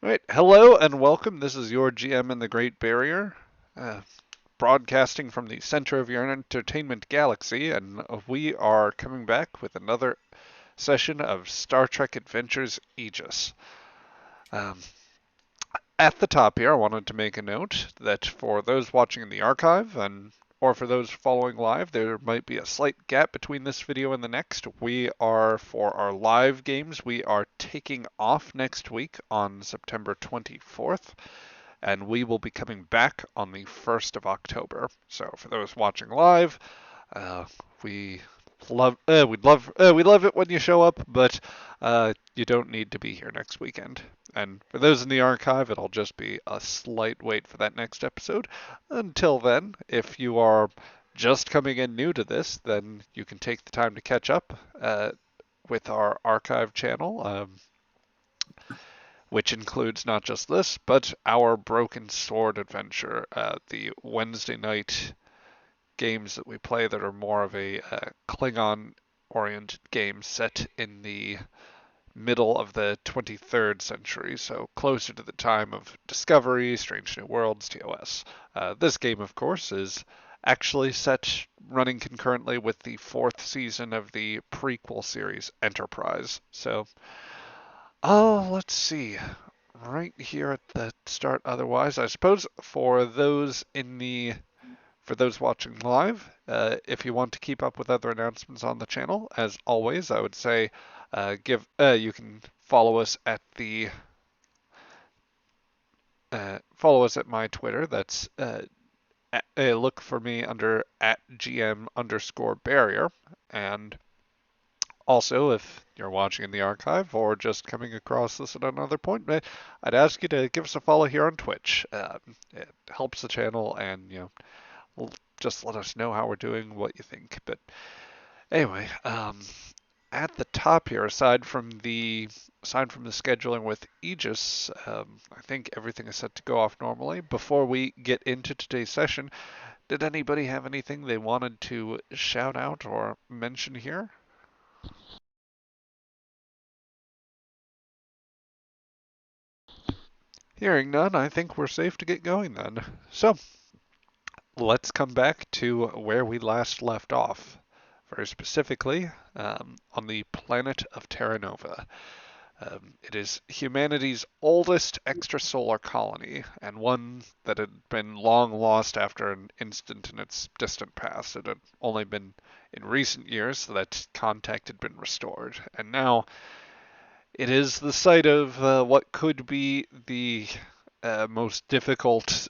All right, hello and welcome. This is your GM in the Great Barrier, uh, broadcasting from the center of your entertainment galaxy, and we are coming back with another session of Star Trek Adventures Aegis. Um, at the top here, I wanted to make a note that for those watching in the archive and or for those following live, there might be a slight gap between this video and the next. For our live games, we are taking off next week on September 24th, and we will be coming back on the 1st of October. So for those watching live, uh, we we'd love it when you show up, but you don't need to be here next weekend. And for those in the archive, it'll just be a slight wait for that next episode. Until then, if you are just coming in new to this, then you can take the time to catch up with our archive channel, which includes not just this, but our Broken Sword adventure, the Wednesday night games that we play that are more of a Klingon oriented game set in the middle of the 23rd century, so closer to the time of Discovery, Strange New Worlds, TOS. This game, of course, is actually set running concurrently with the fourth season of the prequel series Enterprise. So, let's see. Right here at the start, otherwise, I suppose for those watching live, if you want to keep up with other announcements on the channel, as always, I would say give you can follow us at my Twitter. That's look for me under at GM underscore barrier. And also, if you're watching in the archive or just coming across this at another point, I'd ask you to give us a follow here on Twitch. It helps the channel, and just let us know how we're doing, what you think. But anyway, at the top here, aside from the scheduling with Aegis, I think everything is set to go off normally. Before we get into today's session, did anybody have anything they wanted to shout out or mention here? Hearing none, I think we're safe to get going then. So, let's come back to where we last left off. Very specifically, on the planet of Terra Nova. It is humanity's oldest extrasolar colony, and one that had been long lost after an instant in its distant past. It had only been in recent years that contact had been restored, and now it is the site of what could be the most difficult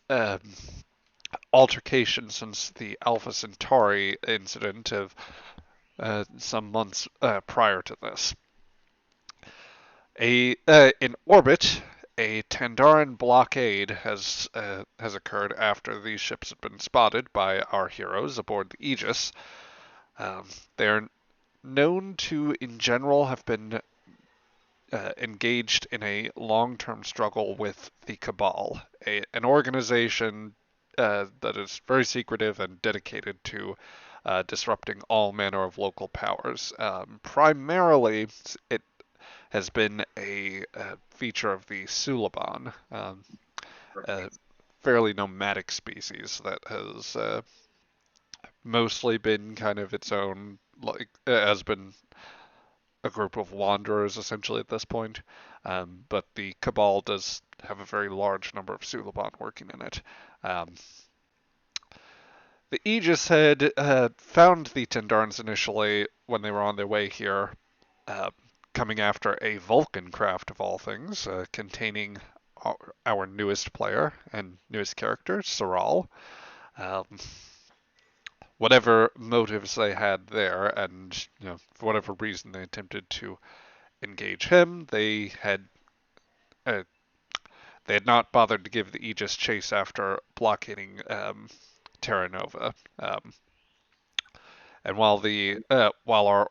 altercation since the Alpha Centauri incident of some months prior to this. In orbit, a Tandaran blockade has occurred after these ships have been spotted by our heroes aboard the Aegis. They're known to, in general, have been engaged in a long-term struggle with the Cabal, an organization that is very secretive and dedicated to disrupting all manner of local powers. Primarily, it has been a feature of the Suliban, a fairly nomadic species that has mostly been kind of its own, like, has been a group of wanderers essentially at this point. But the Cabal does have a very large number of Suliban working in it. The Aegis had found the Tendarns initially when they were on their way here, uh, coming after a Vulcan craft of all things, containing our newest player and newest character, Soral. Um, whatever motives they had there, and for whatever reason they attempted to engage him, uh, they had not bothered to give the Aegis chase after blockading Terra Nova. And while our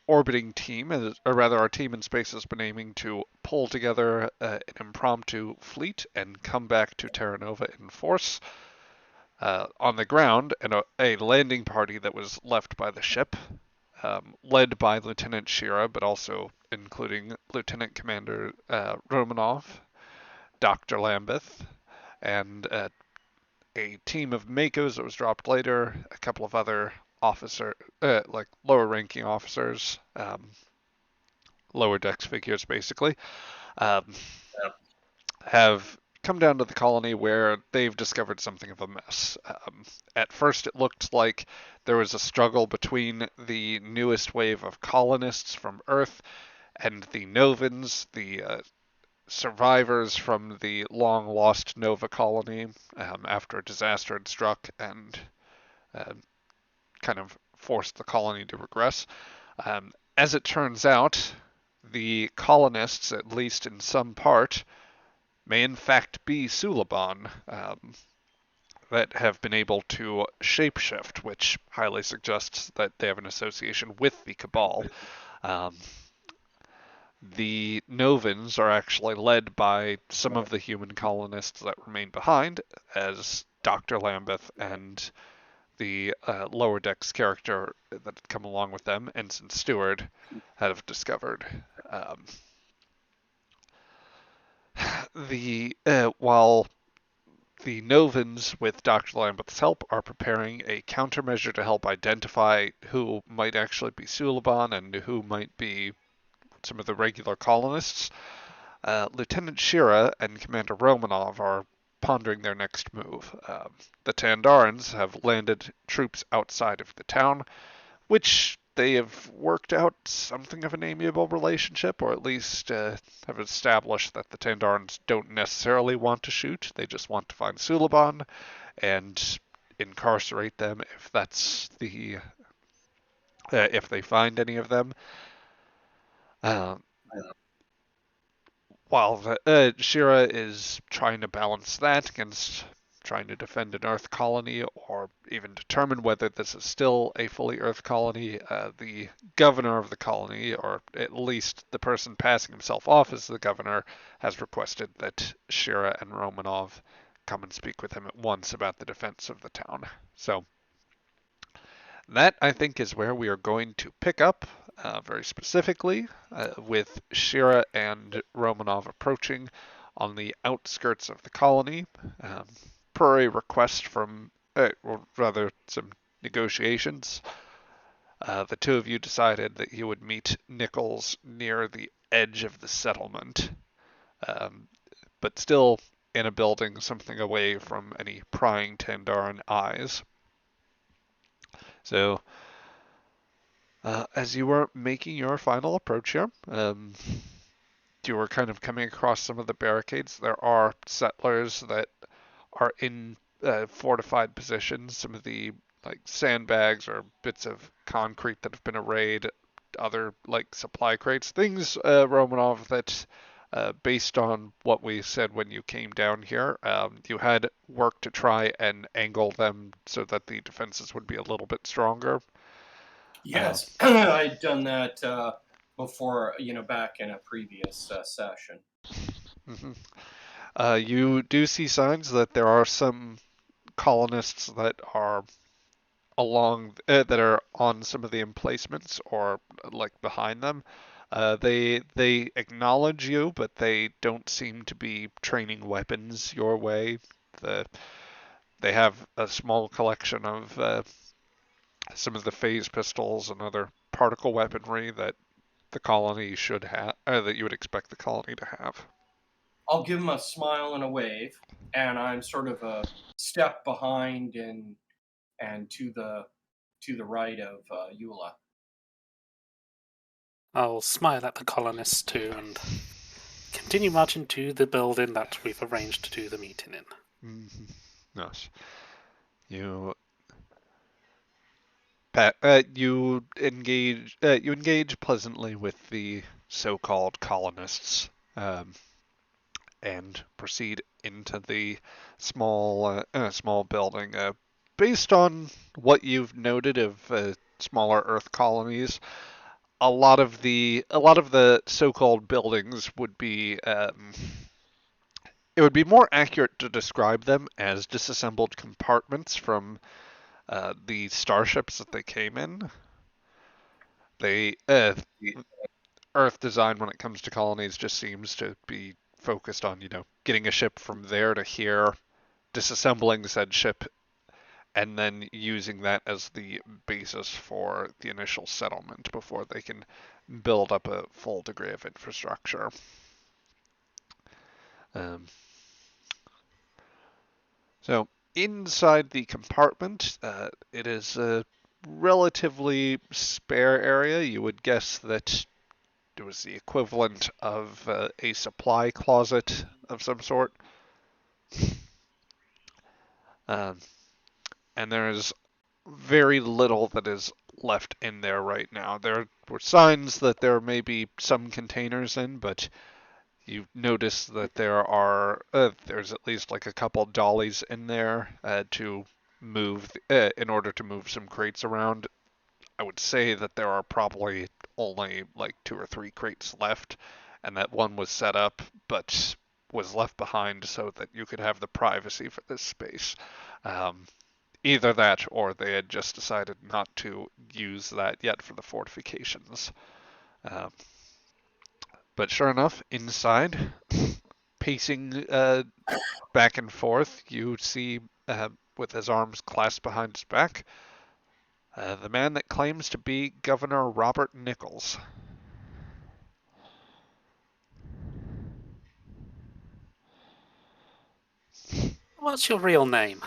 orbiting team, or rather our team in space, has been aiming to pull together an impromptu fleet and come back to Terra Nova in force, on the ground, and a landing party that was left by the ship, led by Lieutenant Sheara, but also including Lieutenant Commander Romanov, Dr. Lambeth and a team of Makos that was dropped later, a couple of other like lower ranking officers, lower decks figures basically, um, have come down to the colony where they've discovered something of a mess. At first, it looked like there was a struggle between the newest wave of colonists from Earth and the Novans, the survivors from the long lost Nova colony after a disaster had struck and uh, kind of forced the colony to regress. As it turns out, the colonists, at least in some part, may in fact be Suliban that have been able to shapeshift, which highly suggests that they have an association with the Cabal. Um, the Novans are actually led by some of the human colonists that remain behind, as Dr. Lambeth and the lower decks character that had come along with them, Ensign Stewart, have discovered. Um, while the Novans, with Dr. Lambeth's help, are preparing a countermeasure to help identify who might actually be Suliban and who might be some of the regular colonists. Lieutenant Sheara and Commander Romanov are pondering their next move. The Tandarans have landed troops outside of the town, which they have worked out something of an amiable relationship, or at least have established that the Tandarans don't necessarily want to shoot. They just want to find Suliban and incarcerate them if they find any of them. Uh, while Sheara is trying to balance that against trying to defend an Earth colony or even determine whether this is still a fully Earth colony, the governor of the colony, or at least the person passing himself off as the governor, has requested that Sheara and Romanov come and speak with him at once about the defense of the town. So that, I think, is where we are going to pick up, very specifically, with Sheara and Romanov approaching on the outskirts of the colony, per a request from, or rather, some negotiations. The two of you decided that you would meet Nichols near the edge of the settlement, but still in a building something away from any prying Tandaran eyes. So, as you were making your final approach here, you were kind of coming across some of the barricades. There are settlers that are in fortified positions. Some of the like sandbags or bits of concrete that have been arrayed, other like supply crates, things, Romanov, that based on what we said when you came down here, you had work to try and angle them so that the defenses would be a little bit stronger. Yes, I'd done that before, back in a previous session. Mm-hmm. You do see signs that there are some colonists that are that are on some of the emplacements or like behind them. They acknowledge you, but they don't seem to be training weapons your way. The They have a small collection of some of the phase pistols and other particle weaponry that the colony should have, that you would expect the colony to have. I'll give him a smile and a wave, and I'm sort of a step behind and to the right of Eula. I'll smile at the colonists too and continue marching to the building that we've arranged to do the meeting in. Mm-hmm. Yes. You engage pleasantly with the so-called colonists, and proceed into the small building. Based on what you've noted of smaller Earth colonies, a lot of the so-called buildings would be it would be more accurate to describe them as disassembled compartments from the starships that they came in. They Earth design when it comes to colonies just seems to be focused on, getting a ship from there to here, disassembling said ship, and then using that as the basis for the initial settlement before they can build up a full degree of infrastructure. Um, so inside the compartment, it is a relatively spare area. You would guess that it was the equivalent of a supply closet of some sort. Um, and there is very little that is left in there right now. There were signs that there may be some containers in, but you notice that there's at least like a couple dollies in there to move in order to move some crates around. I would say that there are probably only like 2 or 3 crates left, and that one was set up but was left behind so that you could have the privacy for this space. Um, Either that or they had just decided not to use that yet for the fortifications. Uh, but sure enough, inside, pacing back and forth, you see, with his arms clasped behind his back, the man that claims to be Governor Robert Nichols. What's your real name?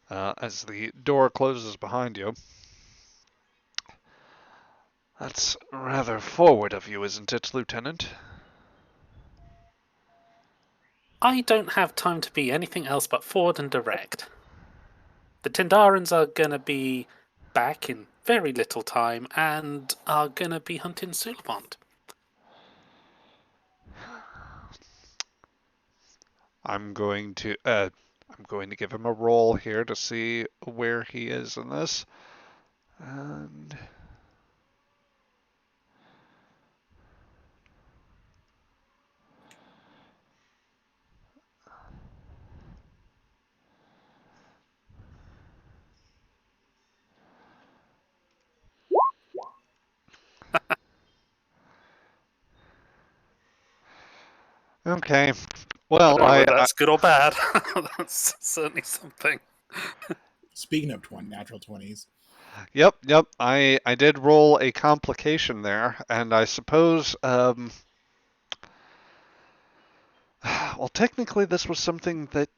As the door closes behind you. That's rather forward of you, isn't it, Lieutenant? I don't have time to be anything else but forward and direct. The Tendarans are gonna be back in very little time and are gonna be hunting Sulapont. I'm going to give him a roll here to see where he is in this. And okay. Well, I don't know whether that's good or bad. That's certainly something. Speaking of natural 20s. Yep. I did roll a complication there, and I suppose well, technically this was something that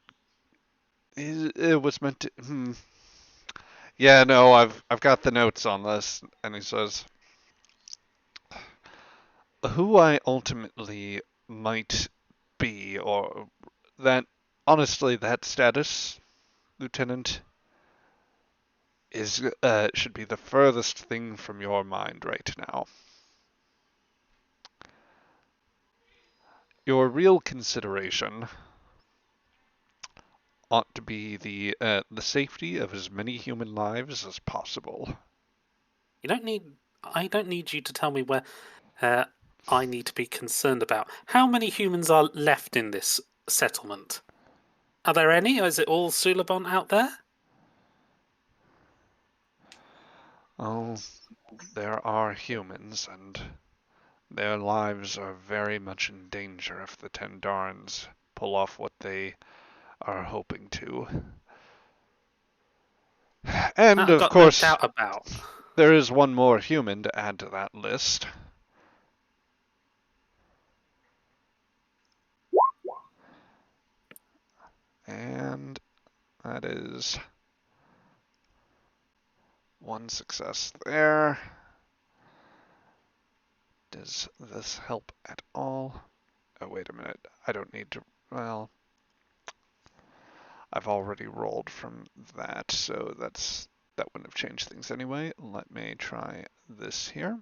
it was meant to. Yeah, no, I've got the notes on this, and he says, who I ultimately might be, or that honestly that status, Lieutenant, is should be the furthest thing from your mind right now. Your real consideration ought to be the safety of as many human lives as possible. I don't need you to tell me where I need to be concerned about. How many humans are left in this settlement? Are there any, or is it all Sulabon out there? Oh, there are humans, and their lives are very much in danger if the Tendarans pull off what they are hoping to. And I've of got no course, doubt about. there is one more human to add to that list. And that is one success there. Does this help at all? Oh, wait a minute. I don't need to. Well, I've already rolled from that, so that wouldn't have changed things anyway. Let me try this here.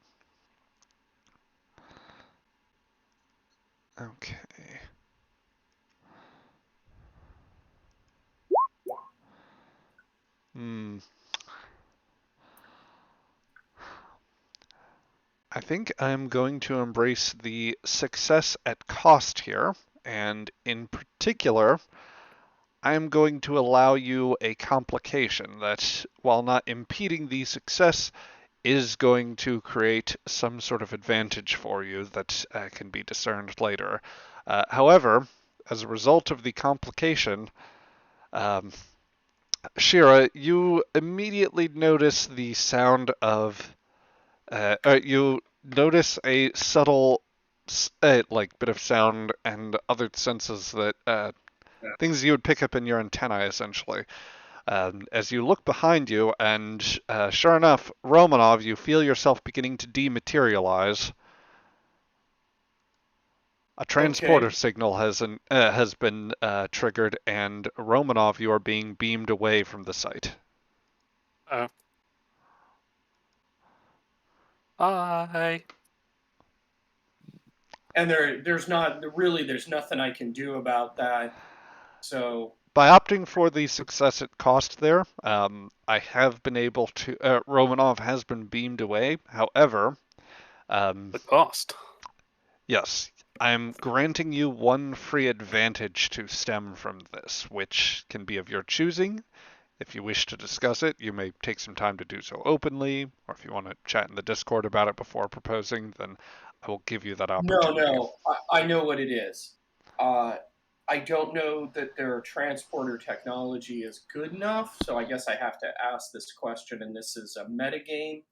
Okay. I think I'm going to embrace the success at cost here, and in particular, I'm going to allow you a complication that, while not impeding the success, is going to create some sort of advantage for you that can be discerned later. However, as a result of the complication, um, Sheara, you immediately notice the sound of you notice a subtle like bit of sound and other senses that things you would pick up in your antennae essentially. As you look behind you, and sure enough, Romanov, you feel yourself beginning to dematerialize. A transporter Okay. signal has been triggered, and Romanov, you are being beamed away from the site. Bye. And there's nothing I can do about that. So By opting for the success it cost there, I have been able to. Romanov has been beamed away. However, The cost. yes, I'm granting you one free advantage to stem from this, which can be of your choosing. If you wish to discuss it, you may take some time to do so openly, or if you want to chat in the Discord about it before proposing, then I will give you that opportunity. no, I know what it is. I don't know that their transporter technology is good enough, so I guess I have to ask this question, and this is a metagame.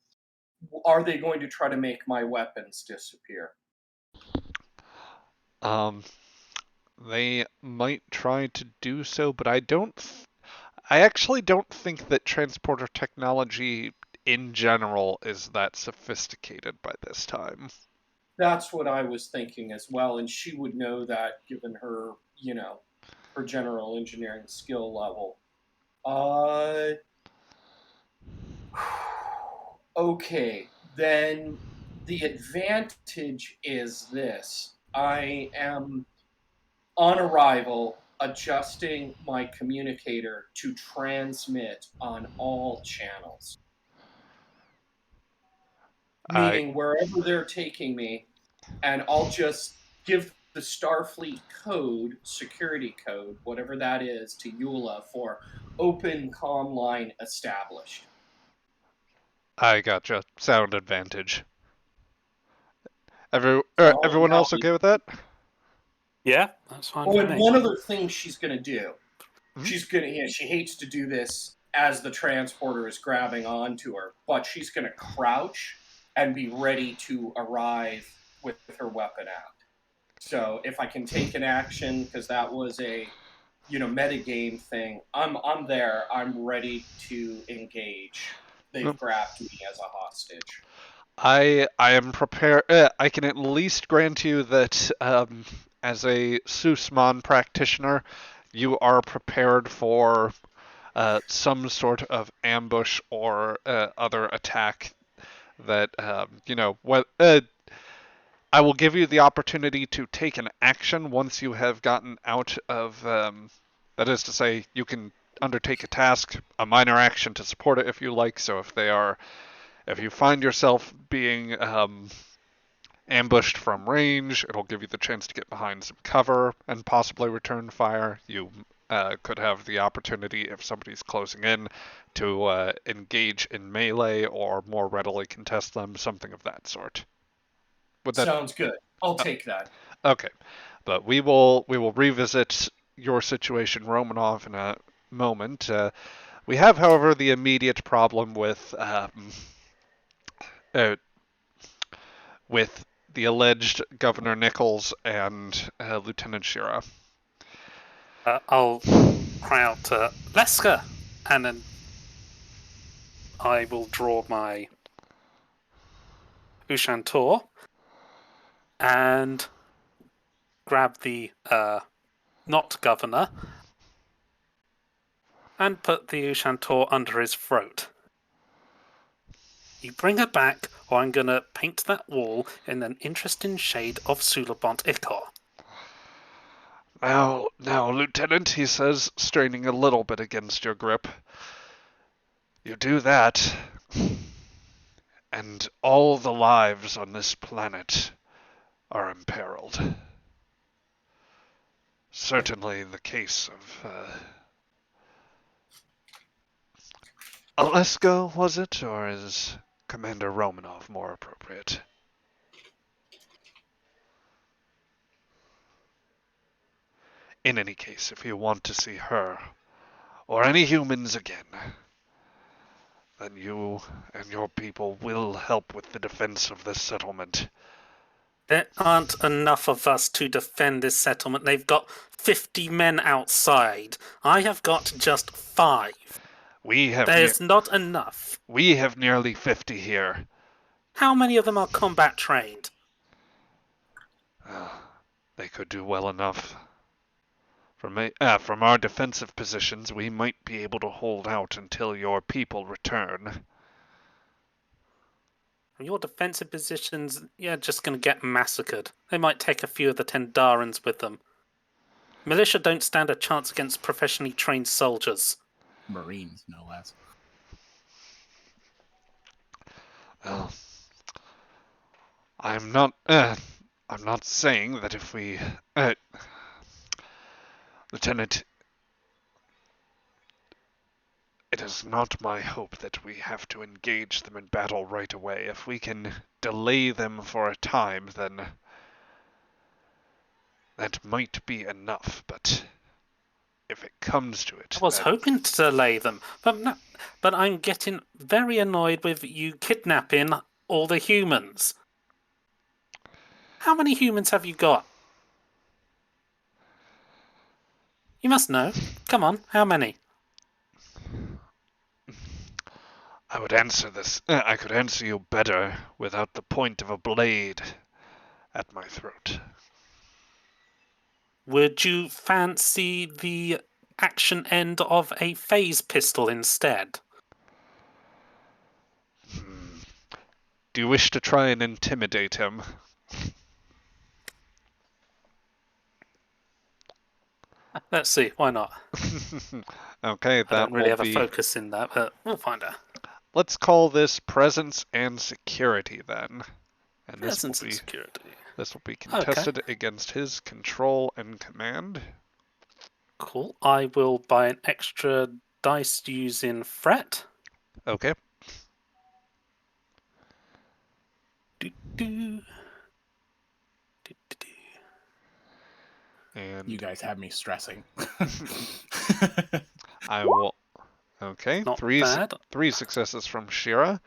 Are they going to try to make my weapons disappear? Um, they might try to do so, but I actually don't think that transporter technology in general is that sophisticated by this time. That's what I was thinking as well, and she would know that given her, her general engineering skill level. Uh, okay, then the advantage is this. I am on arrival adjusting my communicator to transmit on all channels, I meaning wherever they're taking me, and I'll just give the Starfleet code, security code, whatever that is, to Eula for open comm line established. I gotcha. Sound advantage. Oh, Everyone now. else okay with that? Yeah, that's fine Oh, for and me. one other thing she's going to do. Mhm. She hates to do this as the transporter is grabbing onto her, but she's going to crouch and be ready to arrive with her weapon out. So if I can take an action, because that was a metagame thing, I'm there. I'm ready to engage. They've Well, grabbed me as a hostage. I am prepared. I can at least grant you that as a Susman practitioner, you are prepared for some sort of ambush or other attack that what I will give you the opportunity to take an action once you have gotten out of. That is to say, you can undertake a task, a minor action to support it if you like. So if you find yourself being ambushed from range, it'll give you the chance to get behind some cover and possibly return fire. You could have the opportunity, if somebody's closing in, to engage in melee or more readily contest them, something of that sort. Would that Sounds good. I'll uh, take that. okay? But we will revisit your situation, Romanov, in a moment. We have, however, the immediate problem uh, with the alleged Governor Nichols and Lieutenant Sheara. I'll cry out to Leska, and then I will draw my Ushantor and grab the not governor and put the Ushantor under his throat. You bring her back, or I'm gonna paint that wall in an interesting shade of Sulabont Ichor. Now, Lieutenant, he says, straining a little bit against your grip. You do that, and all the lives on this planet are imperiled. Certainly in the case of Alaska, was it? Or is Commander Romanov more appropriate. In any case, if you want to see her, or any humans again, then you and your people will help with the defense of this settlement. There aren't enough of us to defend this settlement. They've got 50 men outside. I have got just 5. There's not enough. We have nearly 50 here. How many of them are combat trained? They could do well enough. From our defensive positions, we might be able to hold out until your people return. Your defensive positions, you're just going to get massacred. They might take a few of the Tendarans with them. Militia don't stand a chance against professionally trained soldiers. Marines, no less. Well, I'm not saying that if we, Lieutenant, it is not my hope that we have to engage them in battle right away. If we can delay them for a time, then that might be enough, but if it comes to it... I was hoping to delay them, but I'm getting very annoyed with you kidnapping all the humans. How many humans have you got? You must know. Come on, how many? I would answer this. I could answer you better without the point of a blade at my throat. Would you fancy the action end of a phase pistol instead? Do you wish to try and intimidate him? Let's see, why not? Okay, that I don't really will have be... a focus in that, but we'll find out. Let's call this presence and security then. And Presence and security. This will be contested against his control and command. Cool. I will buy an extra dice using fret. Okay. Do-do. Do-do-do. And You guys have me stressing. I will... Okay, Not three bad. 3 successes from Sheara.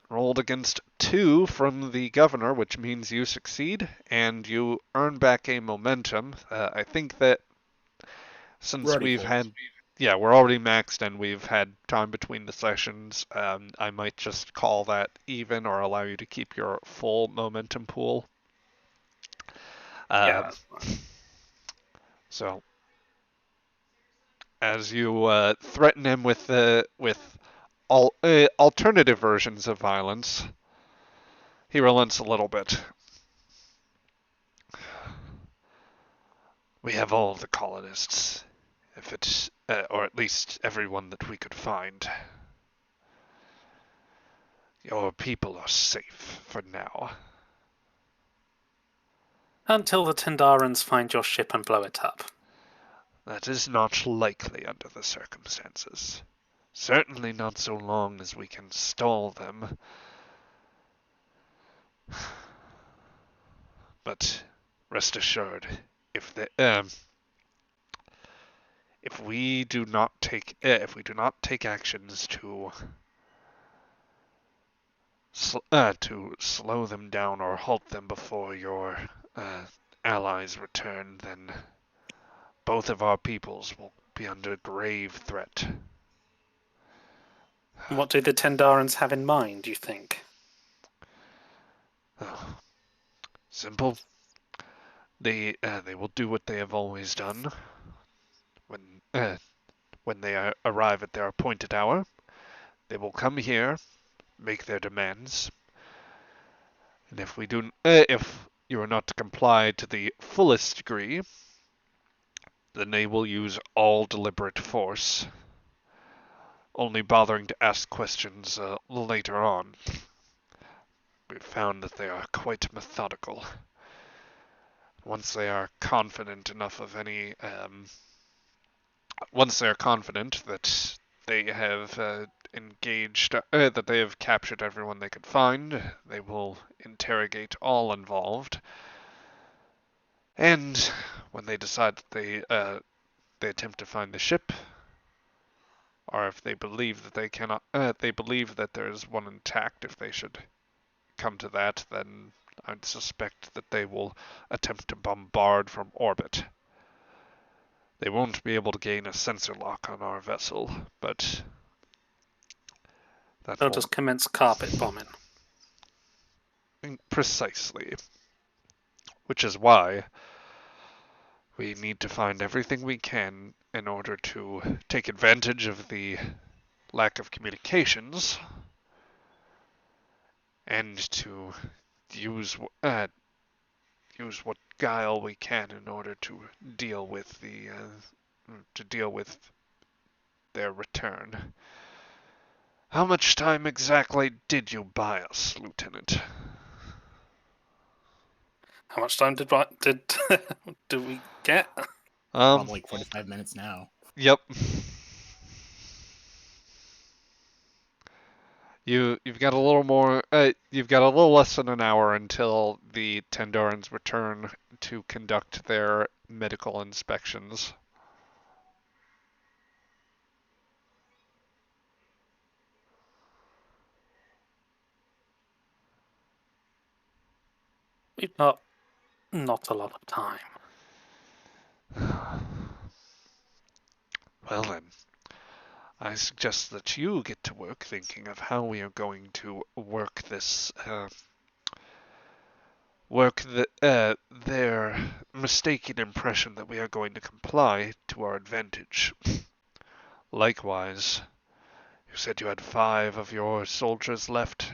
Rolled against 2 from the governor, which means you succeed, and you earn back a momentum. I think that since we've had... Yeah, we're already maxed and we've had time between the sessions, I might just call that even or allow you to keep your full momentum pool. Yeah, that's fine. So, as you threaten him with alternative versions of violence, he relents a little bit. We have all the colonists, if it's or at least everyone that we could find. Your people are safe for now. Until the Tendarans find your ship and blow it up. That is not likely under the circumstances. Certainly not so long as we can stall them. But rest assured, if we do not take actions to slow them down or halt them before your allies return, then both of our peoples will be under grave threat. What do the Tendarans have in mind, do you think? Simple. They will do what they have always done. When they arrive at their appointed hour, they will come here, make their demands, and if you are not to comply to the fullest degree, then they will use all deliberate force, only bothering to ask questions later on. We've found that they are quite methodical. Once they are confident enough of once they are confident that they have that they have captured everyone they could find. They will interrogate all involved, and when they decide that they attempt to find the ship, or if they believe that they cannot, they believe that there is one intact. If they should come to that, then I'd suspect that they will attempt to bombard from orbit. They won't be able to gain a sensor lock on our vessel, but that They'll will just commence carpet bombing. precisely, which is why we need to find everything we can in order to take advantage of the lack of communications and to use use what guile we can in order to deal with their return. How much time exactly did you buy us, Lieutenant? How much time did do we get? Probably like 45 minutes now. Yep. You've got a little more. You've got a little less than an hour until the Tendorans return to conduct their medical inspections. We've got not a lot of time. Well then, I suggest that you get to work thinking of how we are going to work their mistaken impression that we are going to comply to our advantage. Likewise, you said you had 5 of your soldiers left.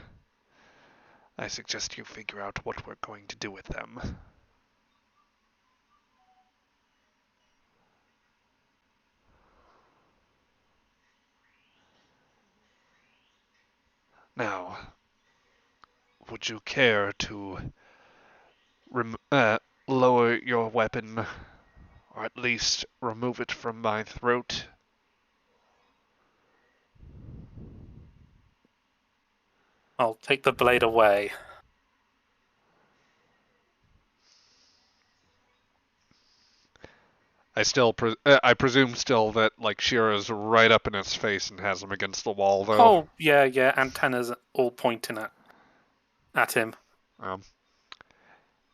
I suggest you figure out what we're going to do with them. Now, would you care to lower your weapon, or at least remove it from my throat? I'll take the blade away. I presume still that like Sheara's right up in his face and has him against the wall though. Oh, yeah, antennas all pointing at him. Um,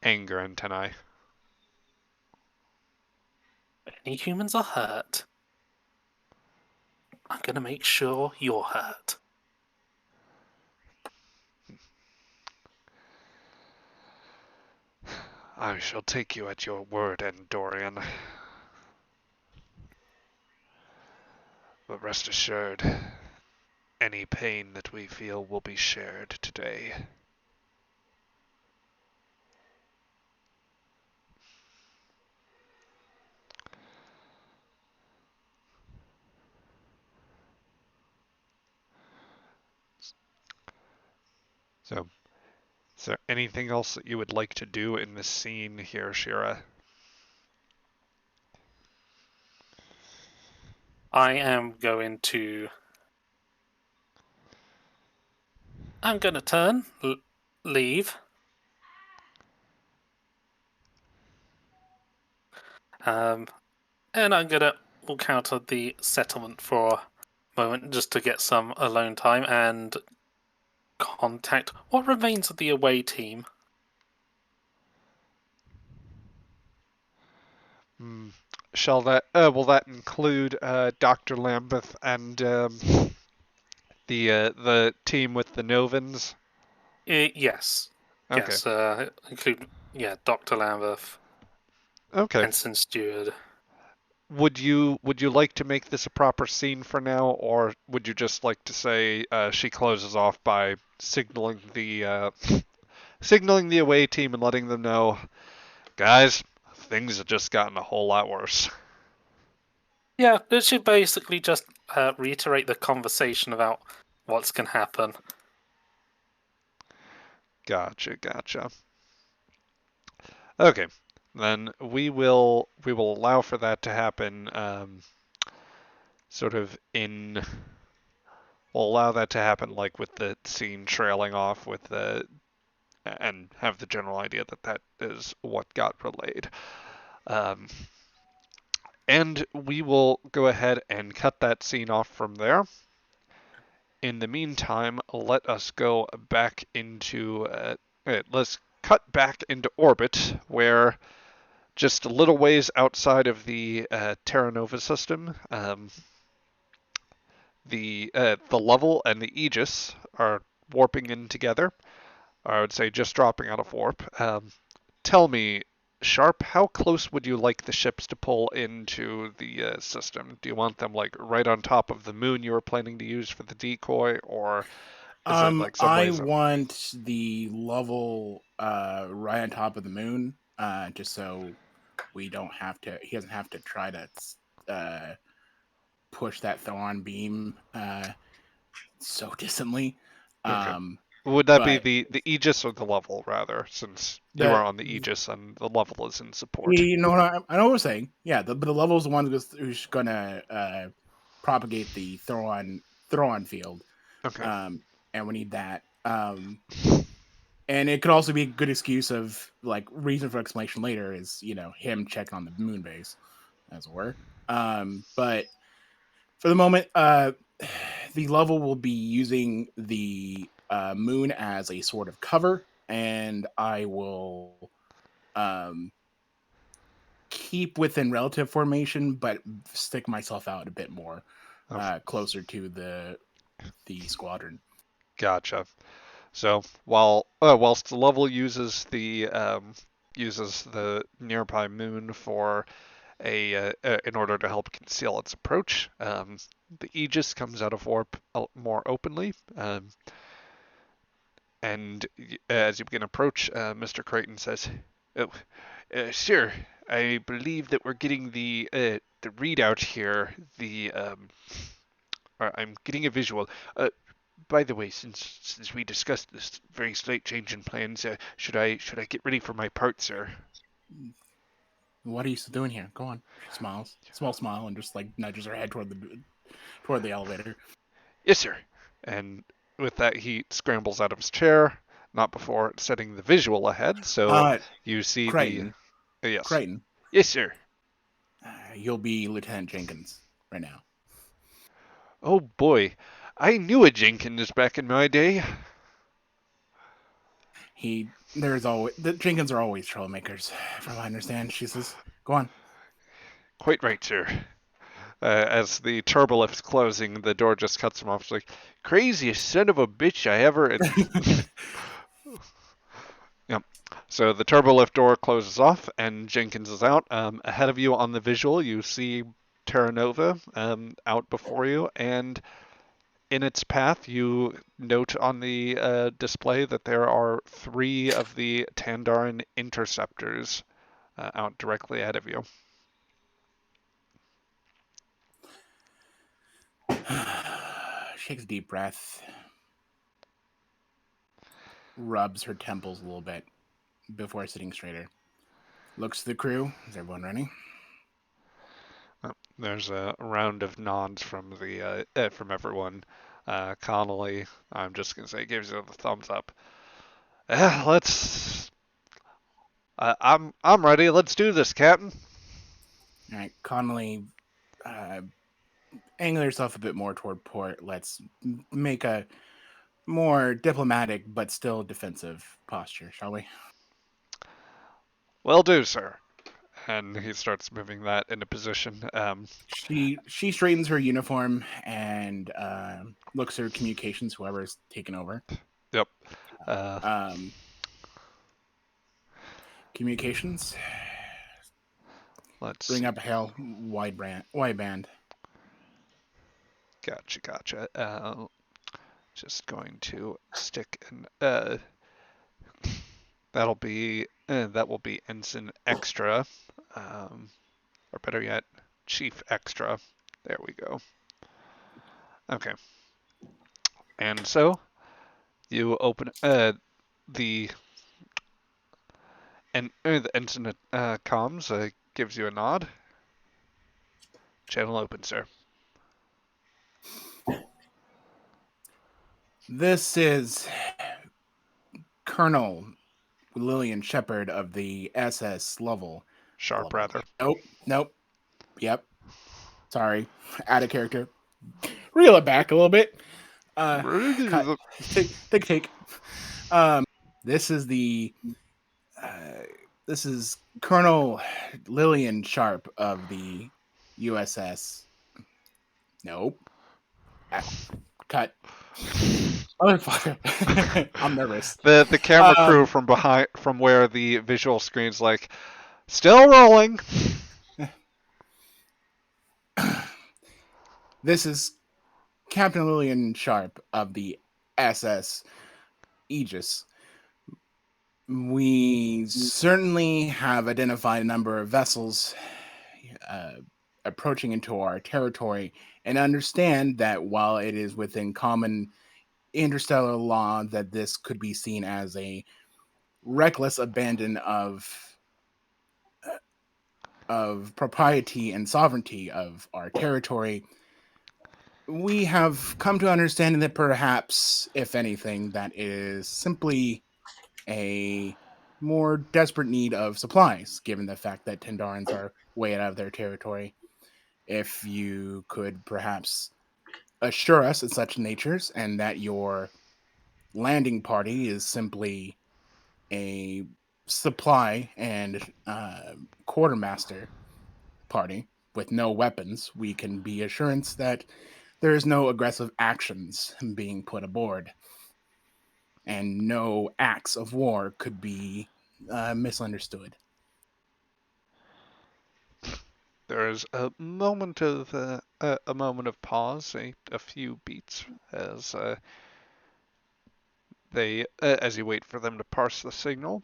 anger antennae. If any humans are hurt, I'm gonna make sure you're hurt. I shall take you at your word, Andorian. But rest assured, any pain that we feel will be shared today. So, is there anything else that you would like to do in this scene here, Sheara? I am going to. I'm gonna turn, leave. And I'm gonna walk out of the settlement for a moment just to get some alone time and contact what remains of the away team. Shall that will that include Dr. Lambeth and the team with the Novans? Yes. Okay. Yes. Include Dr. Lambeth, Okay. Ensign Steward. Would you like to make this a proper scene for now, or would you just like to say she closes off by signaling the away team and letting them know, guys, things have just gotten a whole lot worse. Yeah, it should basically just reiterate the conversation about what's going to happen. Gotcha. Okay, then we will allow for that to happen. sort of in. We'll allow that to happen, like with the scene trailing off with the, and have the general idea that that is what got relayed. Um, and we will go ahead and cut that scene off from there. In the meantime, let us go back into. Let's cut back into orbit, where just a little ways outside of the Terra Nova system, the level and the Aegis are warping in together. I would say just dropping out of warp. Tell me, Sharpe, how close would you like the ships to pull into the system? Do you want them like right on top of the moon you were planning to use for the decoy, or is it like some I ways up? want the level right on top of the moon, just so we don't have to. He doesn't have to try to uh, push that Thoron beam so distantly. Okay. Um, Would that be but the Aegis or the level, rather, since you the are on the Aegis and the level is in support? you know what I know what we're saying. Yeah, but the level is the one who's gonna propagate the Thoron field, Okay. and we need that. And it could also be a good excuse of like reason for explanation later is him checking on the moon base, as it were. But for the moment, the level will be using the moon as a sort of cover, and I will um, keep within relative formation, but stick myself out a bit more, closer to the squadron. Gotcha. So whilst the level uses the nearby moon for in order to help conceal its approach, the Aegis comes out of warp more openly, and as you begin approach, Mr. Creighton says, "Oh, sir, I believe that we're getting the readout here. I'm getting a visual. By the way, since we discussed this very slight change in plans, should I get ready for my part, sir?" What are you still doing here? Go on. She smiles, small smile, and just like nudges her head toward the elevator. "Yes, sir." And with that, he scrambles out of his chair, not before setting the visual ahead. So Uh, you see the Crichton, yes, Crichton, yes, sir. you'll be Lieutenant Jenkins right now. Oh boy, I knew a Jenkins back in my day. The Jenkins are always troublemakers, from what I understand. She says, "Go on." Quite right, sir. As the turbolift's closing, the door just cuts him off. It's like, craziest son of a bitch I ever. Yep. So the turbolift door closes off, and Jenkins is out. Ahead of you on the visual, you see Terra Nova out before you, and in its path, you note on the display that there are 3 of the Tandaran interceptors out directly ahead of you. Shakes a deep breath, rubs her temples a little bit before sitting straighter. Looks to the crew. Is everyone ready? There's a round of nods from everyone. Connolly, I'm just gonna say, gives you the thumbs up. Let's. I'm ready. Let's do this, Captain. All right, Connolly, uh, angle yourself a bit more toward port. Let's make a more diplomatic but still defensive posture, shall we? Will do, sir. And he starts moving that into position. She straightens her uniform and looks at her communications. Whoever's taken over. Yep. Uh, Um, Communications. let's Bring see. up hail wideband. Gotcha. Just going to stick an that will be Ensign Extra, or better yet, Chief Extra. There we go. Okay. And so you open the the ensign comms gives you a nod. Channel open, sir. This is Colonel Lillian Shepard of the SS level. Sharpe, rather. Nope. Yep. Sorry. Out of character. Reel it back a little bit. Cut. Take. This is the this is Colonel Lillian Sharpe of the USS. Nope. Cut. Motherfucker. I'm nervous. The camera crew from behind, from where the visual screen's like, still rolling. This is Captain Lillian Sharpe of the SS Aegis. We certainly have identified a number of vessels approaching into our territory and understand that while it is within common interstellar law that this could be seen as a reckless abandon of propriety and sovereignty of our territory, we have come to understanding that perhaps, if anything, that is simply a more desperate need of supplies, given the fact that Tendarans are way out of their territory. If you could perhaps assure us of such natures and that your landing party is simply a supply and quartermaster party with no weapons, we can be assurance that there is no aggressive actions being put aboard and no acts of war could be misunderstood. There is a moment of pause, a few beats as as you wait for them to parse the signal.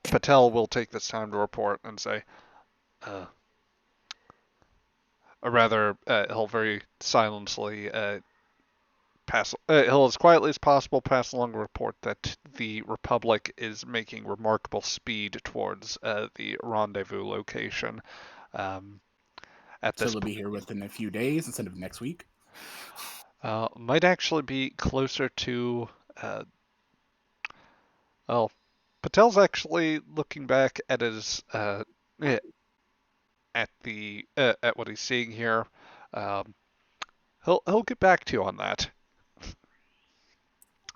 Patel will take this time to report and say, he'll very silently he'll as quietly as possible pass along a report that the Republic is making remarkable speed towards the rendezvous location. At So this they'll be here within a few days instead of next week? Might actually be closer to. Well, Patel's actually looking back at his at what he's seeing here. He'll get back to you on that.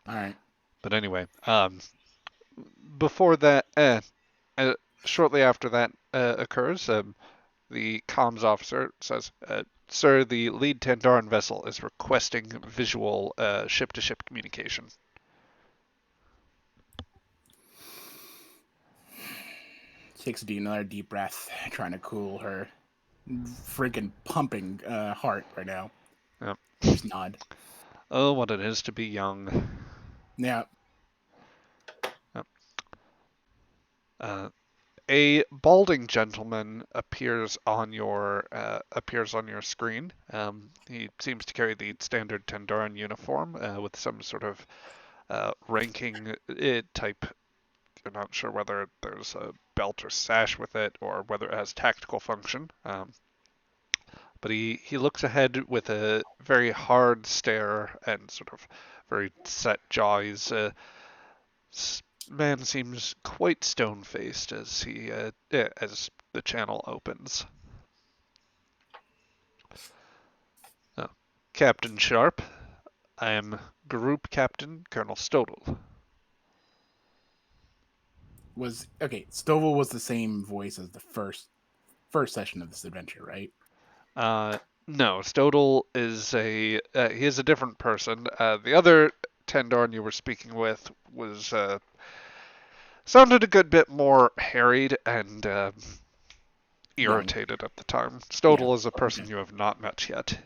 All right. But anyway, before that, shortly after that occurs, the comms officer says, "Sir, the lead Tandaran vessel is requesting visual ship-to-ship communication." Takes another deep breath, trying to cool her freaking pumping heart right now. Yep. Just nod. Oh, what it is to be young. Yeah. Yep. A balding gentleman appears on your screen. He seems to carry the standard Tandaran uniform with some sort of ranking type. You're not sure whether there's a belt or sash with it or whether it has tactical function. But he looks ahead with a very hard stare and sort of very set jaw. He's man seems quite stone-faced as as the channel opens. Captain Sharpe, I am Group Captain Colonel Stodel. Stovall was the same voice as the first session of this adventure, right? No, Stodel is he is a different person. The other Tendarn you were speaking with was sounded a good bit more harried and irritated at the time. Stodel is a person you have not met yet.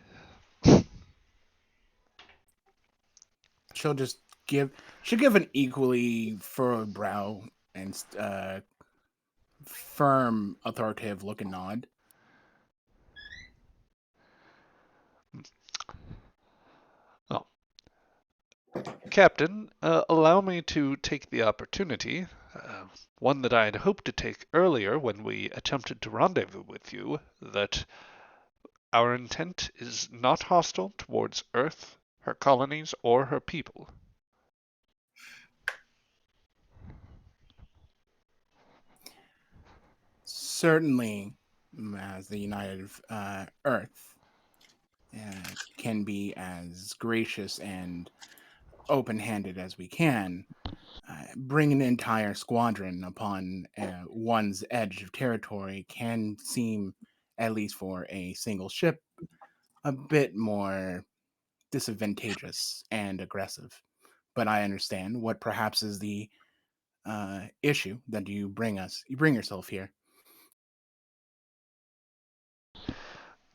She'll give an equally furrowed brow and firm, authoritative look and nod. Oh. Captain, allow me to take the opportunity, one that I had hoped to take earlier when we attempted to rendezvous with you, that our intent is not hostile towards Earth, her colonies, or her people. Certainly, as the United Earth can be as gracious and open-handed as we can, bring an entire squadron upon one's edge of territory can seem, at least for a single ship, a bit more disadvantageous and aggressive. But I understand what perhaps is the issue that you bring us. You bring yourself here.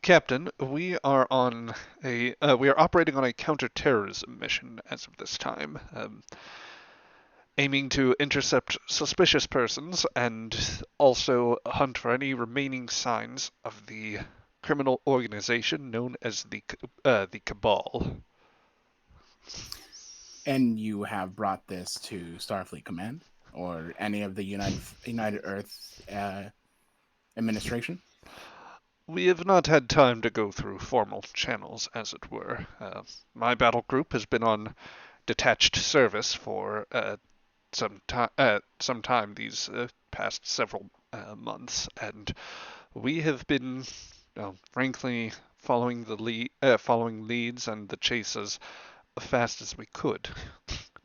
Captain, we are operating on a counterterrorism mission as of this time, aiming to intercept suspicious persons and also hunt for any remaining signs of the criminal organization known as the Cabal. And you have brought this to Starfleet Command or any of the United Earth administration? We have not had time to go through formal channels, as it were. My battle group has been on detached service for some time these past several months, and we have been, frankly, following leads and the chases as fast as we could.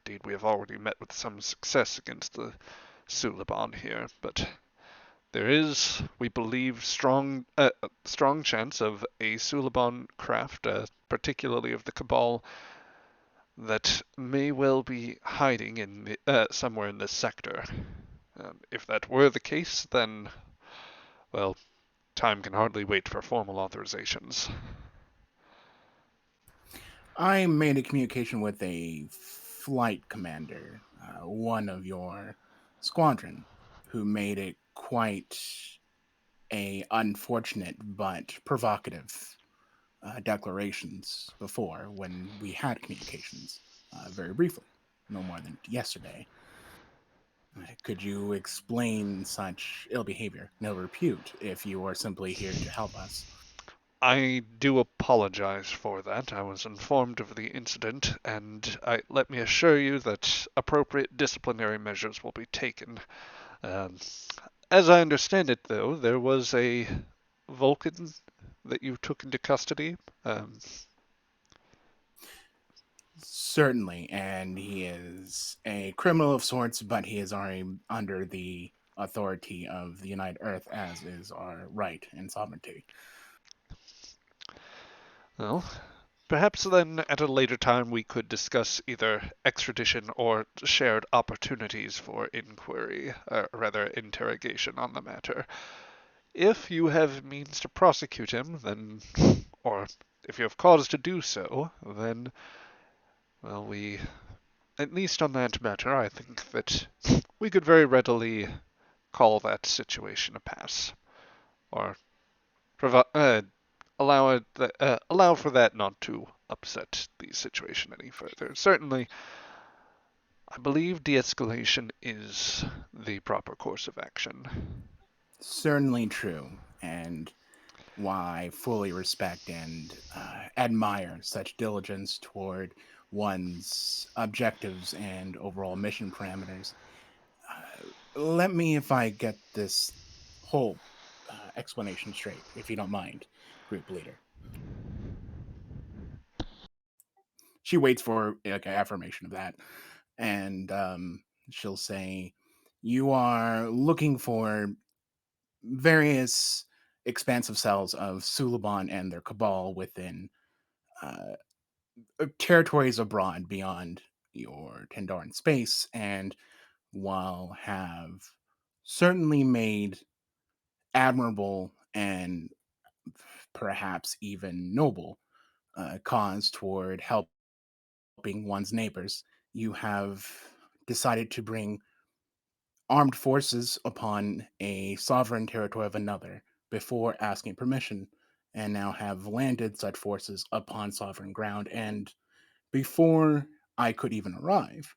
Indeed, we have already met with some success against the Suliban here, but there is, we believe, strong chance of a Suliban craft, particularly of the Cabal, that may well be hiding somewhere in this sector. If that were the case, then, well, time can hardly wait for formal authorizations. I made a communication with a flight commander, one of your squadron, who made it quite a unfortunate but provocative declarations before when we had communications very briefly, no more than yesterday. Could you explain such ill behavior, no repute, if you are simply here to help us? I do apologize for that. I was informed of the incident, and let me assure you that appropriate disciplinary measures will be taken. Um, as I understand it, though, there was a Vulcan that you took into custody. Certainly, and he is a criminal of sorts, but he is already under the authority of the United Earth, as is our right and sovereignty. Well, perhaps then at a later time we could discuss either extradition or shared opportunities for inquiry, rather interrogation on the matter. If you have means to prosecute him, then, or if you have cause to do so, then, well, at least on that matter, I think that we could very readily call that situation a pass, or provi- uh, allow for that not to upset the situation any further. Certainly, I believe de-escalation is the proper course of action. Certainly true, and why I fully respect and admire such diligence toward one's objectives and overall mission parameters. Let me, if I get this whole explanation straight, if you don't mind, group leader. She waits for like an affirmation of that, and she'll say, "You are looking for various expansive cells of Suliban and their cabal within uh, territories abroad beyond your Tendaran space, and while have certainly made admirable and perhaps even noble cause toward helping one's neighbors, you have decided to bring armed forces upon a sovereign territory of another before asking permission, and now have landed such forces upon sovereign ground. And before I could even arrive,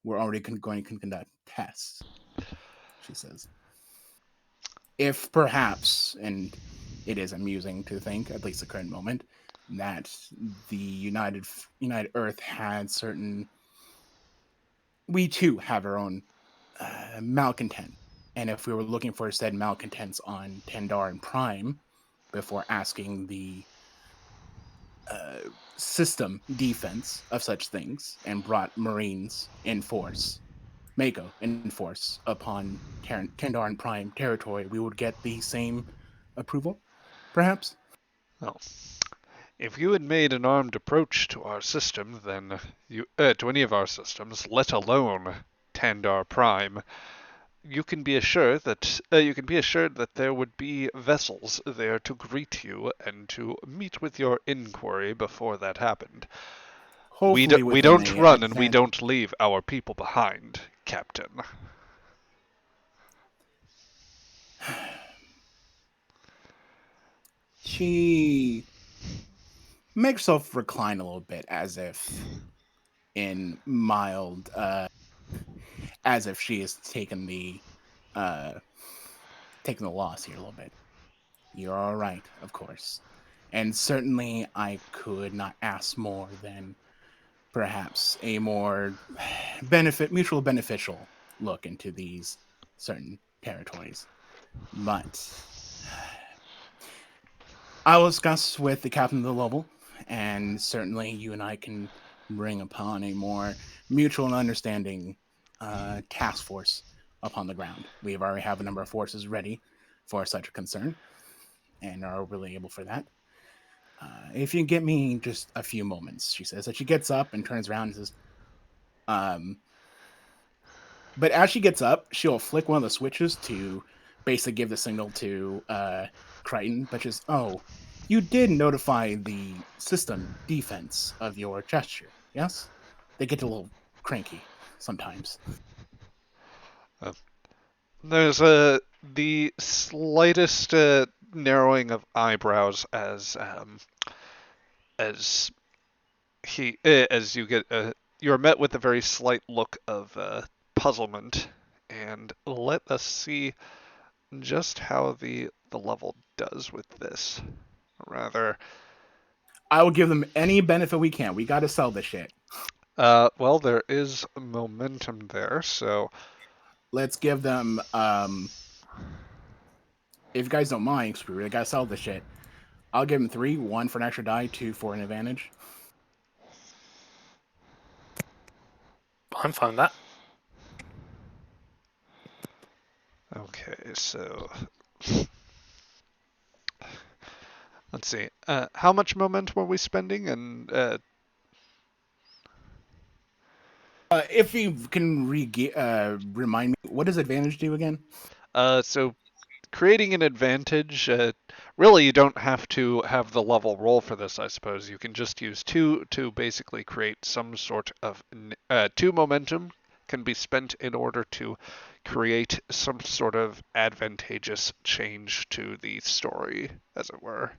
we're already going to conduct tests, she says. If perhaps, and it is amusing to think, at least the current moment, that the United Earth had certain. We too have our own malcontent, and if we were looking for said malcontents on Tendar and Prime before asking the system defense of such things and brought Marines in force, Mako in force upon Tendar and Prime territory, we would get the same approval, perhaps? Well, if you had made an armed approach to our system, then to any of our systems, let alone Tandar Prime, you can be assured that there would be vessels there to greet you and to meet with your inquiry before that happened. Hopefully We within don't a run and we advantage. don't leave our people behind, Captain. She makes herself recline a little bit as if in mild as if she has uh taken the loss here a little bit. You're all right, of course. And certainly I could not ask more than perhaps a more mutual beneficial look into these certain territories. But I will discuss with the captain of the level, and certainly you and I can bring upon a more mutual and understanding task force upon the ground. We have already have a number of forces ready for such a concern, and are really able for that. If you can get me just a few moments, she says. That she gets up and turns around and says, um, but as she gets up, she'll flick one of the switches to basically give the signal to Crichton, but just, oh, you did notify the system defense of your gesture, yes? They get a little cranky sometimes. Uh, there's the slightest narrowing of eyebrows as as you get you're met with a very slight look of puzzlement, and let us see just how the level does with this. Rather, I will give them any benefit we can. We got to sell this shit. well, there is momentum there, so Let's give them, if you guys don't mind, because we really got to sell this shit, I'll give them 3, 1 for an extra die, 2 for an advantage. I'm fine with that. okay, so let's see. How much momentum are we spending? And If you can remind me, what does advantage do again? so creating an advantage, really you don't have to have the level roll for this, I suppose. You can just use 2 to basically create some sort of 2 momentum can be spent in order to create some sort of advantageous change to the story, as it were.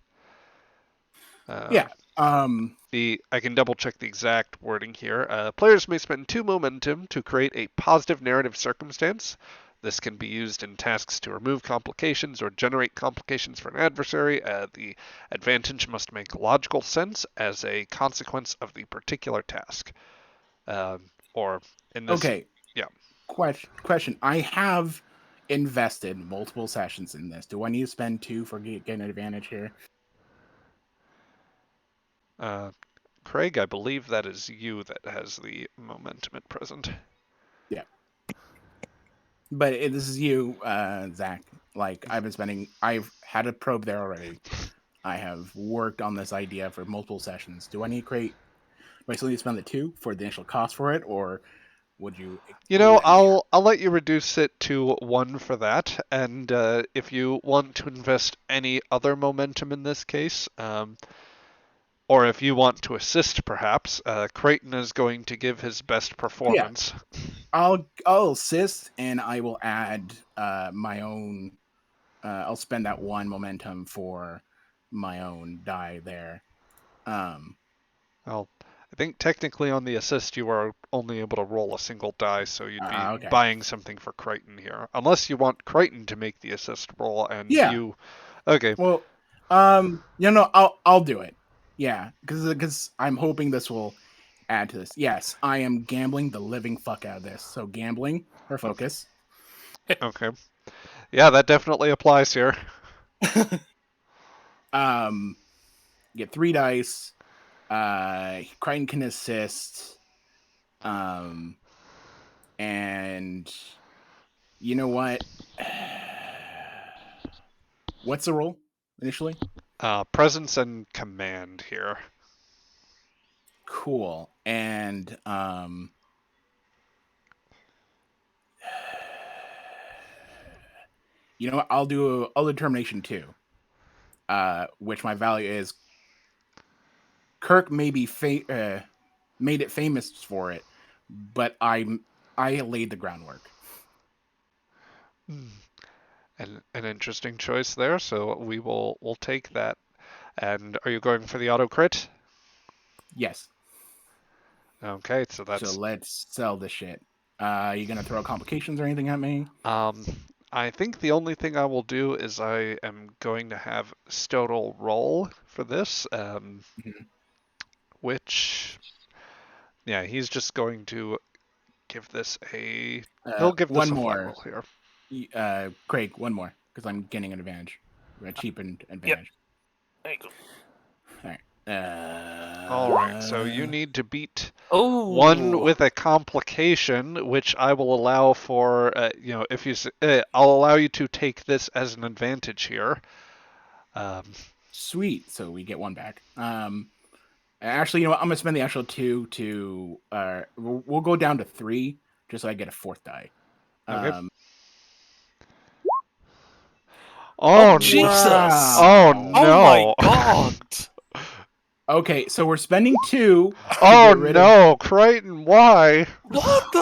Yeah. I can double check the exact wording here. Players may spend 2 momentum to create a positive narrative circumstance. This can be used in tasks to remove complications or generate complications for an adversary. The advantage must make logical sense as a consequence of the particular task. Or in this, Okay. yeah. Question. I have invested multiple sessions in this. Do I need to spend 2 for getting an advantage here? Craig, I believe that is you that has the momentum at present. Yeah. But this is you, Zach. Like, I've had a probe there already. I have worked on this idea for multiple sessions. Do I still need to spend the 2 for the initial cost for it, or would you You know, let me? I'll let you reduce it to 1 for that, and if you want to invest any other momentum in this case, or if you want to assist, perhaps, Creighton is going to give his best Yeah, performance. I'll assist, and I will add my own. I'll spend that 1 momentum for my own die there. Well, I think technically on the assist you are only able to roll a single die, so you'd be Okay. buying something for Crichton here. Unless you want Crichton to make the assist roll and Yeah. you. Okay. Well, I'll do it. Yeah, because I'm hoping this will add to this. Yes, I am gambling the living fuck out of this. So gambling for focus. Okay. Yeah, that definitely applies here. Get 3 dice. Crichton can assist. And you know what? What's the roll initially? Presence and command here. Cool. And you know what? I'll do determination too. Which my value is Kirk maybe made it famous for it, but I laid the groundwork. An interesting choice there, so we'll take that. And are you going for the auto crit? Yes. Okay, so that's So let's sell this shit. You gonna throw complications or anything at me? I think the only thing I will do is I am going to have Stodal roll for this, which, yeah, he's just going to give this he'll give this one a more. flat roll here. Craig, one more, because I'm getting an advantage. A cheapened advantage. There you go. All right, so you need to beat Oh, one with a complication, which I will allow for, if you, I'll allow you to take this as an advantage here. Sweet. So we get one back. Actually, you know what? I'm gonna spend the actual 2 to. We'll go down to 3, just so I get a 4th die. Okay. Oh, Jesus! Oh no! Oh my God! Okay, so we're spending 2. Oh no, Crichton, why? What the?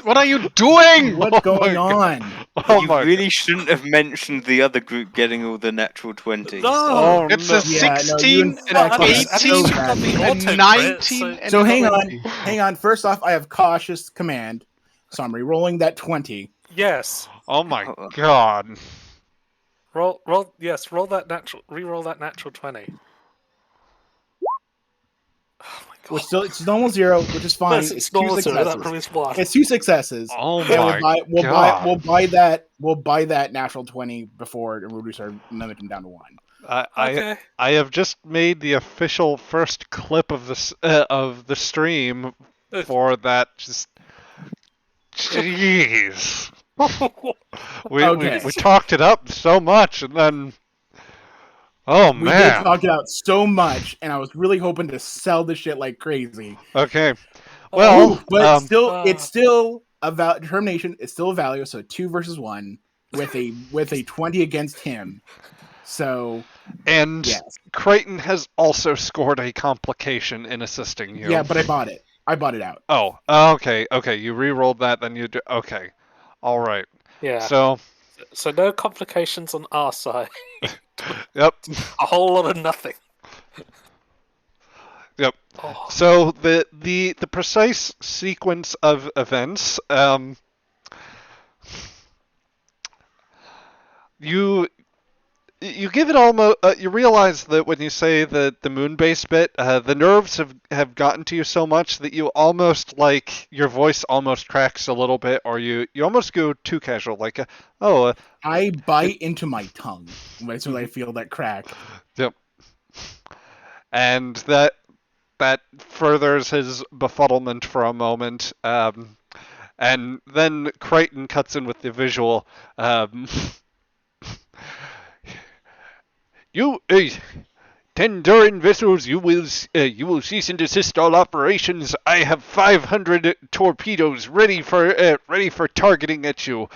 What are you doing? What's going on? You really shouldn't have mentioned the other group getting all the natural 20s. No. It's a a 16, At an least 18, you got the a auto 19, crit, and So a hang 20. on, hang on. First off, I have cautious command, so I'm re-rolling that 20. Yes. Oh my God! Roll. Yes, re-roll that natural 20. Oh my God. It's normal 0, which is fine. Yes, it's 2 normal zero, successes. that means what? It's 2 successes. Oh And my God! We'll buy that natural 20 before and reduce our momentum down to 1. Okay. I have just made the official first clip of the stream for that. Just jeez. We talked it up so much, and then We did talk it out so much, and I was really hoping to sell this shit like crazy. Okay. Well, but it's still a determination. It's still a value, so 2 versus 1 with a 20 against him. So yes. Crichton has also scored a complication in assisting you. Yeah, but I bought it. I bought it out. Oh, okay. You re-rolled that, then you do. Okay, all right. Yeah. So no complications on our side. Yep. A whole lot of nothing. Yep. Oh. So the precise sequence of events, you give it almost. You realize that when you say the moon base bit, the nerves have gotten to you so much that you almost your voice almost cracks a little bit, or you almost go too casual, I bite into my tongue when I feel that crack. Yep. And that furthers his befuddlement for a moment, and then Crichton cuts in with the visual. You, 10 Durin vessels, you will cease and desist all operations. I have 500 torpedoes ready for targeting at you.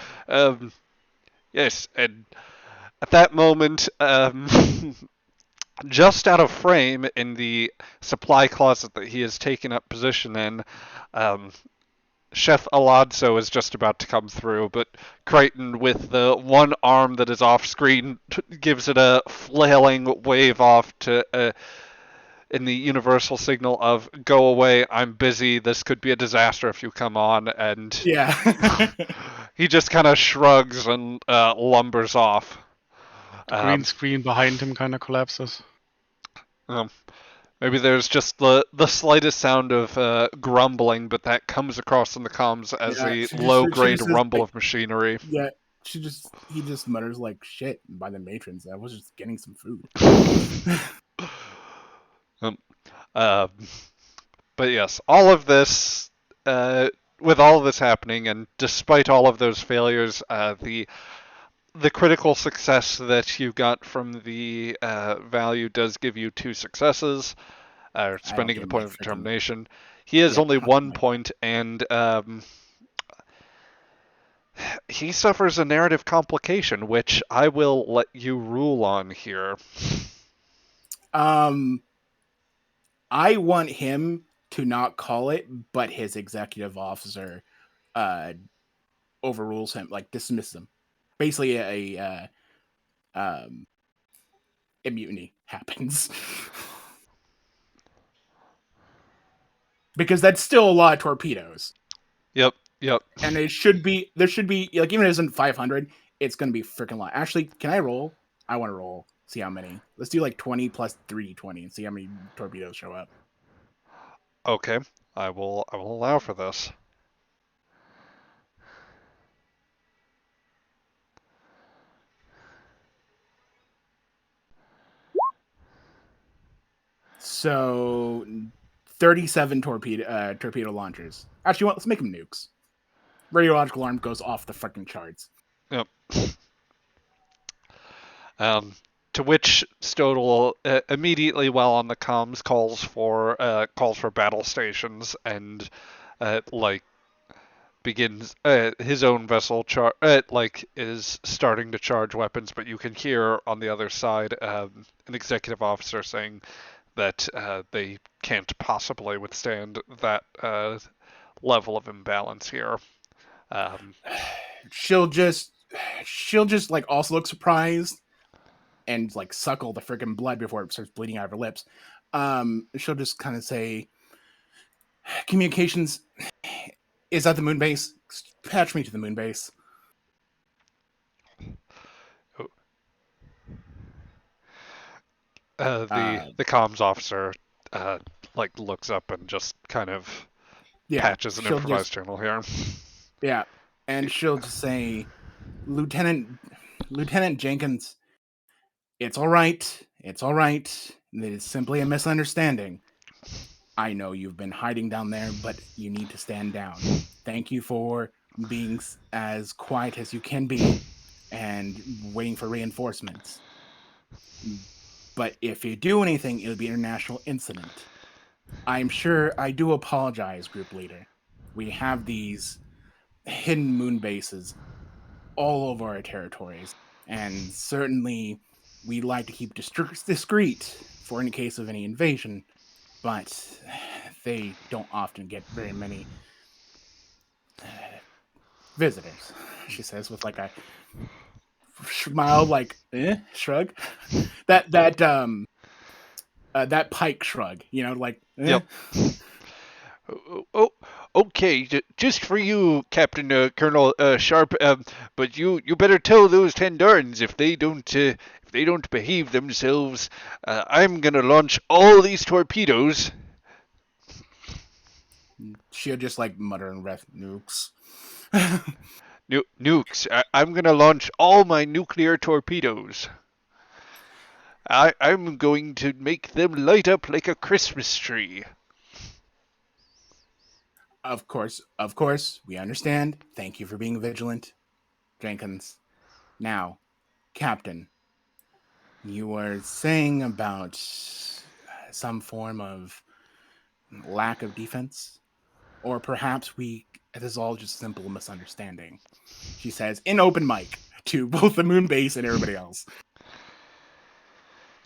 Yes, and at that moment, just out of frame in the supply closet that he has taken up position in, Chef Alonso is just about to come through, but Crichton, with the one arm that is off screen, gives it a flailing wave off to in the universal signal of "Go away, I'm busy. This could be a disaster if you come on." And yeah, he just kind of shrugs and lumbers off. Green screen behind him kind of collapses. Maybe there's just the slightest sound of grumbling, but that comes across in the comms as a low-grade says, rumble like, of machinery. Yeah, he just mutters like, "Shit!" by the matrons. I was just getting some food. But yes, all of this, with all of this happening, and despite all of those failures, the critical success that you got from the value does give you 2 successes, spending the point of determination. He has only 1 point, and he suffers a narrative complication, which I will let you rule on here. I want him to not call it, but his executive officer overrules him, like dismisses him. Basically, a mutiny happens. Because that's still a lot of torpedoes. Yep. And there should be, like, even if it isn't 500, it's going to be freaking a lot. Actually, can I roll? I want to roll. See how many. Let's do like 20 plus 3, 20, and see how many torpedoes show up. Okay, I will allow for this. So 37 torpedo launchers. Actually, let's make them nukes. Radiological alarm goes off the fucking charts. Yep. To which Stodel immediately, while on the comms, calls for battle stations and begins his own vessel is starting to charge weapons. But you can hear on the other side an executive officer saying that they can't possibly withstand that level of imbalance here. She'll just like also look surprised and like suckle the freaking blood before it starts bleeding out of her lips. She'll just kind of say, "Communications is at the moon base. Patch me to the moon base." The comms officer looks up and just kind of patches an improvised channel here. Yeah, and she'll just say, Lieutenant Jenkins, it's all right. It's all right. It is simply a misunderstanding. I know you've been hiding down there, but you need to stand down. Thank you for being as quiet as you can be and waiting for reinforcements. But if you do anything, it'll be an international incident. I'm sure I do apologize, group leader. We have these hidden moon bases all over our territories, and certainly we like to keep discreet for in case of any invasion, but they don't often get very many visitors, she says with like a mild shrug. That pike shrug, like Yep. Oh, okay. Just for you, Captain Colonel Sharpe. But you better tell those Tendarans if they don't behave themselves, I'm gonna launch all these torpedoes. She'll just like mutter and breath, nukes. Nukes. I'm gonna launch all my nuclear torpedoes. I'm going to make them light up like a Christmas tree. Of course, we understand. Thank you for being vigilant, Jenkins. Now, Captain, you were saying about some form of lack of defense? Or perhaps it is all just simple misunderstanding, she says in open mic to both the moon base and everybody else.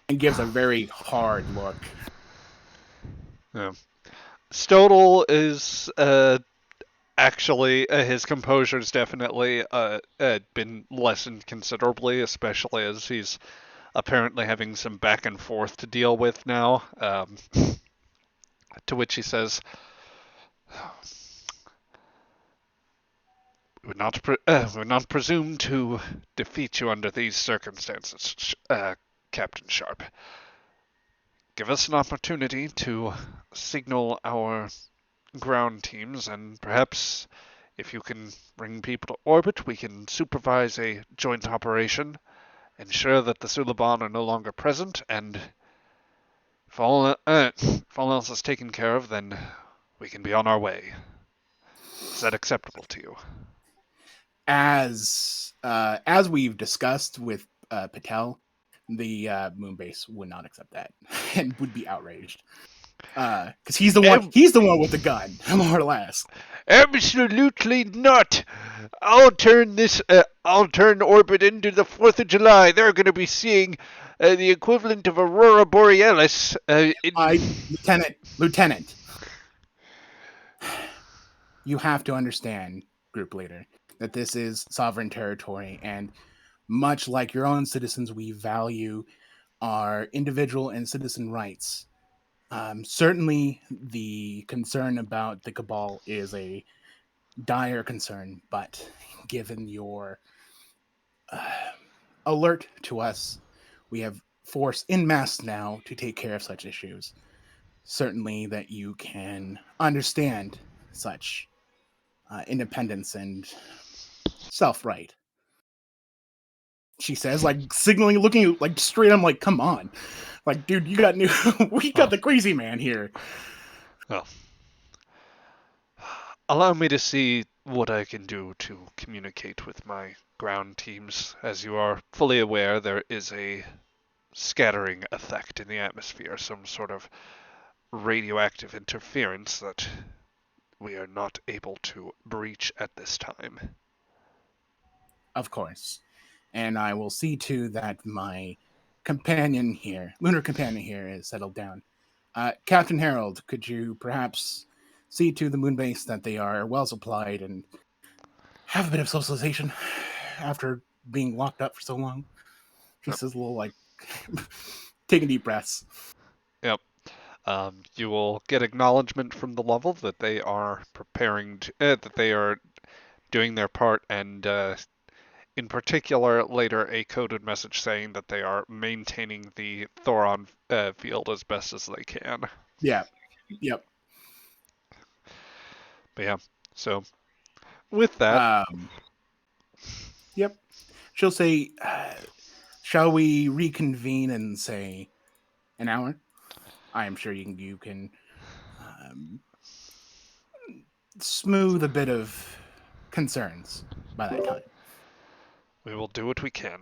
And gives a very hard look. Yeah. Stodel is actually his composure's definitely been lessened considerably, especially as he's apparently having some back and forth to deal with now. To which he says, would not presume to defeat you under these circumstances, Captain Sharpe. Give us an opportunity to signal our ground teams, and perhaps if you can bring people to orbit, we can supervise a joint operation, ensure that the Suliban are no longer present, and if all else is taken care of, then we can be on our way. Is that acceptable to you? As we've discussed with Patel, the Moonbase would not accept that and would be outraged because he's the one with the gun, more or less. Absolutely not. I'll turn orbit into the 4th of July. They're going to be seeing the equivalent of Aurora Borealis. Lieutenant, you have to understand, group leader, that this is sovereign territory, and much like your own citizens, we value our individual and citizen rights. Certainly, the concern about the Cabal is a dire concern, but given your alert to us, we have force in mass now to take care of such issues. Certainly, that you can understand such independence and self-right. She says, like signaling, looking like straight. I'm like, come on, like, dude, you got new. We got the crazy man here. Well, allow me to see what I can do to communicate with my ground teams. As you are fully aware, there is a scattering effect in the atmosphere, some sort of radioactive interference that we are not able to breach at this time. Of course. And I will see to that my companion here, lunar companion here, is settled down. Captain Harold, could you perhaps see to the moon base that they are well supplied and have a bit of socialization after being locked up for so long? Just as a little, like, taking deep breaths. Yep. You will get acknowledgement from the level that they are that they are doing their part, and in particular, later a coded message saying that they are maintaining the Thoron field as best as they can. Yeah. Yep. But yeah, so with that, yep. She'll say, shall we reconvene in, say, an hour? I am sure you can smooth a bit of concerns by that time. we will do what we can.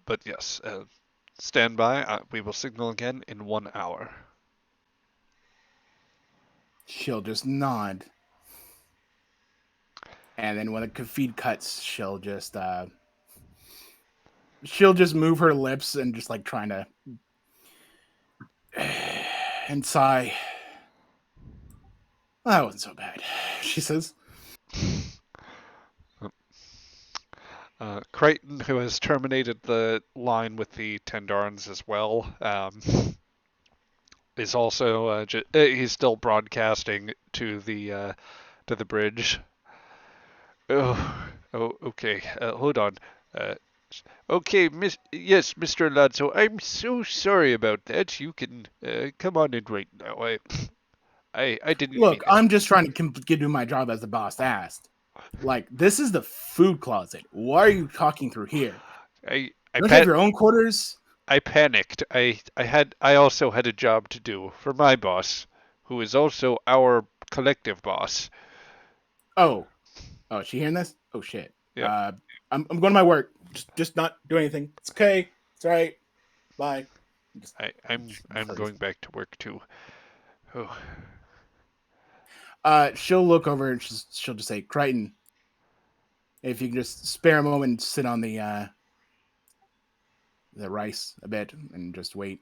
But yes, stand by. We will signal again in 1 hour. She'll just nod. And then when the feed cuts, she'll just move her lips and just like trying to and sigh. That wasn't so bad, she says. Crichton, who has terminated the line with the Tendarans as well, is also he's still broadcasting to the bridge. Oh, okay. Hold on. Okay, yes, Mr. Alonso, I'm so sorry about that. You can come on in right now. I didn't Look, mean I'm just trying to do my job as the boss asked. Like, this is the food closet. Why are you talking through here? Don't you have your own quarters? I panicked. I also had a job to do for my boss, who is also our collective boss. Oh, is she hearing this? Oh shit. Yeah. I'm going to my work. Just not do anything. It's okay. It's all right. Bye. I'm going back to work too. Oh. She'll look over and she'll just say, Crichton, if you can just spare a moment and sit on the rice a bit and just wait.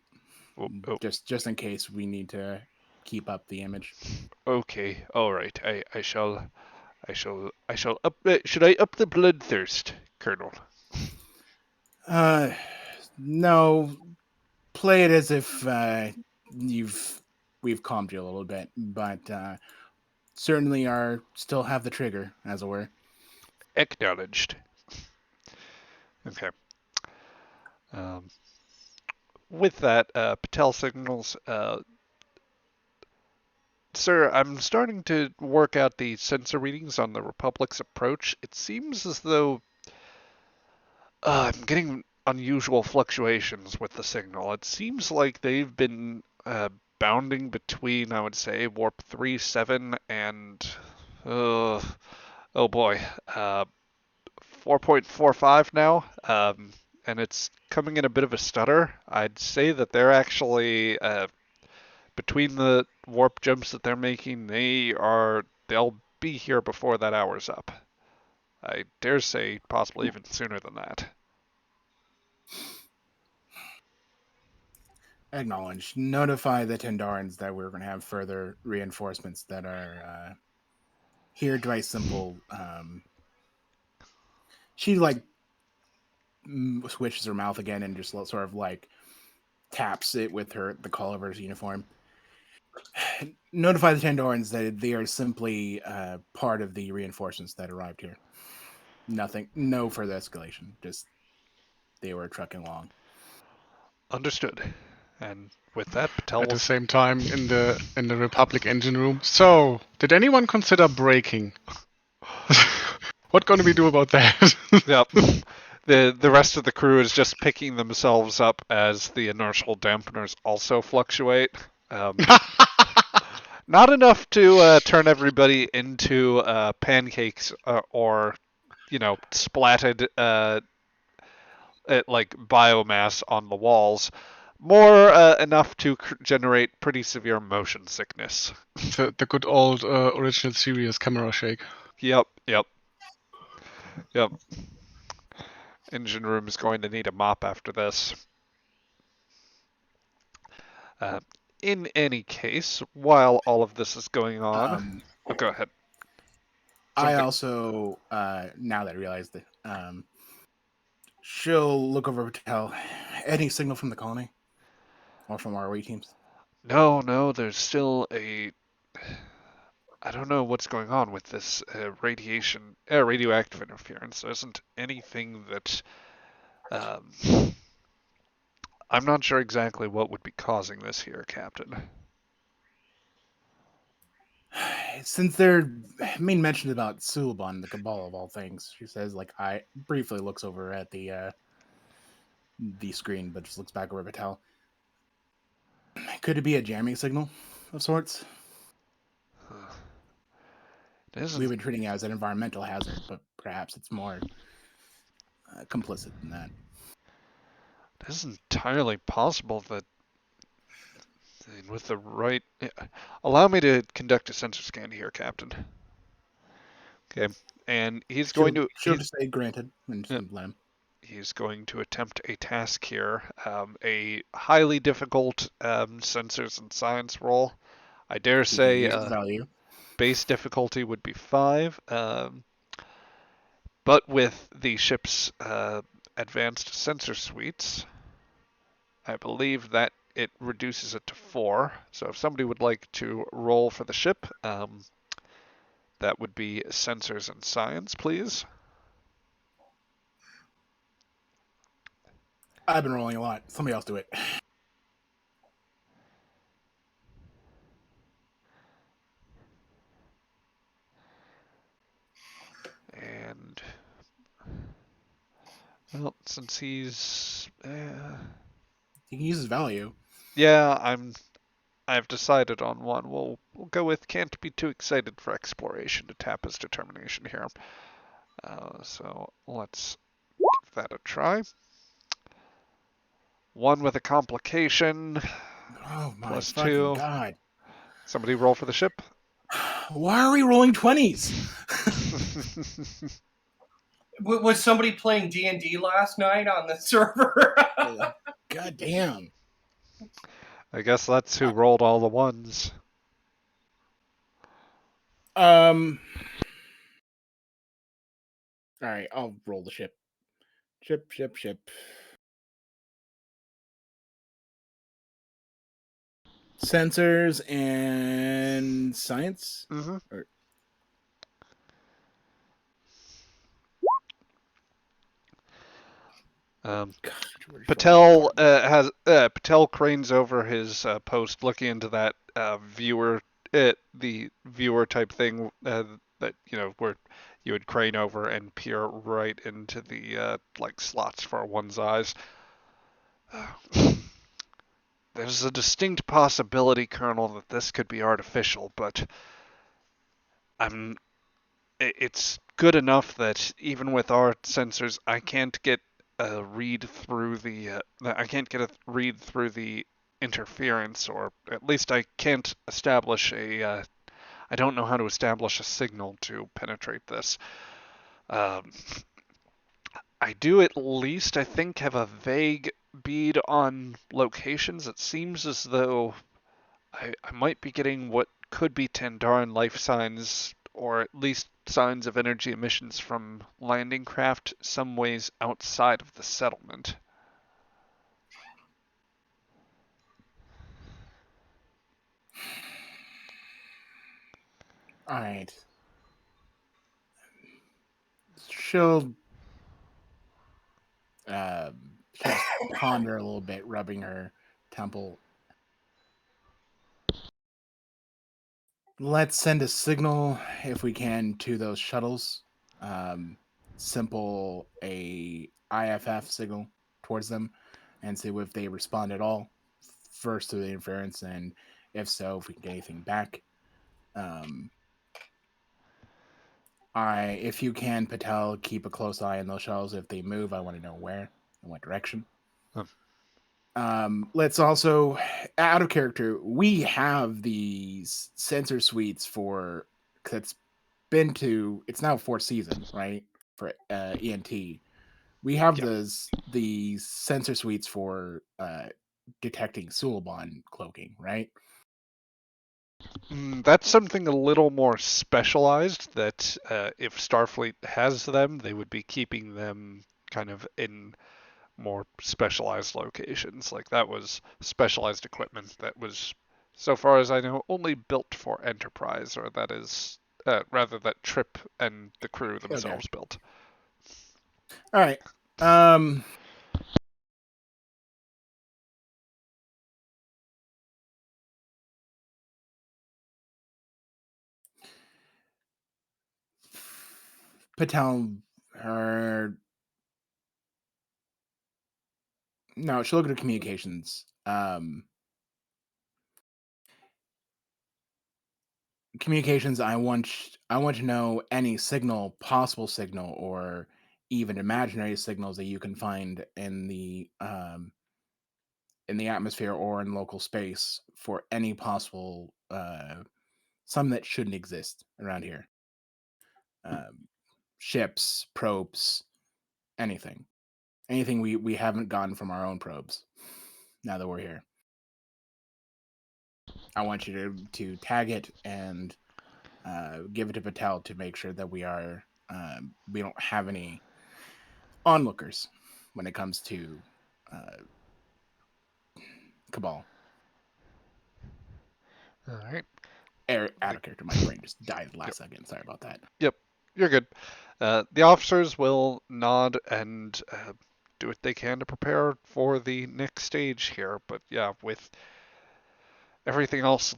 Oh. Just in case we need to keep up the image. Okay, all right. I shall up. Should I up the bloodthirst, Colonel? No. Play it as if you've we've calmed you a little bit, but certainly still have the trigger, as it were. Acknowledged. Okay. Um, with that, Patel signals, Sir, I'm starting to work out the sensor readings on the Republic's approach. It seems as though I'm getting unusual fluctuations with the signal. It seems like they've been bounding between, I would say, warp 3.7 and, oh boy, 4.45 now. And it's coming in a bit of a stutter. I'd say that they're actually between the warp jumps that they're making, they'll be here before that hour's up. I dare say possibly even sooner than that. Acknowledged. Notify the Tendarans that we're going to have further reinforcements that are here. Device simple. She switches her mouth again and just sort of taps it with the collar of her uniform. Notify the Tendarans that they are simply part of the reinforcements that arrived here. Nothing, no further escalation. Just they were trucking along. Understood. And with that, Patel At will... the same time, in the Republic engine room. So, did anyone consider braking? What gonna we do about that? Yep. The rest of the crew is just picking themselves up as the inertial dampeners also fluctuate. Not enough to turn everybody into pancakes or, splatted like biomass on the walls. More enough to generate pretty severe motion sickness. the good old original series camera shake. Yep. Engine room is going to need a mop after this. In any case, while all of this is going on, go ahead. I also, now that I realized that, she'll look over to tell any signal from the colony or from ROE teams. No, there's still I don't know what's going on with this radioactive interference. There isn't anything that I'm not sure exactly what would be causing this here, Captain. Since their main mention about Sulban, the Cabal of all things, she says, I briefly looks over at the screen, but just looks back over at Patel. Could it be a jamming signal of sorts? We've been treating it as an environmental hazard, but perhaps it's more complicit than that. It is entirely possible that with the right... Allow me to conduct a sensor scan here, Captain. Okay, and he's going to... She'll just say granted. And just he's going to attempt a task here, a highly difficult sensors and science roll. I dare say base difficulty would be 5, but with the ship's advanced sensor suites, I believe that it reduces it to 4. So if somebody would like to roll for the ship, that would be sensors and science, please. I've been rolling a lot. Somebody else do it. And well, since he's he can use his value. Yeah, I've decided on one. We'll go with can't be too excited for exploration to tap his determination here. So let's give that a try. 1 with a complication. Oh my plus fucking 2. God. Somebody roll for the ship. Why are we rolling 20s? Was somebody playing D&D last night on the server? God damn. I guess that's who rolled all the 1s. All right, I'll roll the ship. Ship. Sensors and science. Mm-hmm. Or- Um, God, we're Patel fucking- Patel cranes over his post, looking into that the viewer type thing that where you would crane over and peer right into the like slots for one's eyes. There's a distinct possibility, Colonel, that this could be artificial, but I'm it's good enough that even with our sensors, I can't get a read through the interference, or at least I can't establish I don't know how to establish a signal to penetrate this. Um, I do at least, I think, have a vague bead on locations. It seems as though I might be getting what could be Tandaran life signs, or at least signs of energy emissions from landing craft some ways outside of the settlement. All right. She'll she'll ponder a little bit, rubbing her temple. Let's send a signal if we can to those shuttles. Simple a IFF signal towards them, and see if they respond at all. First to the interference, and if so, if we can get anything back. If you can, Patel, keep a close eye on those shuttles. If they move, I want to know where and what direction. Let's also, out of character, we have these sensor suites for, because it's now fourth season, right? For ENT. We have the sensor suites for detecting Suliban cloaking, right? That's something a little more specialized that if Starfleet has them, they would be keeping them kind of in more specialized locations. Like that was specialized equipment that was, so far as I know, only built for Enterprise, or that is rather that Trip and the crew themselves built. All right. Patel, her. No, she'll look at her communications. Communications. I want to know any possible signal, or even imaginary signals that you can find in the atmosphere or in local space for any possible some that shouldn't exist around here. Ships, probes, anything we haven't gotten from our own probes. Now that we're here, I want you to tag it and give it to Patel to make sure that we don't have any onlookers when it comes to Cabal. All right. Out of character, my brain just died last second. Sorry about that. Yep, you're good. The officers will nod and do what they can to prepare for the next stage here. But yeah, with everything else,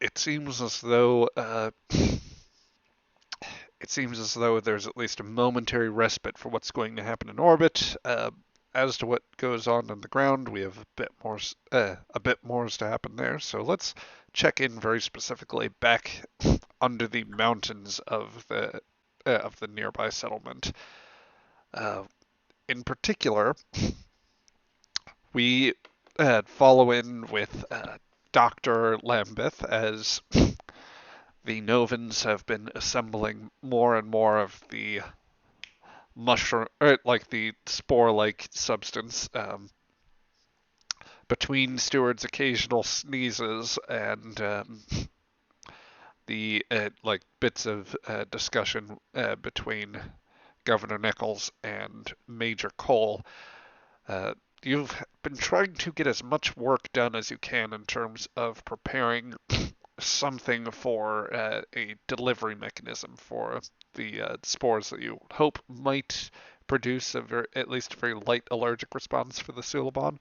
it seems as though there's at least a momentary respite for what's going to happen in orbit. As to what goes on the ground, we have a bit more to happen there. So let's check in very specifically back under the mountains of the nearby settlement. In particular, we follow in with Dr. Lambeth as the Novans have been assembling more and more of the mushroom, like the spore-like substance, between Steward's occasional sneezes and the like bits of discussion between Governor Nichols and Major Cole. You've been trying to get as much work done as you can in terms of preparing something for a delivery mechanism for the spores that you hope might produce at least a very light allergic response for the Suliban.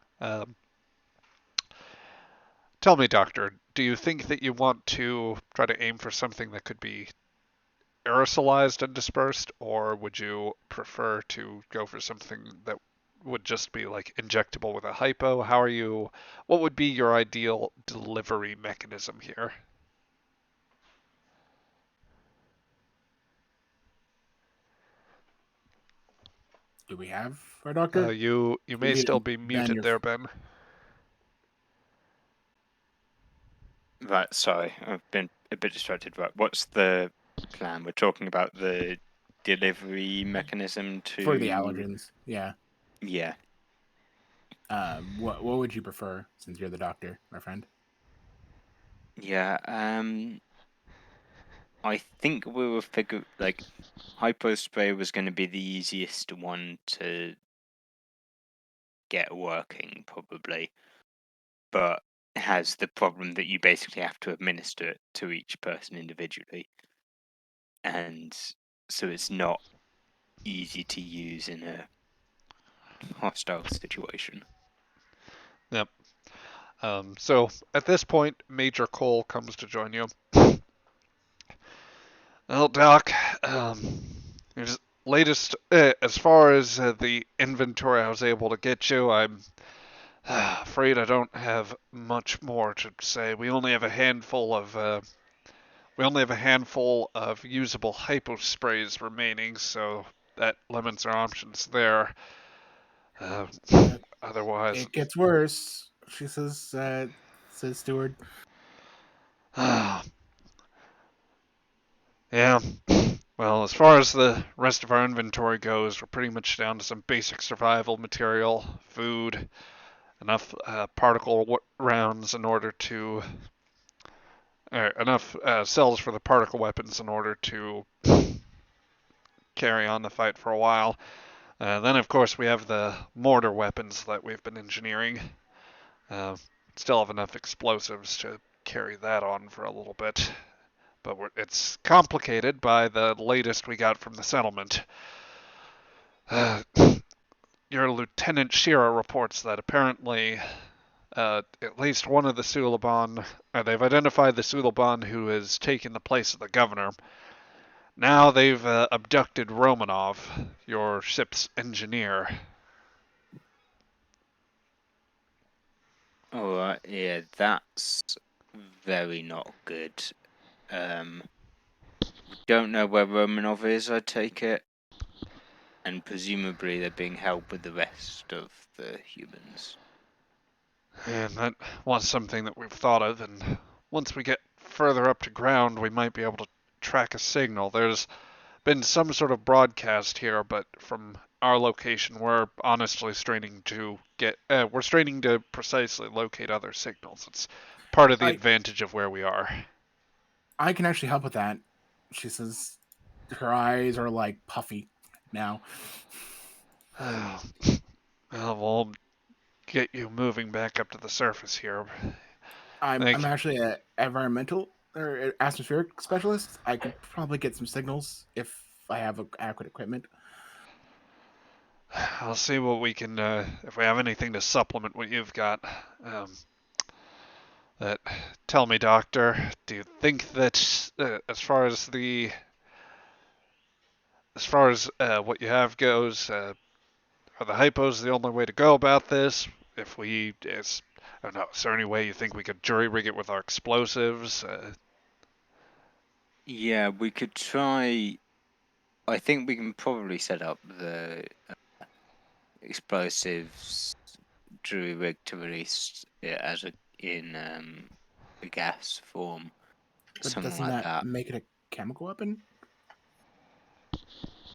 Tell me, Doctor, do you think that you want to try to aim for something that could be aerosolized and dispersed, or would you prefer to go for something that would just be like injectable with a hypo? What would be your ideal delivery mechanism here? Do we have our doctor? You may still be Ben, muted there, Ben. Right, sorry, I've been a bit distracted. Right, what's the plan? We're talking about the delivery mechanism to... For the allergens, yeah. Yeah. What would you prefer, since you're the doctor, my friend? Yeah, I think we were hypo spray was going to be the easiest one to get working, probably, but it has the problem that you basically have to administer it to each person individually, and so it's not easy to use in a hostile situation. Yep. So at this point, Major Cole comes to join you. Well, Doc, here's latest as far as the inventory I was able to get you. I'm afraid I don't have much more to say. We only have a handful of usable hypo sprays remaining, so that limits our options there. Otherwise, It gets worse, she says, says Steward. Yeah. Well, as far as the rest of our inventory goes, we're pretty much down to some basic survival material, food, enough particle rounds in order to, enough cells for the particle weapons in order to carry on the fight for a while. Then, of course, we have the mortar weapons that we've been engineering. Still have enough explosives to carry that on for a little bit. But it's complicated by the latest we got from the settlement. Your Lieutenant Sheara reports that apparently at least one of the Suliban, they've identified the Suliban who has taken the place of the governor. Now they've abducted Romanov, your ship's engineer. Alright, yeah, that's very not good. We don't know where Romanov is, I take it. And presumably they're being held with the rest of the humans. And that was something that we've thought of, and once we get further up to ground, we might be able to track a signal. There's been some sort of broadcast here, but from our location, we're honestly straining to precisely locate other signals. It's part of the advantage of where we are. I can actually help with that. She says her eyes are like puffy now. Well, we'll get you moving back up to the surface here. I'm actually an environmental or atmospheric specialist. I could probably get some signals if I have adequate equipment. I'll see what we can, if we have anything to supplement what you've got. Tell me, Doctor, do you think that as far as what you have goes, are the hypos the only way to go about this? I don't know, is there any way you think we could jury rig it with our explosives? Yeah, we could try. I think we can probably set up the explosives jury rig to release it in a gas form, But something doesn't like that. make it a chemical weapon?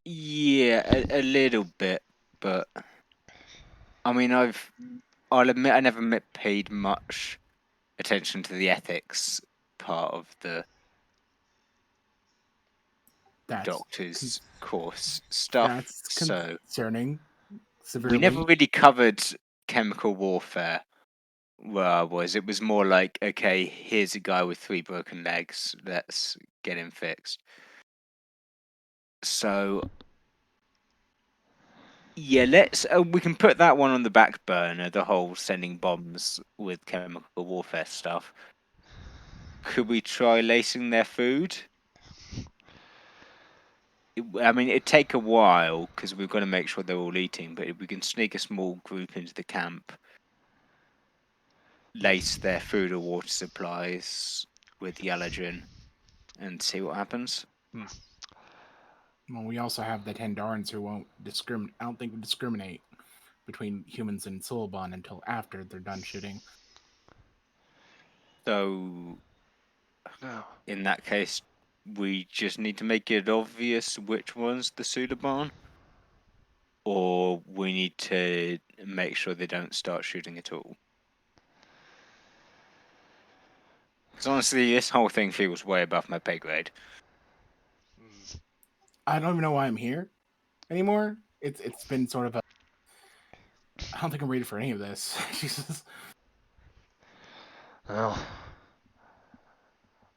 Yeah, a little bit, but I mean, I'll admit I never paid much attention to the ethics part of the doctor's course stuff. That's So concerning. Severely. we never really covered chemical warfare where I was. It was more like, okay, here's a guy with 3 broken legs. Let's get him fixed. So yeah, let's. We can put that one on the back burner. The whole sending bombs with chemical warfare stuff. Could we try lacing their food? I mean, it'd take a while because we've got to make sure they're all eating. But if we can sneak a small group into the camp, lace their food or water supplies with the allergen, and see what happens. Well, we also have the Tendarans who won't discriminate. I don't think we discriminate between humans and Silabon until after they're done shooting. So, No. in that case, we just need to make it obvious which one's the Sudaban, or we need to make sure they don't start shooting at all. Because honestly, this whole thing feels way above my pay grade. I don't even know why I'm here anymore. It's been sort of a. I don't think I'm ready for any of this. Jesus. Well,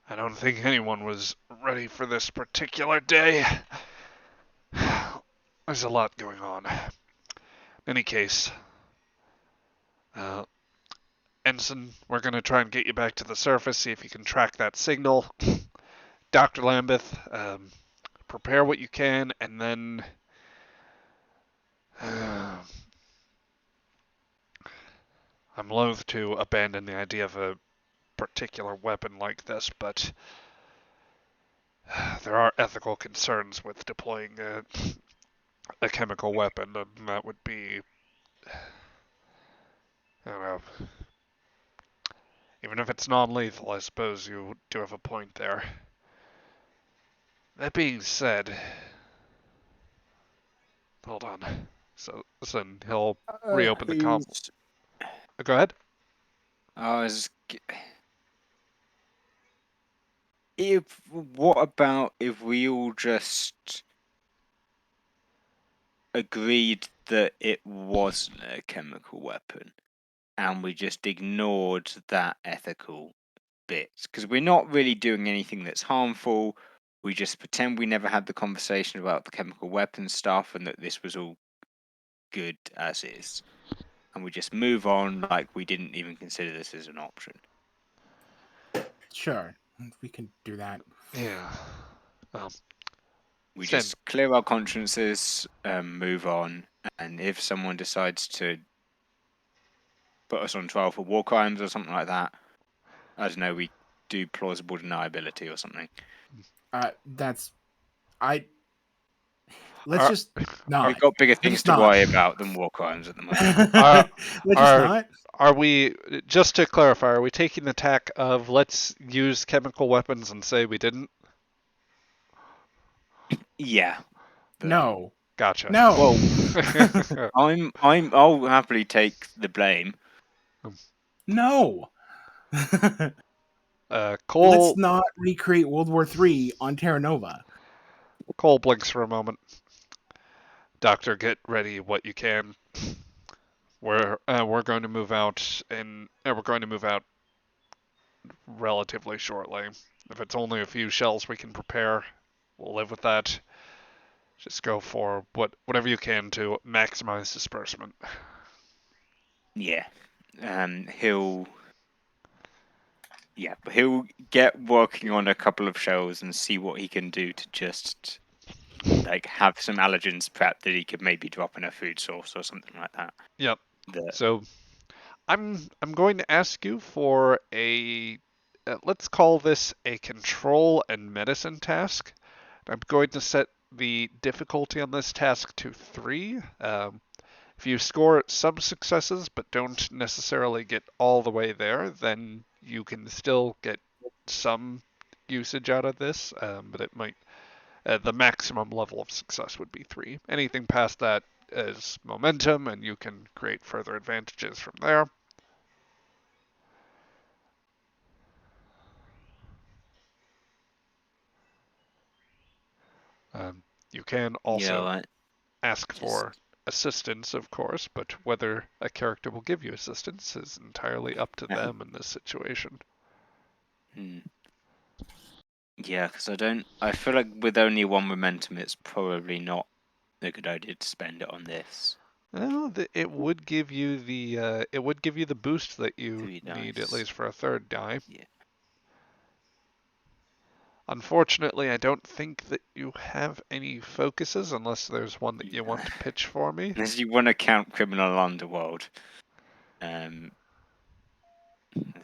I don't think anyone was ready for this particular day. There's a lot going on. In any case, Ensign, we're going to try and get you back to the surface, see if you can track that signal. Dr. Lambeth, prepare what you can, and then I'm loath to abandon the idea of a particular weapon like this, but there are ethical concerns with deploying a chemical weapon, and that would be, I don't know, even if it's non-lethal, I suppose you do have a point there. That being said, hold on. So, listen, he'll reopen the comp. Go ahead. What about if we all just agreed that it wasn't a chemical weapon, and we just ignored that ethical bit? Because we're not really doing anything that's harmful. We just pretend we never had the conversation about the chemical weapon stuff, and that this was all good as is, and we just move on like we didn't even consider this as an option. Sure, we can do that. Yeah. We just clear our consciences, move on, and if someone decides to put us on trial for war crimes or something like that, I don't know, we do plausible deniability or something. Let's just not. We've got bigger things to worry about than war crimes at the moment. Let's just not. Are we, just to clarify, are we taking the tack of let's use chemical weapons and say we didn't? Yeah. No. Gotcha. No. Well, I'll happily take the blame. No. Cole. Let's not recreate World War III on Terra Nova. Cole blinks for a moment. Doctor, get ready what you can. We're going to move out, and we're going to move out relatively shortly. If it's only a few shells we can prepare, we'll live with that. Just go for whatever you can to maximize disbursement. Yeah. He'll get working on a couple of shells and see what he can do to just like have some allergens prepped that he could maybe drop in a food source or something like that. Yep. So I'm going to ask you for a let's call this a control and medicine task. I'm going to set the difficulty on this task to 3. If you score some successes but don't necessarily get all the way there, then you can still get some usage out of this, but it might the maximum level of success would be 3. Anything past that is momentum, and you can create further advantages from there. You can also ask for assistance, of course, but whether a character will give you assistance is entirely up to them in this situation. Yeah, because I feel like with only one momentum, it's probably not a good idea to spend it on this. Well, it would give you the boost that you 3 need, at dice. least for a third die. Yeah. Unfortunately, I don't think that you have any focuses unless there's one that you want to pitch for me. Unless you want to count Criminal Underworld. Let's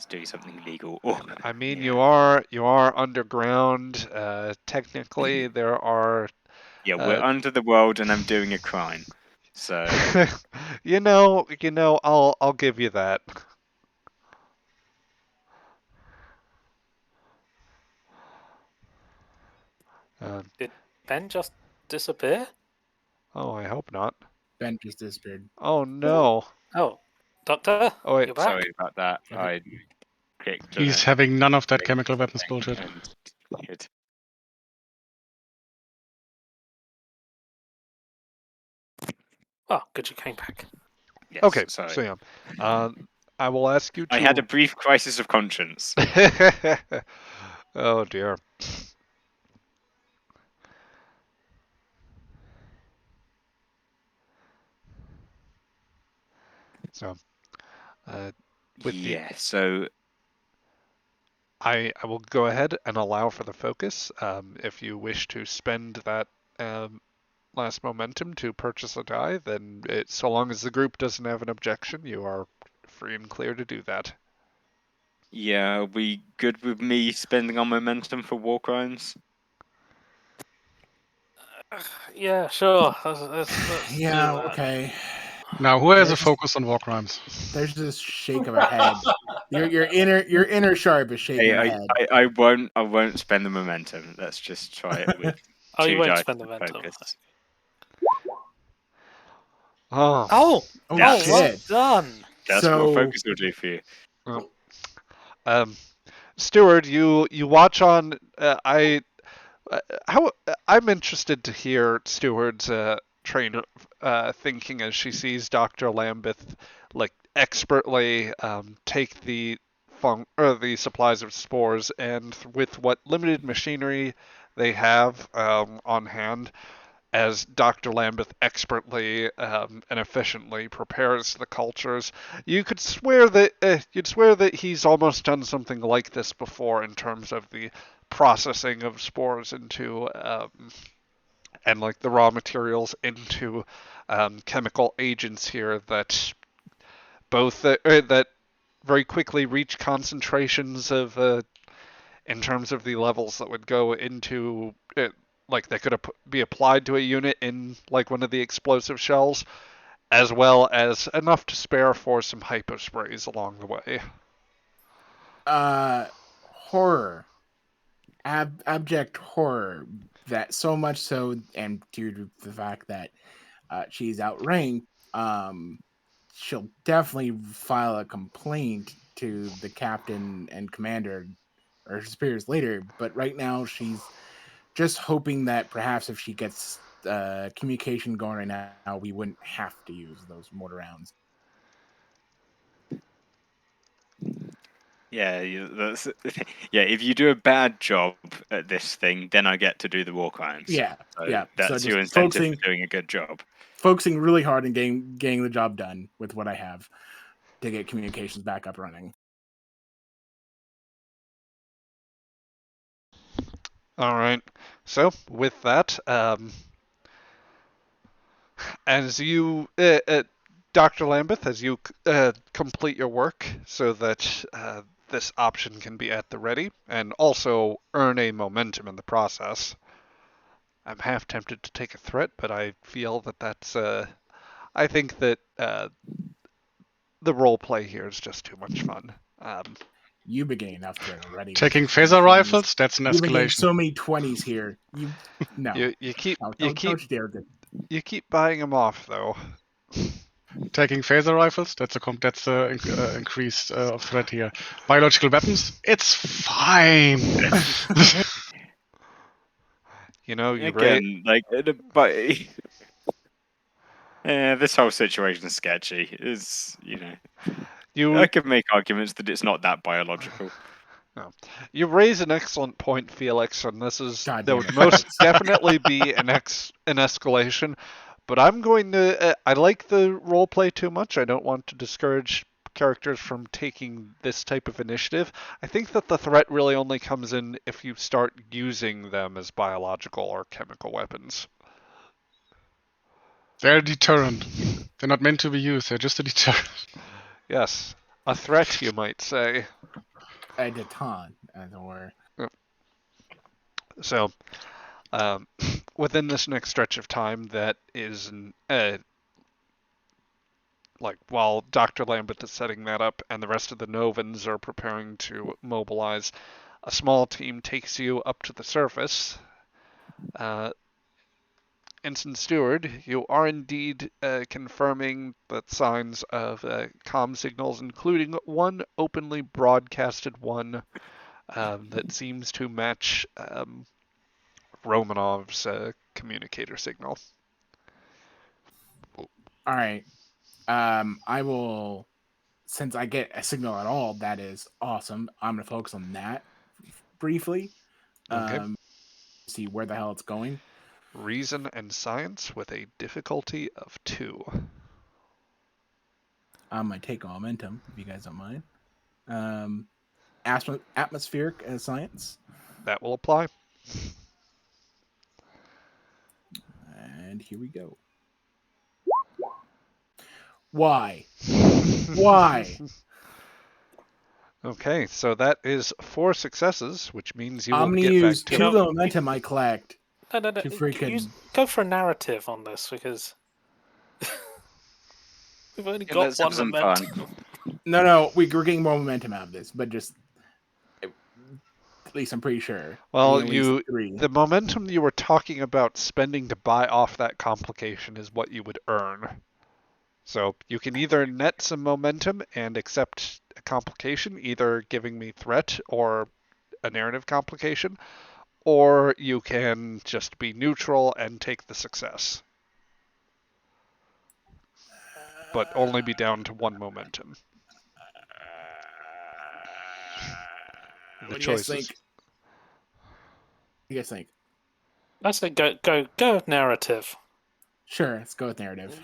do something legal. I mean, yeah. you are underground. Technically, there are. Yeah, we're under the world, and I'm doing a crime. So you know, I'll give you that. Did Ben just disappear? Oh, I hope not. Ben just disappeared. Oh no. Oh, Doctor, Oh wait, you're back. sorry about that. Okay. I clicked. He's having none of that chemical weapons bullshit. Good. Oh, good you came back. Yes, Okay, sorry. so yeah, I will ask you to. I had a brief crisis of conscience. Oh dear. So, so I will go ahead and allow for the focus. If you wish to spend that last momentum to purchase a die, then so long as the group doesn't have an objection, you are free and clear to do that. Yeah, are we good with me spending on momentum for war crimes? Yeah, sure. Let's Yeah, do that. okay. Now, who has a focus on war crimes? There's this shake of a head. Your inner Sharpe is shaking her head. I won't spend the momentum. Let's just try it with Oh, you 2 won't dice spend the of momentum. focus. Oh. Oh, well shit. done. That's So- what focus will do for you. Stewart, you watch on. I'm interested to hear Stewart's train thinking as she sees Dr. Lambeth like expertly take the supplies of spores, and with what limited machinery they have on hand, as Dr. Lambeth expertly and efficiently prepares the cultures, you'd swear that he's almost done something like this before in terms of the processing of spores into and like the raw materials into chemical agents here that that very quickly reach concentrations of in terms of the levels that would go into it, like that could be applied to a unit in like one of the explosive shells, as well as enough to spare for some hypo sprays along the way. Horror. Abject horror. That so much so, and due to the fact that she's outranked, she'll definitely file a complaint to the captain and commander or superiors later. But right now, she's just hoping that perhaps if she gets communication going right now, we wouldn't have to use those mortar rounds. Yeah, yeah. If you do a bad job at this thing, then I get to do the war crimes. Yeah, yeah. That's So your just incentive for doing a good job. Focusing really hard and getting the job done with what I have to get communications back up running. All right. So with that, as you, Dr. Lambeth, as you complete your work, so that this option can be at the ready, and also earn a momentum in the process. I'm half tempted to take a threat, but I feel that that's. I think that the role play here is just too much fun. You begin enough threat already. Taking phaser rifles, that's an You begin escalation. so many 20s here. You no. You keep No, you don't keep you dare. you keep buying them off though. Taking phaser rifles, that's increased of threat here. Biological weapons, it's fine. You know, you Again, like, but Yeah, this whole situation is sketchy. Is I You could make arguments that it's not that biological. no. You raise an excellent point, Felix, and God there damn would it, most Felix. definitely be an escalation. But I'm going to. I like the role play too much. I don't want to discourage characters from taking this type of initiative. I think that the threat really only comes in if you start using them as biological or chemical weapons. They're a deterrent. They're not meant to be used. They're just a deterrent. Yes, a threat, you might say. A deton, as it were. So, um, within this next stretch of time, that is like while Dr. Lambeth is setting that up and the rest of the Novans are preparing to mobilize, a small team takes you up to the surface. Ensign Steward, you are indeed confirming that signs of comm signals, including one openly broadcasted one that seems to match Romanov's communicator signal. All right. I will, since I get a signal at all, that is awesome. I'm going to focus on that briefly. Okay. See where the hell it's going. Reason and science with a difficulty of 2. I'm going to take momentum, if you guys don't mind. Atmospheric science. That will apply. And here we go. Why? Why? Okay, so that is 4 successes, which means you I'm will going to get back use 2. two of the momentum I collect. No. To freaking- Go for a narrative on this because we've only got let's have one some momentum. fun. No, we're getting more momentum out of this, but just at least I'm pretty sure. Well, At least 3. the momentum you were talking about spending to buy off that complication is what you would earn. So you can either net some momentum and accept a complication, either giving me threat or a narrative complication, or you can just be neutral and take the success. But only be down to 1 momentum. The What do you guys choices. think? What do you guys think? I say go with narrative. Sure, let's go with narrative.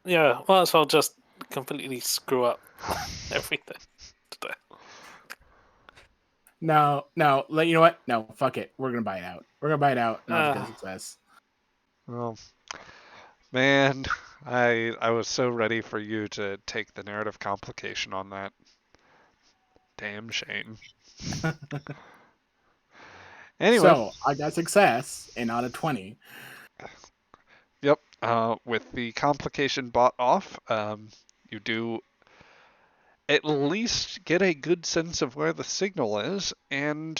Yeah. Might as well just completely screw up everything today. No, you know what? No, fuck it. We're gonna buy it out. We're gonna buy it out. Not a success. Well, man, I was so ready for you to take the narrative complication on that. Damn shame. Anyway. So I got success and out of 20. Yep. With the complication bought off, you do at least get a good sense of where the signal is, and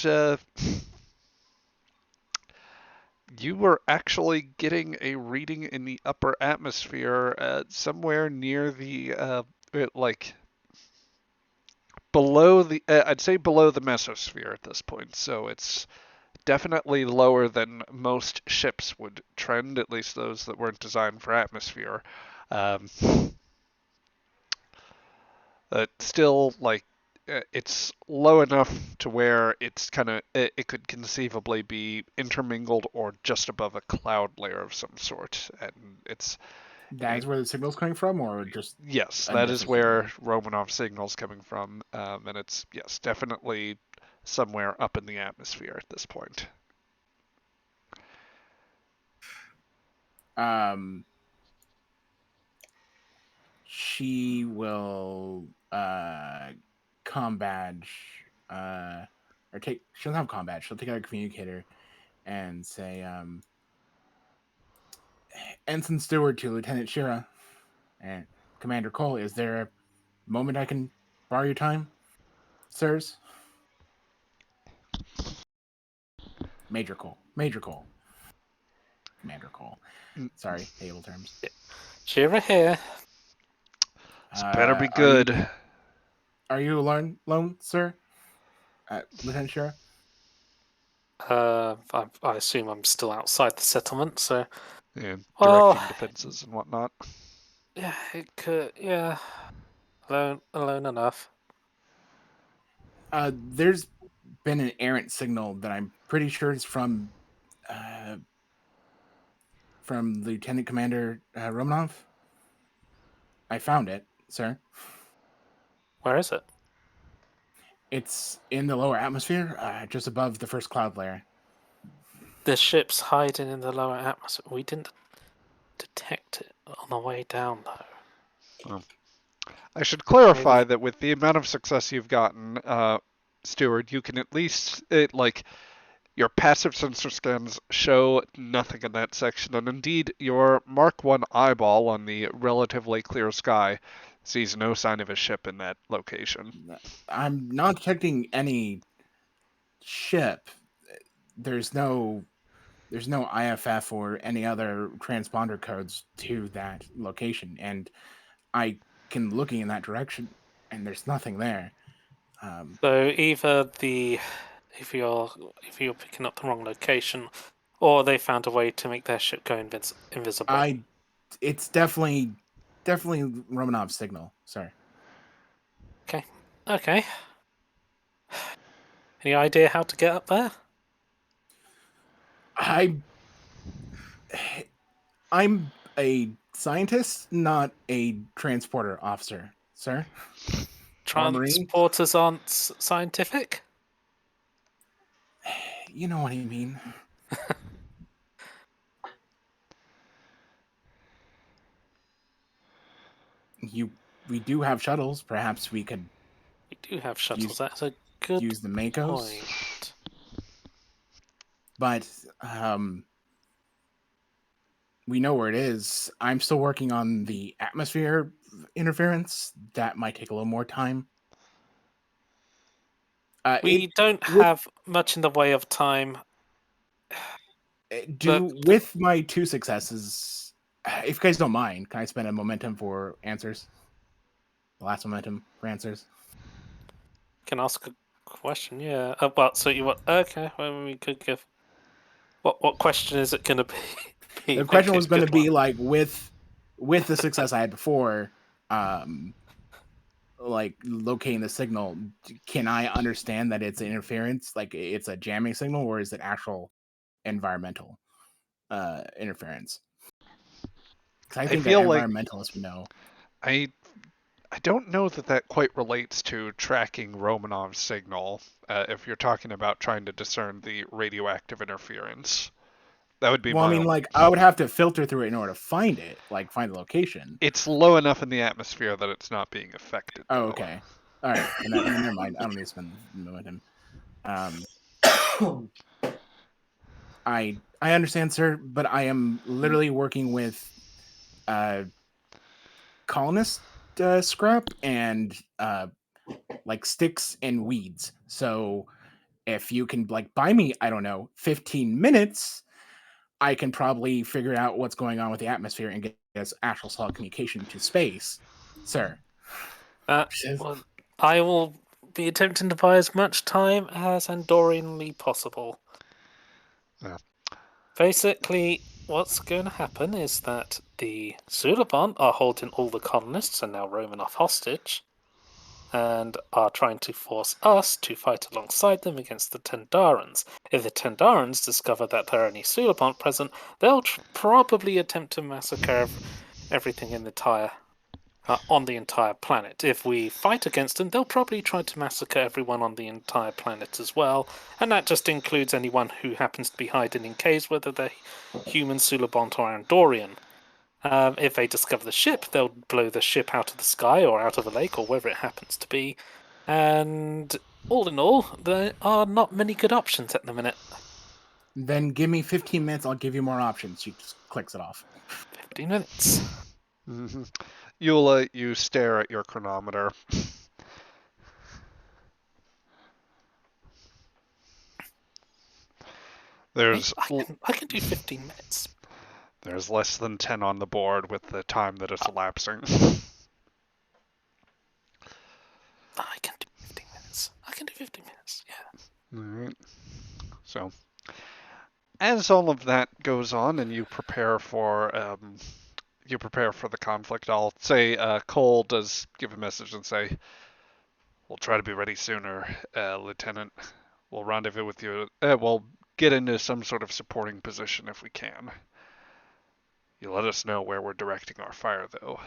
you were actually getting a reading in the upper atmosphere, somewhere near the like below the I'd say below the mesosphere at this point. So it's definitely lower than most ships would trend, at least those that weren't designed for atmosphere. Still, like, it's low enough to where it's kind of it could conceivably be intermingled or just above a cloud layer of some sort, and it's That is where the signal's coming from, or just yes, that is unnecessary? where Romanov signal's coming from, and it's yes, definitely somewhere up in the atmosphere at this point. She will comm badge or take she doesn't have comm badge, she'll take out a communicator and say Ensign Steward to Lieutenant Sheara and Commander Cole, is there a moment I can borrow your time, sirs? Major Cole. Commander Cole. Sorry, naval terms. Sheara here. This better be good. Are you alone, sir? Lieutenant Sheara? I assume I'm still outside the settlement, so And Well- directing defenses and whatnot. Yeah, it could. Yeah, alone enough. There's been an errant signal that I'm pretty sure is from Lieutenant Commander Romanov. I found it, sir. Where is it? It's in the lower atmosphere, just above the first cloud layer. The ship's hiding in the lower atmosphere. We didn't detect it on the way down, though. I should clarify Maybe. that with the amount of success you've gotten, Stewart, you can at least your passive sensor scans show nothing in that section, and indeed your Mark 1 eyeball on the relatively clear sky sees no sign of a ship in that location. I'm not detecting any ship. There's no IFF or any other transponder codes to that location, and I can looking in that direction, and there's nothing there. So either if you're picking up the wrong location, or they found a way to make their ship go invisible. It's definitely Romanov's signal, sir. Okay. Any idea how to get up there? I'm a scientist, not a transporter officer, sir. Or Marine. Transporters aren't scientific? You know what I mean. We do have shuttles. Perhaps we could We do have shuttles. That's a good use the Makos. point. But we know where it is. I'm still working on the atmosphere interference. That might take a little more time. We don't have much in the way of time. With my 2 successes, if you guys don't mind, can I spend a momentum for answers? The last momentum for answers. Can ask a question, yeah. Well, so you want? Okay, well, we could give. What question is it going to be? The question was going to be like with the success I had before, like locating the signal. Can I understand that it's interference, like it's a jamming signal, or is it actual environmental interference? Because I think that environmentalists would know. I don't know that quite relates to tracking Romanov's signal. If you're talking about trying to discern the radioactive interference, that would be. Well, I mean, like I would have to filter through it in order to find it, like find the location. It's low enough in the atmosphere that it's not being affected. Oh, okay. All right. Never mind. I don't need to spend momentum. I understand, sir, but I am literally working with colonist scrap and like sticks and weeds. So if you can like buy me, I don't know, 15 minutes, I can probably figure out what's going on with the atmosphere and get us actual solid communication to space, sir. Well, I will be attempting to buy as much time as Andorianly possible. Yeah. Basically, what's going to happen is that the Zulabon are holding all the colonists and now Romanov hostage, and are trying to force us to fight alongside them against the Tendarans. If the Tendarans discover that there are any Zulabon present, they'll probably attempt to massacre everything in the on the entire planet. If we fight against them, they'll probably try to massacre everyone on the entire planet as well, and that just includes anyone who happens to be hiding in caves, whether they're human, Sulabont, or Andorian. If they discover the ship, they'll blow the ship out of the sky or out of a lake or wherever it happens to be. And all in all, there are not many good options at the minute. Then give me 15 minutes, I'll give you more options. She just clicks it off. 15 minutes. Mm-hmm. You stare at your chronometer. I can do 15 minutes. There's less than 10 on the board with the time that is elapsing. I can do 15 minutes. I can do 15 minutes, yeah. Alright. So, as all of that goes on and you prepare for you prepare for the conflict, I'll say Cole does give a message and say, "We'll try to be ready sooner, Lieutenant. We'll rendezvous with you. We'll get into some sort of supporting position if we can. You let us know where we're directing our fire, though."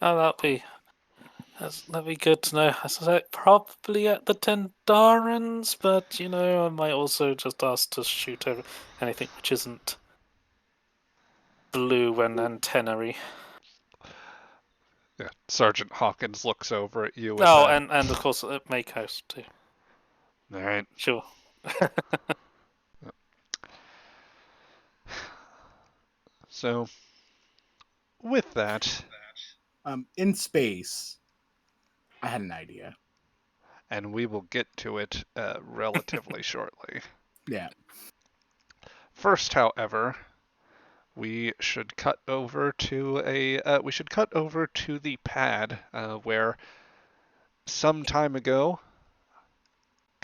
Oh, that'd be good to know. I suspect probably at the Tendarans, but I might also just ask to shoot over anything which isn't blue and antenna-y. Yeah. Sergeant Hawkins looks over at you with Oh, and of course make house too. All right. Sure. So, with that, In space, I had an idea. and we will get to it relatively shortly. Yeah. First, however, we should cut over to the pad where some time ago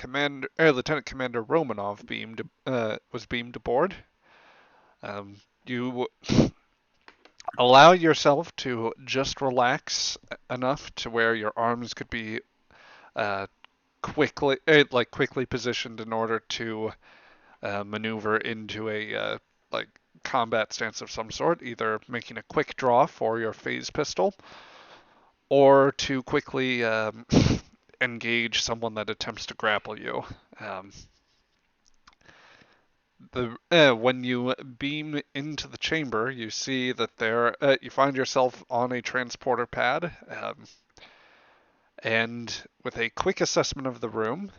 Lieutenant Commander Romanov was beamed aboard. You allow yourself to just relax enough to where your arms could be quickly positioned in order to maneuver into a combat stance of some sort, either making a quick draw for your phase pistol or to quickly engage someone that attempts to grapple you. When you beam into the chamber, you see that you find yourself on a transporter pad, and with a quick assessment of the room,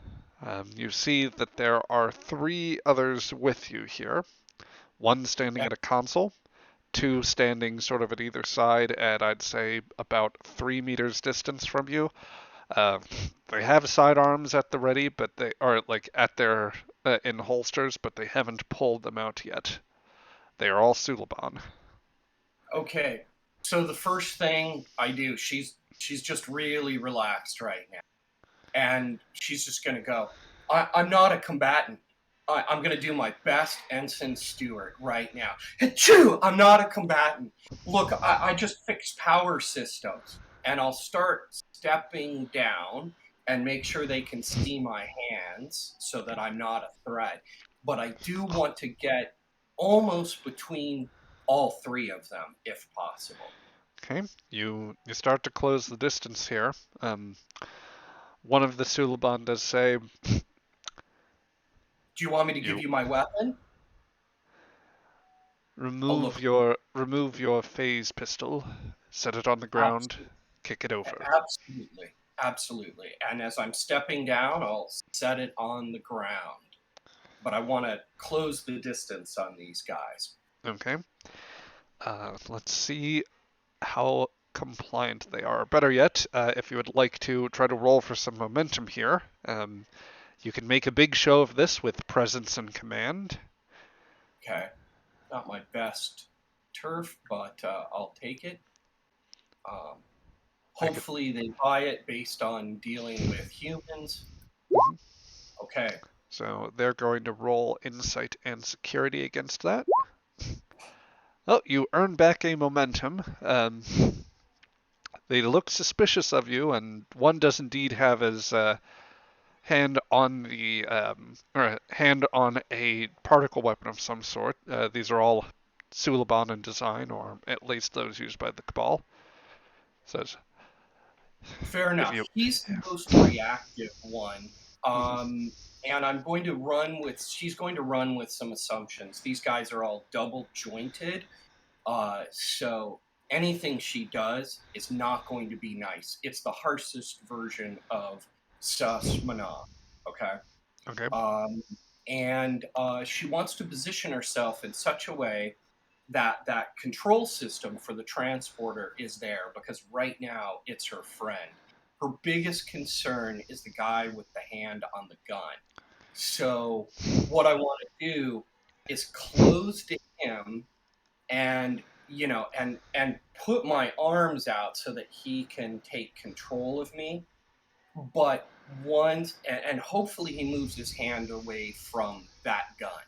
you see that there are 3 others with you here. 1 standing at a console, 2 standing sort of at either side at, I'd say, about 3 meters distance from you. They have sidearms at the ready, but they are at their in holsters, but they haven't pulled them out yet. They are all Suliban. Okay, so the first thing I do, she's just really relaxed right now, and she's just gonna go. I'm not a combatant. I'm gonna do my best Ensign Stewart right now. Achoo! I'm not a combatant. Look, I just fixed power systems, and I'll start stepping down and make sure they can see my hands so that I'm not a threat. But I do want to get almost between all 3 of them, if possible. Okay, you start to close the distance here. One of the Suliban does say, Do you want me to give you my weapon? remove your phase pistol, set it on the ground, kick it over. Absolutely. And as I'm stepping down, I'll set it on the ground. But I want to close the distance on these guys. Okay. Let's see how compliant they are. Better yet, if you would like to try to roll for some momentum here, you can make a big show of this with presence and command. Okay. Not my best turf, but I'll take it. Hopefully they buy it based on dealing with humans. Mhm. Okay. So they're going to roll insight and security against that. Oh, you earn back a momentum. They look suspicious of you, and one does indeed have his hand on hand on a particle weapon of some sort. These are all Suliban in design, or at least those used by the Cabal. Says, Fair enough. you, He's the most reactive one. Mhm. And she's going to run with some assumptions. These guys are all double jointed. So anything she does is not going to be nice. It's the harshest version of Susmana. Okay. Okay. And she wants to position herself in such a way that that control system for the transporter is there, because right now it's her friend. Her biggest concern is the guy with the hand on the gun. So what I want to do is close to him and and put my arms out so that he can take control of me, but once and hopefully he moves his hand away from that gun.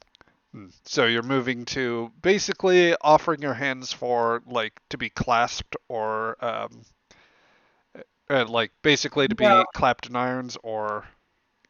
So you're moving to basically offering your hands for like to be clasped or like basically to Well, be clapped in irons or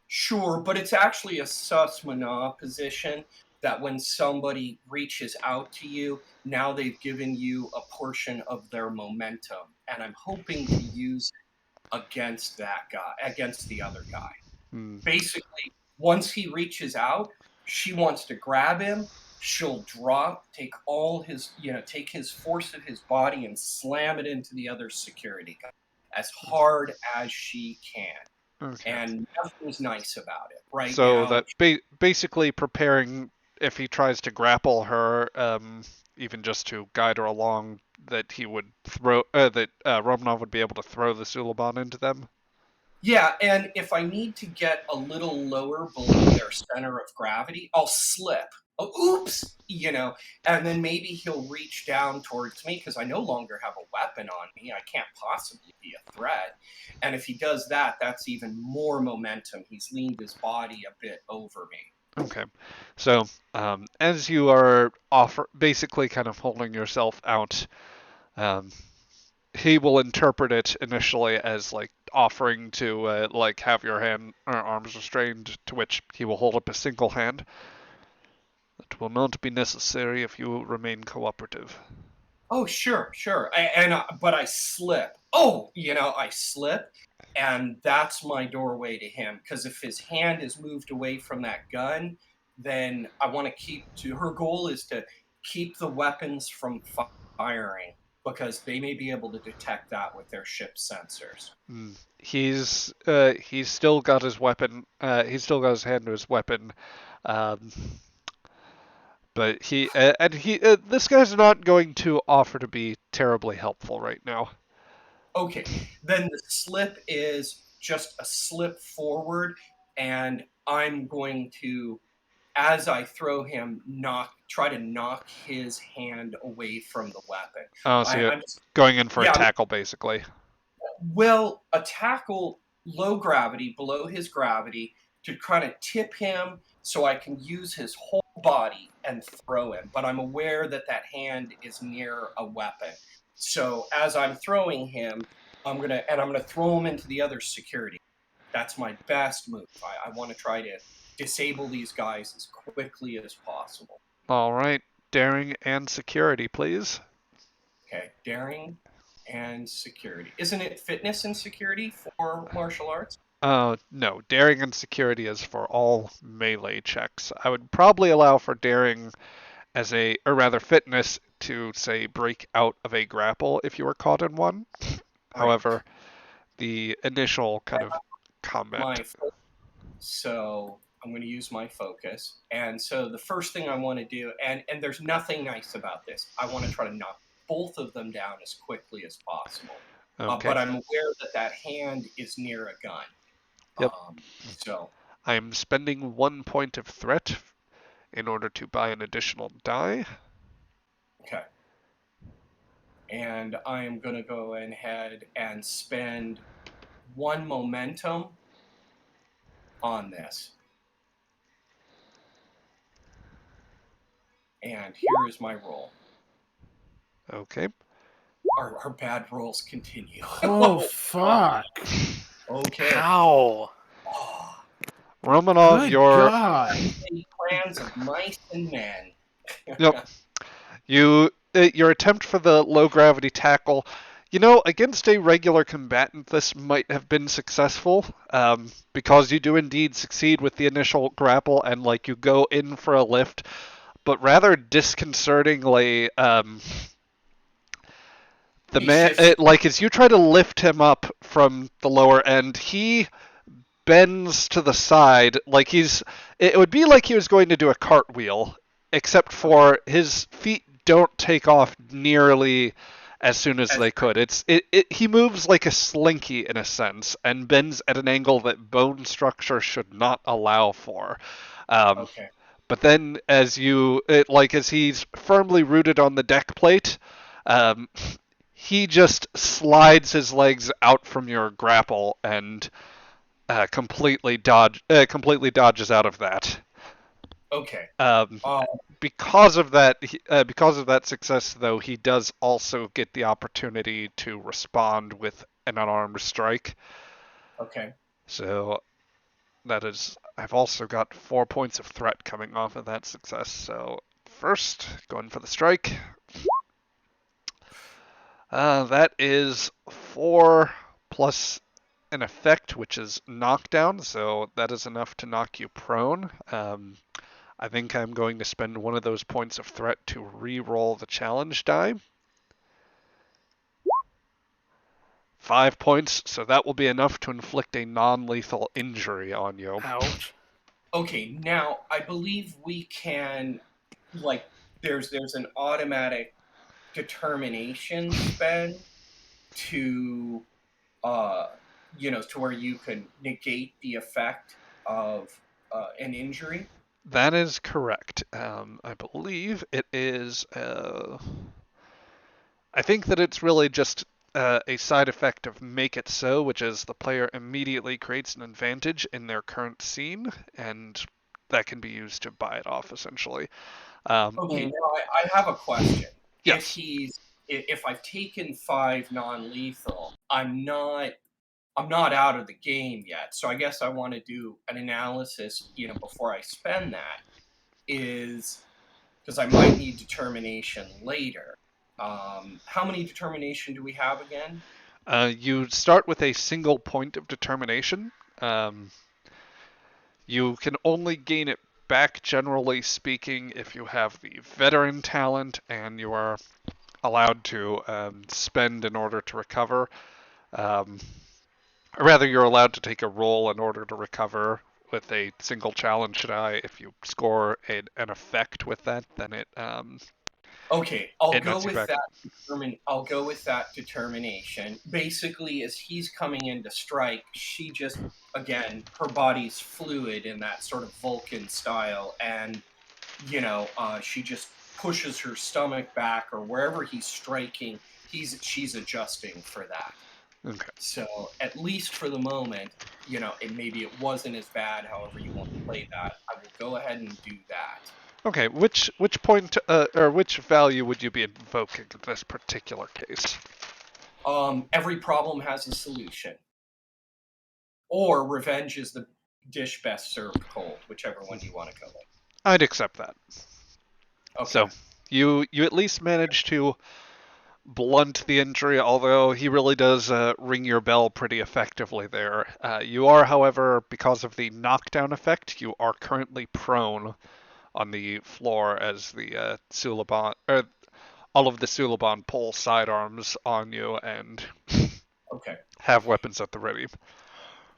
sure, but it's actually a susmana position that when somebody reaches out to you, now they've given you a portion of their momentum, and I'm hoping to use it against that guy, against the other guy. hmm, Basically, once he reaches out, she wants to grab him. She'll drop, take all his, take his force of his body and slam it into the other security guy as hard as she can. okay. And nothing's nice about it right So now. that basically preparing if he tries to grapple her, even just to guide her along, that he would throw that Romanov would be able to throw the Suliban into them. Yeah, and if I need to get a little lower below their center of gravity, I'll slip. Oh, oops, and then maybe he'll reach down towards me because I no longer have a weapon on me. I can't possibly be a threat. And if he does that, that's even more momentum. He's leaned his body a bit over me. Okay. So as you are basically kind of holding yourself out, um, he will interpret it initially as like offering to like have your hand or arms restrained, to which he will hold up a single hand. That will not be necessary if you remain cooperative. Oh, sure. But I slip. I slip, and that's my doorway to him. Because if his hand is moved away from that gun, then I want to her goal is to keep the weapons from firing because they may be able to detect that with their ship's sensors. He's still got his weapon. He's still got his hand to his weapon. Um, but this guy's not going to offer to be terribly helpful right now. Okay, then the slip is just a slip forward, and I'm going to, as I throw him, try to knock his hand away from the weapon. Oh, so you're I'm just, going in for a yeah, tackle, basically. well, a tackle low gravity, below his gravity, to kind of tip him so I can use his whole body and throw him. But I'm aware that that hand is near a weapon. So as I'm throwing him, I'm gonna throw him into the other security. That's my best move. I want to try to disable these guys as quickly as possible. All right, daring and security, please. Okay, daring and security. Isn't it fitness and security for martial arts? No, daring and security is for all melee checks. I would probably allow for daring as or rather fitness to say break out of a grapple if you were caught in one. Right. However, the initial kind of combat. So I'm going to use my focus. And so the first thing I want to do, and there's nothing nice about this, I want to try to knock both of them down as quickly as possible. Okay. But I'm aware that that hand is near a gun. Yep. So I'm spending 1 point of threat in order to buy an additional die. okay. And I am going to go ahead and spend 1 momentum on this. And here is my roll. Okay. Our bad rolls continue. Oh, fuck. Okay. How? Oh, Romanov, Good your God. plans of mice and men. Yep. Your attempt for the low gravity tackle, against a regular combatant, this might have been successful, because you do indeed succeed with the initial grapple and like you go in for a lift, but rather disconcertingly, the man, like as you try to lift him up from the lower end, he bends to the side like it would be like he was going to do a cartwheel, except for his feet don't take off nearly as soon as they could. He moves like a slinky in a sense and bends at an angle that bone structure should not allow for. Okay. But then as he's firmly rooted on the deck plate, he just slides his legs out from your grapple and completely dodges out of that. Okay. Um, Uh, because of that success, though, he does also get the opportunity to respond with an unarmed strike. okay. So that is, I've also got 4 points of threat coming off of that success. So first, going for the strike. That is 4 plus an effect, which is knockdown. So that is enough to knock you prone. I think I'm going to spend one of those points of threat to re-roll the challenge die. 5 points, so that will be enough to inflict a non-lethal injury on you. Ouch. Okay, now I believe we can, like, there's an automatic determination spend to, to where you can negate the effect of an injury. That is correct. I believe it is. I think that it's really just a side effect of Make It So, which is the player immediately creates an advantage in their current scene, and that can be used to buy it off, essentially. Okay, now I have a question. Yes. If I've taken 5 non-lethal, I'm not out of the game yet. So I guess I want to do an analysis, before I spend that, is because I might need determination later. How many determination do we have again? You start with a single point of determination. Um, you can only gain it back, generally speaking, if you have the veteran talent and you are allowed to spend in order to recover. Or rather, you're allowed to take a roll in order to recover with a single challenge die. If you score an effect with that, then Okay, I'll it go knocks you with back. that. I'll go with that determination. Basically, as he's coming in to strike, she just, again, her body's fluid in that sort of Vulcan style, and she just pushes her stomach back, or wherever he's striking, she's adjusting for that. Okay. So at least for the moment, maybe it wasn't as bad. However you want to play that, I will go ahead and do that. Okay. Which point or which value would you be invoking in this particular case? Every problem has a solution, or revenge is the dish best served cold, whichever one you want to go with. I'd accept that. Okay. So you at least managed to blunt the injury, although he really does ring your bell pretty effectively there. You are, however, because of the knockdown effect, you are currently prone on the floor as the Suliban, or all of the Suliban pull sidearms on you and Okay. have weapons at the ready.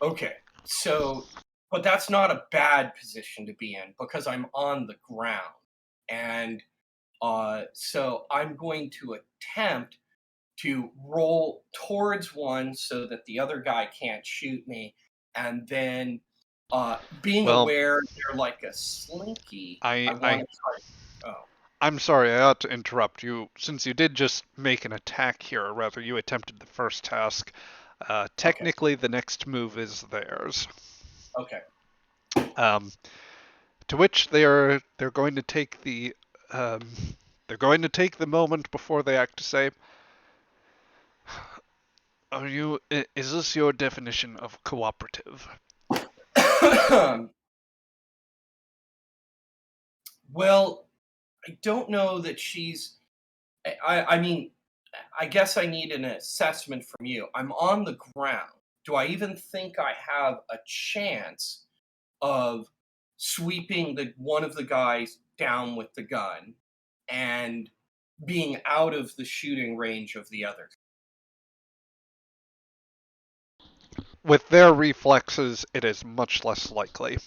Okay. So, but that's not a bad position to be in because I'm on the ground. And so I'm going to attempt to roll towards one so that the other guy can't shoot me. And then being Well, aware they're like a slinky, I I, want I to try. Oh, I'm sorry, I ought to interrupt you. Since you did just make an attack here, or rather, you attempted the first task. okay. Technically, the next move is theirs. Okay. Um, to which they're going to take um, they're going to take the moment before they act to say, Is this your definition of cooperative?" Well, I don't know that she's. I mean, I guess I need an assessment from you. I'm on the ground. Do I even think I have a chance of sweeping the one of the guys down with the gun and being out of the shooting range of the other? With their reflexes, it is much less likely.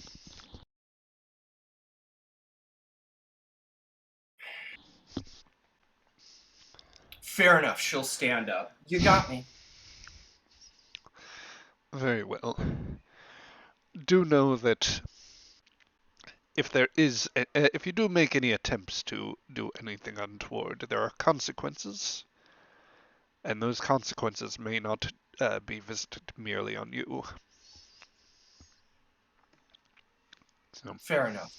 Fair enough. She'll stand up. You got me. Very well. Do know that if you do make any attempts to do anything untoward, there are consequences, and those consequences may not be visited merely on you. So, Fair enough.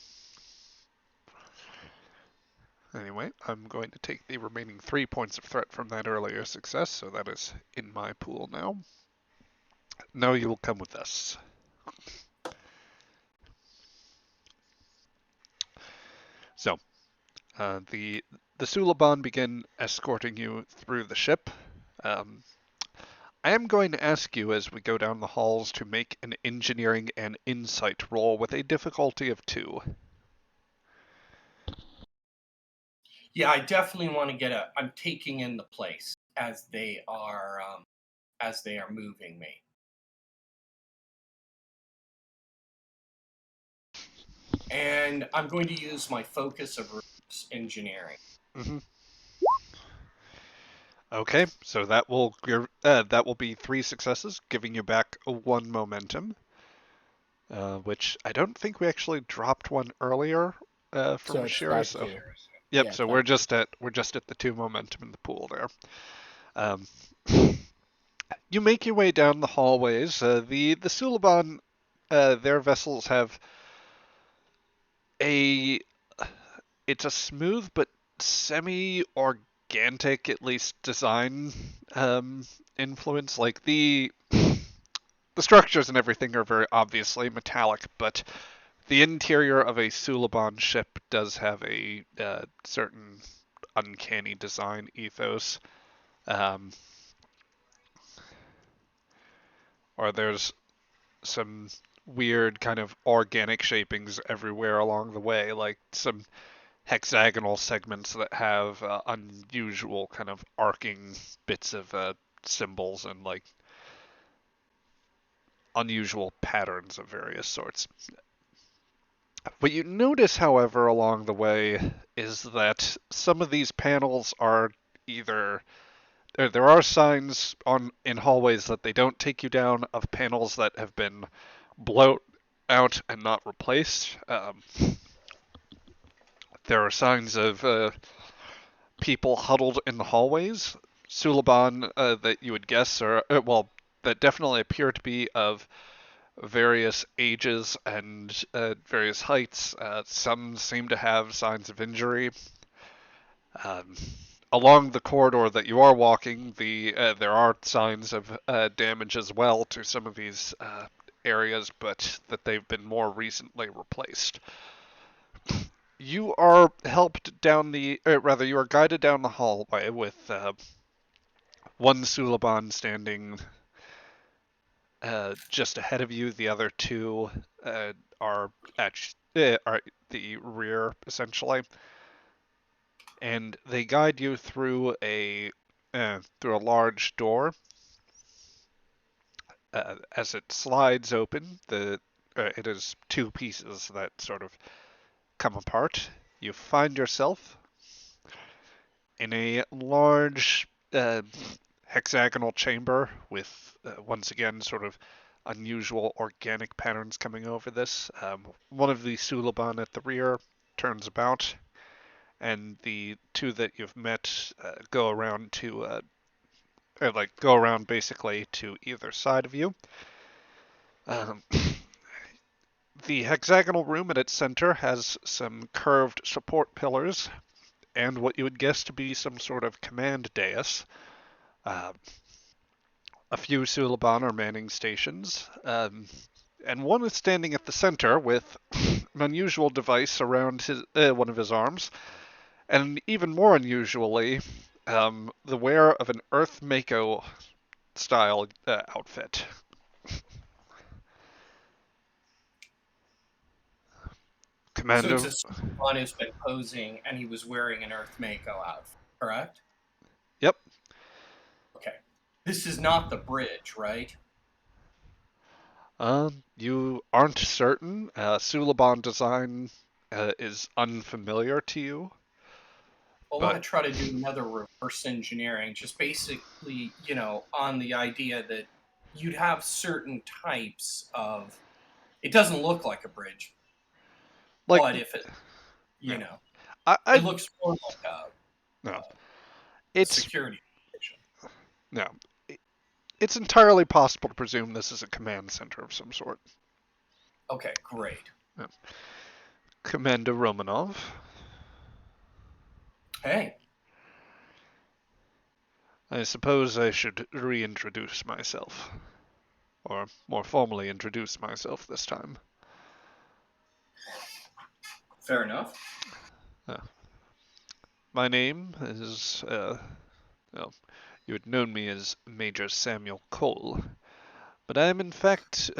Anyway, I'm going to take the remaining 3 points of threat from that earlier success, so that is in my pool now. Now you will come with us. So, the Suliban begin escorting you through the ship. Um, I am going to ask you as we go down the halls to make an engineering and insight roll with a difficulty of 2. Yeah, I definitely want to get I'm taking in the place as they are moving me. And I'm going to use my focus of reverse engineering. Mm-hmm. Okay, so that will be 3 successes, giving you back 1 momentum. Which I don't think we actually dropped one earlier from So it's Sheara. back So to yep, yeah, so we're just at the 2 momentum in the pool there. Um, you make your way down the hallways. The Suliban, their vessels have a it's a smooth but semi-organic, at least design influence. Like the structures and everything are very obviously metallic, but the interior of a Suliban ship does have a certain uncanny design ethos. Um, or there's some weird kind of organic shapings everywhere along the way, like some hexagonal segments that have unusual kind of arcing bits of symbols and like unusual patterns of various sorts. What you notice, however, along the way is that some of these panels are either there are signs on in hallways that they don't take you down of panels that have been blown out and not replaced. There are signs of people huddled in the hallways. Suliban that you would guess are that definitely appear to be of various ages and various heights. Some seem to have signs of injury. Um, Along the corridor that you are walking, there are signs of damage as well to some of these areas, but that they've been more recently replaced. You are helped down you are guided down the hallway with one Suliban standing just ahead of you. The other 2 are are the rear essentially, and they guide you through a large door. As it slides open, it is 2 pieces that sort of come apart. You find yourself in a large hexagonal chamber with once again sort of unusual organic patterns coming over this. One of the Suliban at the rear turns about, and the 2 that you've met go around basically to either side of you. Um, the hexagonal room at its center has some curved support pillars and what you would guess to be some sort of command dais. Uh, a few Suliban are manning stations, and one is standing at the center with an unusual device around one of his arms, and even more unusually, the wear of an Earth Mako style outfit. So it's Commando. a Superman who's been posing, and he was wearing an Earth Mako outfit, correct? Yep. Okay. This is not the bridge, right? You aren't certain. Suliban design is unfamiliar to you, I want but to try to do another reverse engineering, just basically, on the idea that you'd have certain types of. It doesn't look like a bridge, like, but if it, yeah, it I looks more like no, a it's security station. no, it's entirely possible to presume this is a command center of some sort. Okay, great. Yeah. Commander Romanov. Hey, I suppose I should reintroduce myself. Or more formally introduce myself this time. fair enough. My name is, well, you had known me as Major Samuel Cole, but I am in fact,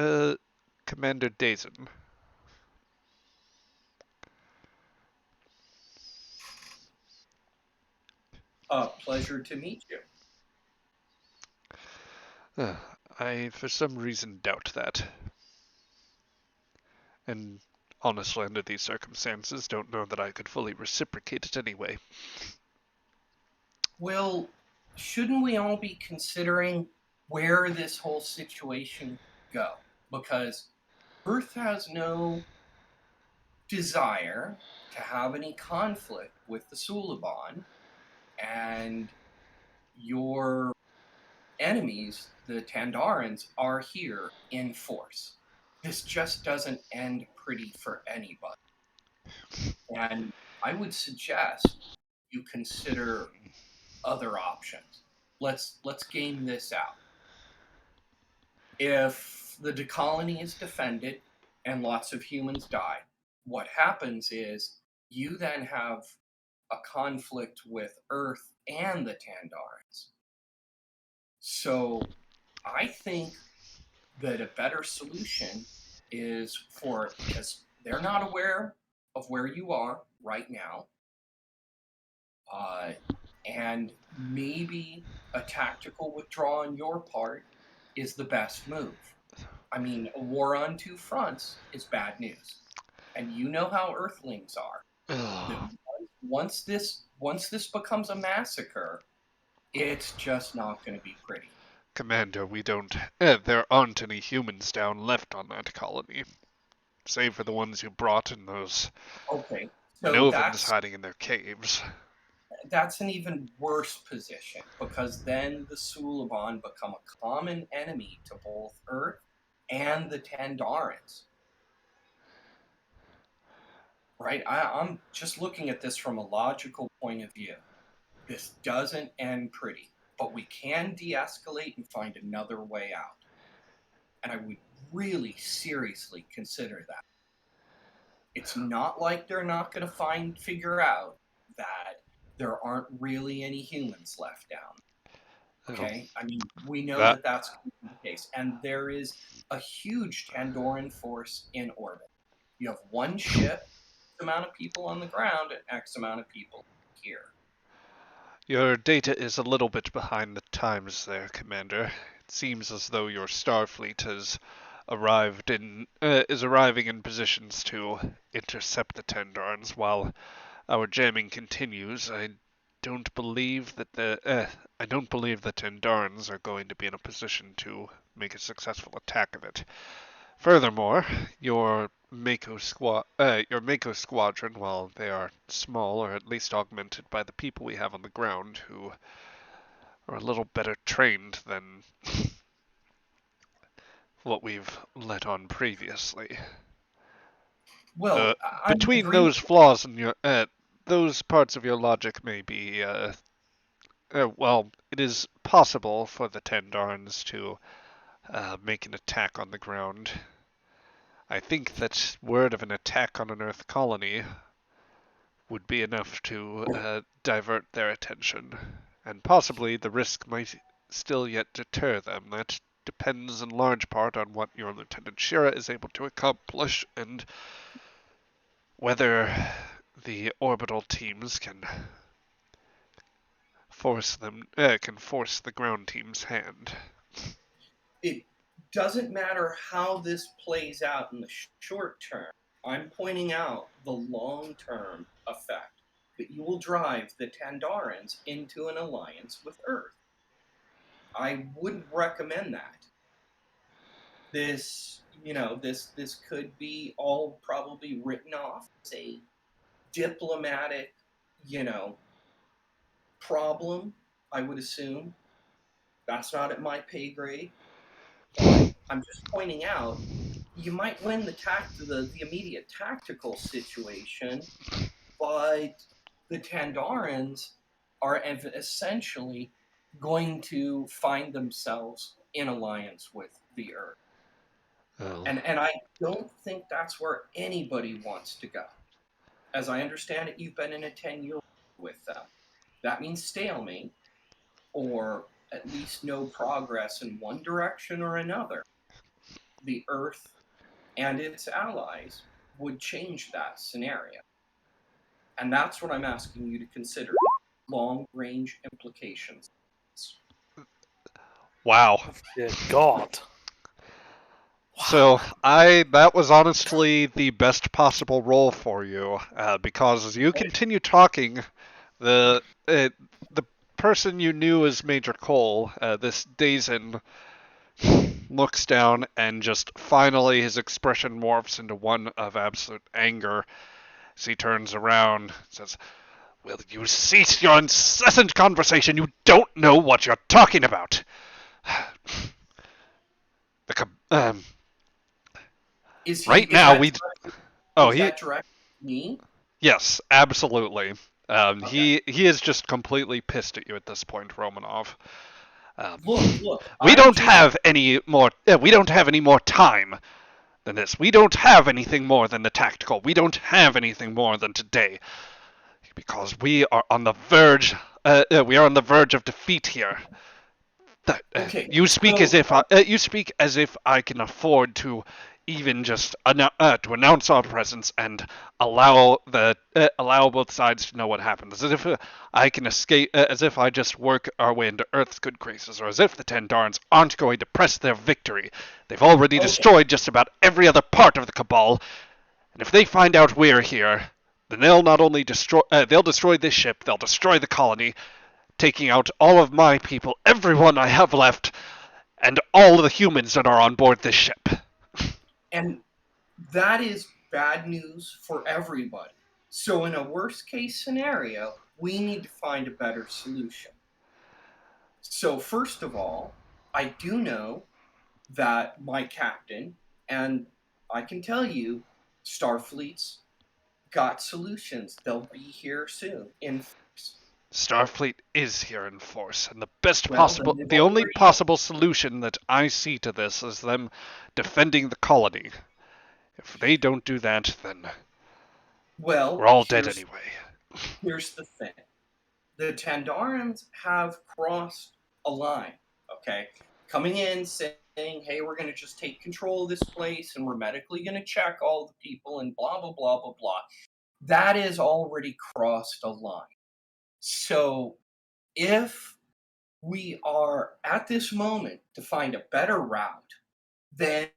Commander Dazen. Pleasure to meet you. I, for some reason, doubt that. And honestly, under these circumstances, don't know that I could fully reciprocate it anyway. Well, shouldn't we all be considering where this whole situation go? Because Earth has no desire to have any conflict with the Suliban, and your enemies, the Tandarans, are here in force. This just doesn't end pretty for anybody. And I would suggest you consider other options. Let's game this out. If the colony is defended and lots of humans die, what happens is you then have a conflict with Earth and the Tandarans. So I think that a better solution is because they're not aware of where you are right now, and maybe a tactical withdrawal on your part is the best move. I mean, a war on two fronts is bad news, and you know how Earthlings are. That once this becomes a massacre, it's just not going to be pretty. Commander, we don't. There aren't any humans down left on that colony. Save for the ones you brought and those Okay, so Novans hiding in their caves. that's an even worse position, because then the Suliban become a common enemy to both Earth and the Tandarans. Right? I'm just looking at this from a logical point of view. This doesn't end pretty, but we can de-escalate and find another way out. And I would really seriously consider that. It's not like they're not going to figure out that there aren't really any humans left down. Okay? I mean, we know that that's the case. And there is a huge Tandoran force in orbit. You have one ship, X amount of people on the ground, and X amount of people here. Your data is a little bit behind the times there, Commander. It seems as though your Starfleet is arriving in positions to intercept the Tendarans while our jamming continues. I don't believe that the Tendarans are going to be in a position to make a successful attack of it. Furthermore, your Mako squadron, while they are small, are at least augmented by the people we have on the ground, who are a little better trained than what we've let on previously. Well, between those flaws in your those parts of your logic may be well, it is possible for the Tendarans to make an attack on the ground. I think that word of an attack on an Earth colony would be enough to divert their attention, and possibly the risk might still yet deter them. That depends in large part on what your Lieutenant Sheara is able to accomplish, and whether the orbital teams can force the ground team's hand. It doesn't matter how this plays out in the short term. I'm pointing out the long-term effect, that you will drive the Tandarans into an alliance with Earth. I wouldn't recommend that. This could be all probably written off as a diplomatic, problem, I would assume. That's not at my pay grade. But I'm just pointing out, you might win the immediate tactical situation, but the Tandarans are essentially going to find themselves in alliance with the Earth. Oh. And I don't think that's where anybody wants to go. As I understand it, you've been in a 10-year with them. That means stalemate, or at least no progress in one direction or another. The Earth and its allies would change that scenario. And that's what I'm asking you to consider. Long-range implications. Wow. Dear God. So that was honestly the best possible role for you, because as you continue talking, the person you knew as Major Cole, this Dazen, looks down and just finally his expression morphs into one of absolute anger as he turns around and says, "Will you cease your incessant conversation? You don't know what you're talking about." Is he? Right Is now that we. direct, Oh, is that direct me? Yes, absolutely. Okay. He is just completely pissed at you at this point, Romanov. Look. We I'm don't just have any more. We don't have any more time than this. We don't have anything more than the tactical. We don't have anything more than today, because we are on the verge. We are on the verge of defeat here. okay. You speak as So if you speak as if I can afford to even just to announce our presence and allow both sides to know what happens. As if I can escape, as if I just work our way into Earth's good graces, or as if the Tendarans aren't going to press their victory. They've already okay. destroyed just about every other part of the Cabal, and if they find out we're here, then they'll not only they'll destroy this ship, they'll destroy the colony, taking out all of my people, everyone I have left, and all the humans that are on board this ship. And that is bad news for everybody. So in a worst case scenario, we need to find a better solution. So first of all, I do know that my captain, and I can tell you, Starfleet's got solutions. They'll be here soon in force. Starfleet is here in force, and Well, then they've the only already. possible solution that I see to this is them defending the colony. If they don't do that, then Well, we're all dead anyway. here's the thing. The Tandarans have crossed a line, okay? Coming in saying, hey, we're going to just take control of this place and we're medically going to check all the people and blah, blah, blah, blah, blah. That is already crossed a line. So if we are at this moment to find a better route, then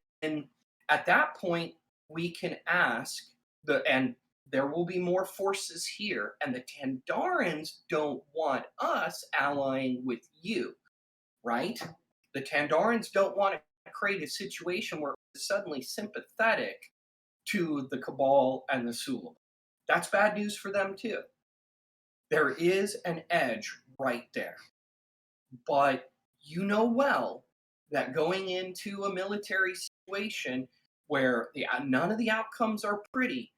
at that point we can ask and there will be more forces here, and the Tandarans don't want us allying with you, right? The Tandarans don't want to create a situation where we're suddenly sympathetic to the Cabal and the Sulam. That's bad news for them too. There is an edge right there. But you know well that going into a military situation where none of the outcomes are pretty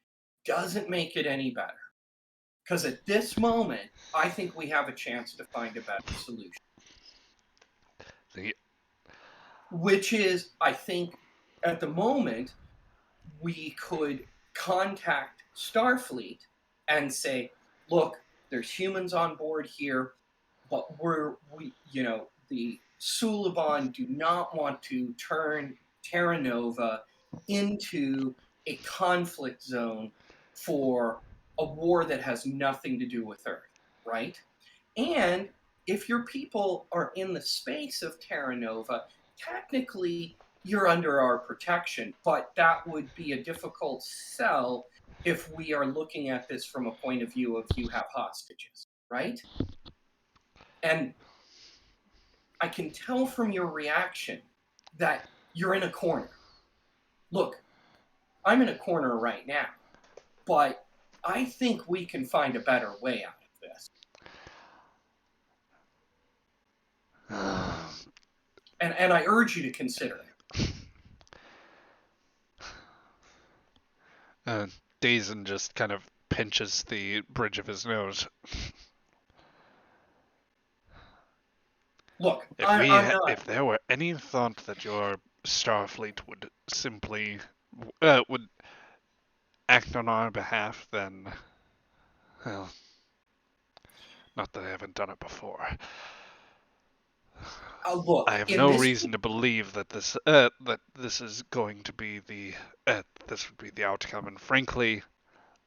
doesn't make it any better. Because at this moment, I think we have a chance to find a better solution. The, Which is, I think, at the moment, we could contact Starfleet and say, look, there's humans on board here, but the Suliban do not want to turn Terra Nova into a conflict zone for a war that has nothing to do with Earth, right? And if your people are in the space of Terra Nova, technically you're under our protection, but that would be a difficult sell if we are looking at this from a point of view of you have hostages, right? And I can tell from your reaction that you're in a corner. Look, I'm in a corner right now, but I think we can find a better way out of this. And I urge you to consider it. Dazen just kind of pinches the bridge of his nose. Look, I'm not. If there were any thought that your Starfleet would simply would act on our behalf, then, well, not that I haven't done it before. Look, I have in no this reason to believe that this is going to be this would be the outcome. And frankly,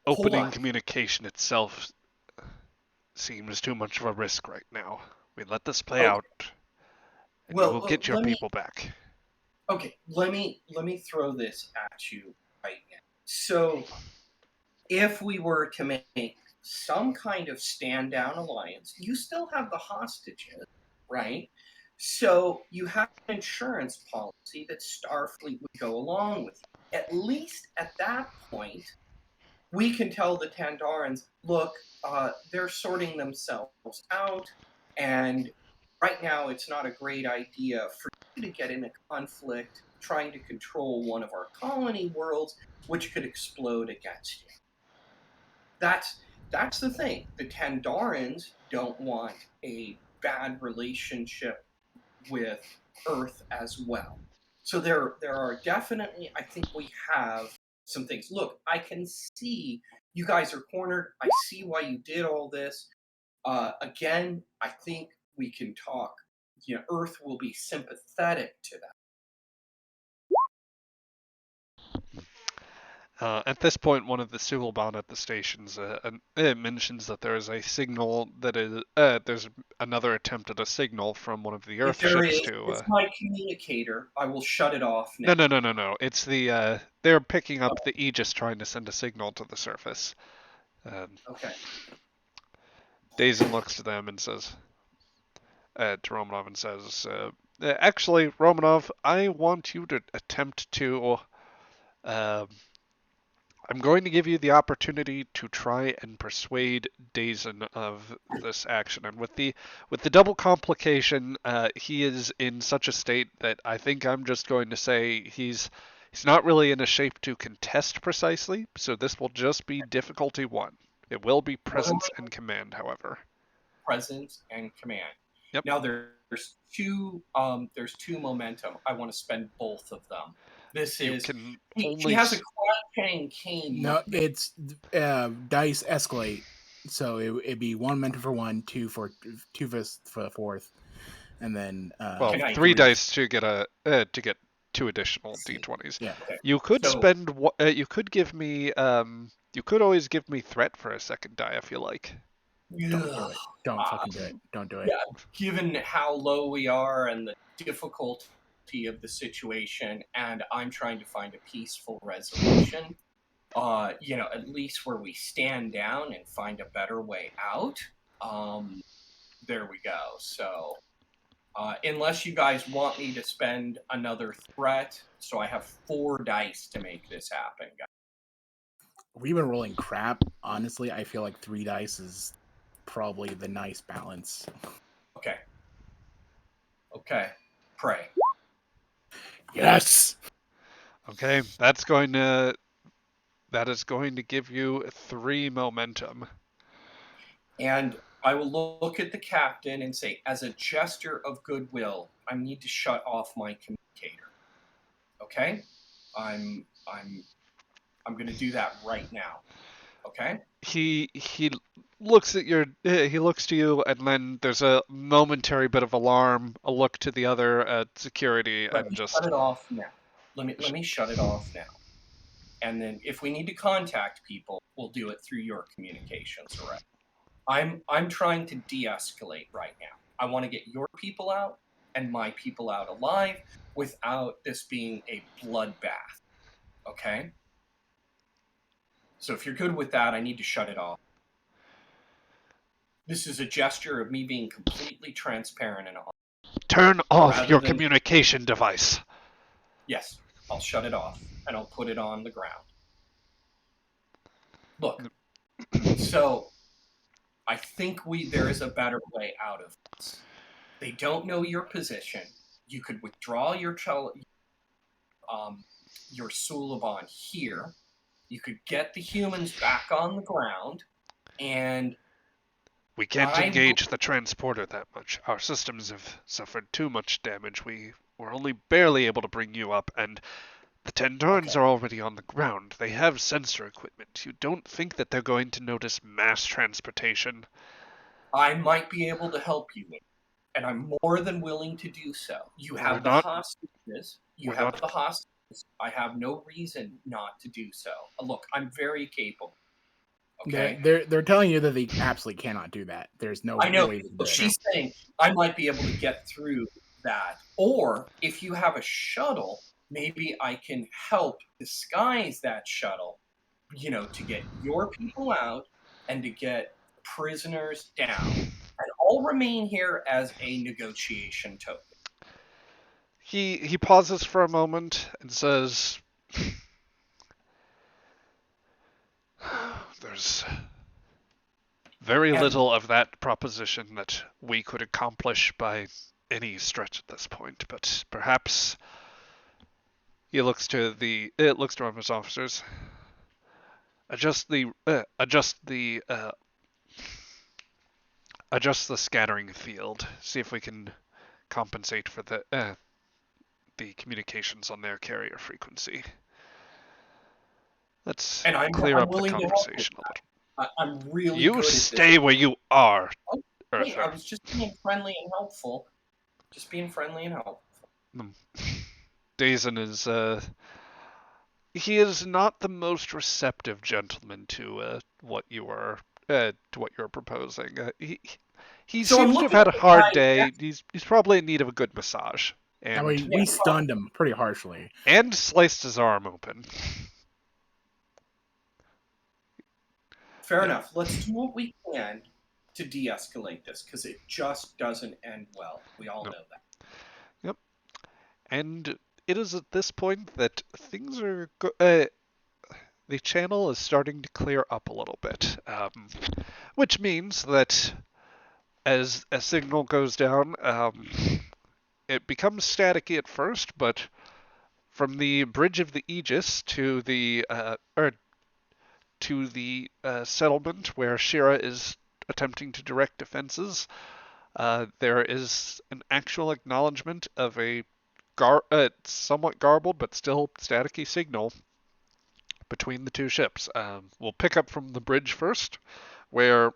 Hold opening on. communication itself seems too much of a risk right now. We let this play Okay. out, and you will get your people back. Okay, let me throw this at you right now. So, if we were to make some kind of stand down alliance, you still have the hostages, right? So you have an insurance policy that Starfleet would go along with. At least at that point, we can tell the Tandarans, look, they're sorting themselves out, and right now it's not a great idea for you to get in a conflict trying to control one of our colony worlds, which could explode against you. That's the thing. The Tandarans don't want a bad relationship with Earth as well. So there are definitely, I think we have some things. Look, I can see you guys are cornered. I see why you did all this. Again, I think we can talk. Earth will be sympathetic to that. At this point, one of the Subalbon at the stations mentions that there is a signal that is there's another attempt at a signal from one of the Earth If there ships is, to. it's my communicator. I will shut it off now. No. It's the they're picking up the Aegis trying to send a signal to the surface. Okay. Dazen looks to them and says, to Romanov and says, actually, Romanov, I want you to attempt to. I'm going to give you the opportunity to try and persuade Dazen of this action, and with the double complication, he is in such a state that I think I'm just going to say he's not really in a shape to contest precisely. So this will just be difficulty 1. It will be presence and command, however. Presence and command. Yep. Now there's two momentum. I want to spend both of them. This You is can he only has a quad-paying cane. No, it's dice escalate. So it'd be 1 mentor for 1, 2 for the fourth, and then well, Can I 3 agree? dice to get 2 additional d20s. yeah. Okay. You could So- spend. You could give me. You could always give me threat for a second die if you like. Don't do it. Don't fucking do it. Don't do it. Yeah, given how low we are and the difficulty of the situation, and I'm trying to find a peaceful resolution, at least where we stand down and find a better way out. There we go. So, unless you guys want me to spend another threat, so I have 4 dice to make this happen, guys. We've been rolling crap. Honestly, I feel like 3 dice is probably the nice balance. Okay. Pray. Yes. Okay, that is going to give you 3 momentum. And I will look at the captain and say, as a gesture of goodwill, I need to shut off my communicator. Okay? I'm going to do that right now. Okay? He looks at he looks to you, and then there's a momentary bit of alarm, a look to the other security, Let and me just shut it off now. Let me shut it off now. And then if we need to contact people, we'll do it through your communications, all right? I'm trying to de-escalate right now. I want to get your people out and my people out alive without this being a bloodbath. Okay? So if you're good with that, I need to shut it off. This is a gesture of me being completely transparent and honest. turn off Rather your than- communication device. Yes, I'll shut it off and I'll put it on the ground. Look, so I think there is a better way out of this. They don't know your position. You could withdraw your Suliban here, You could get the humans back on the ground, and We can't I engage the transporter that much. Our systems have suffered too much damage. We were only barely able to bring you up, and the Tendorans Okay. are already on the ground. They have sensor equipment. You don't think that they're going to notice mass transportation? I might be able to help you with, and I'm more than willing to do so. You We're have the not. hostages. You We're have not. the hostages. I have no reason not to do so. Look, I'm very capable. Okay. They're telling you that they absolutely cannot do that. There's no I know. way to do So it. she's saying I might be able to get through that. Or if you have a shuttle, maybe I can help disguise that shuttle, to get your people out and to get prisoners down. And I'll remain here as a negotiation token. He pauses for a moment and says, "There's very And little of that proposition that we could accomplish by any stretch at this point, but perhaps." He looks to one of his officers. Adjust the scattering field. See if we can compensate for the communications on their carrier frequency. Let's and I'm clear I'm up the willing to help with conversation a little. that. I'm really You good at this. stay where you are, Hey, I Earther. was just being friendly and helpful. Just being friendly and helpful. Dazen is he is not the most receptive gentleman to what you're proposing. He So I'm seems to have looking had at a the hard guy day. He's probably in need of a good massage, Now and we stunned him pretty harshly. sliced his arm open. Fair Yeah. enough. Let's do what we can to de-escalate this, because it just doesn't end well. We all Nope. know that. Yep. And it is at this point that things are the channel is starting to clear up a little bit, which means that as a signal goes down, it becomes staticky at first, but from the bridge of the Aegis to the settlement where Sheara is attempting to direct defenses, there is an actual acknowledgement of a somewhat garbled but still staticky signal between the two ships. We'll pick up from the bridge first, where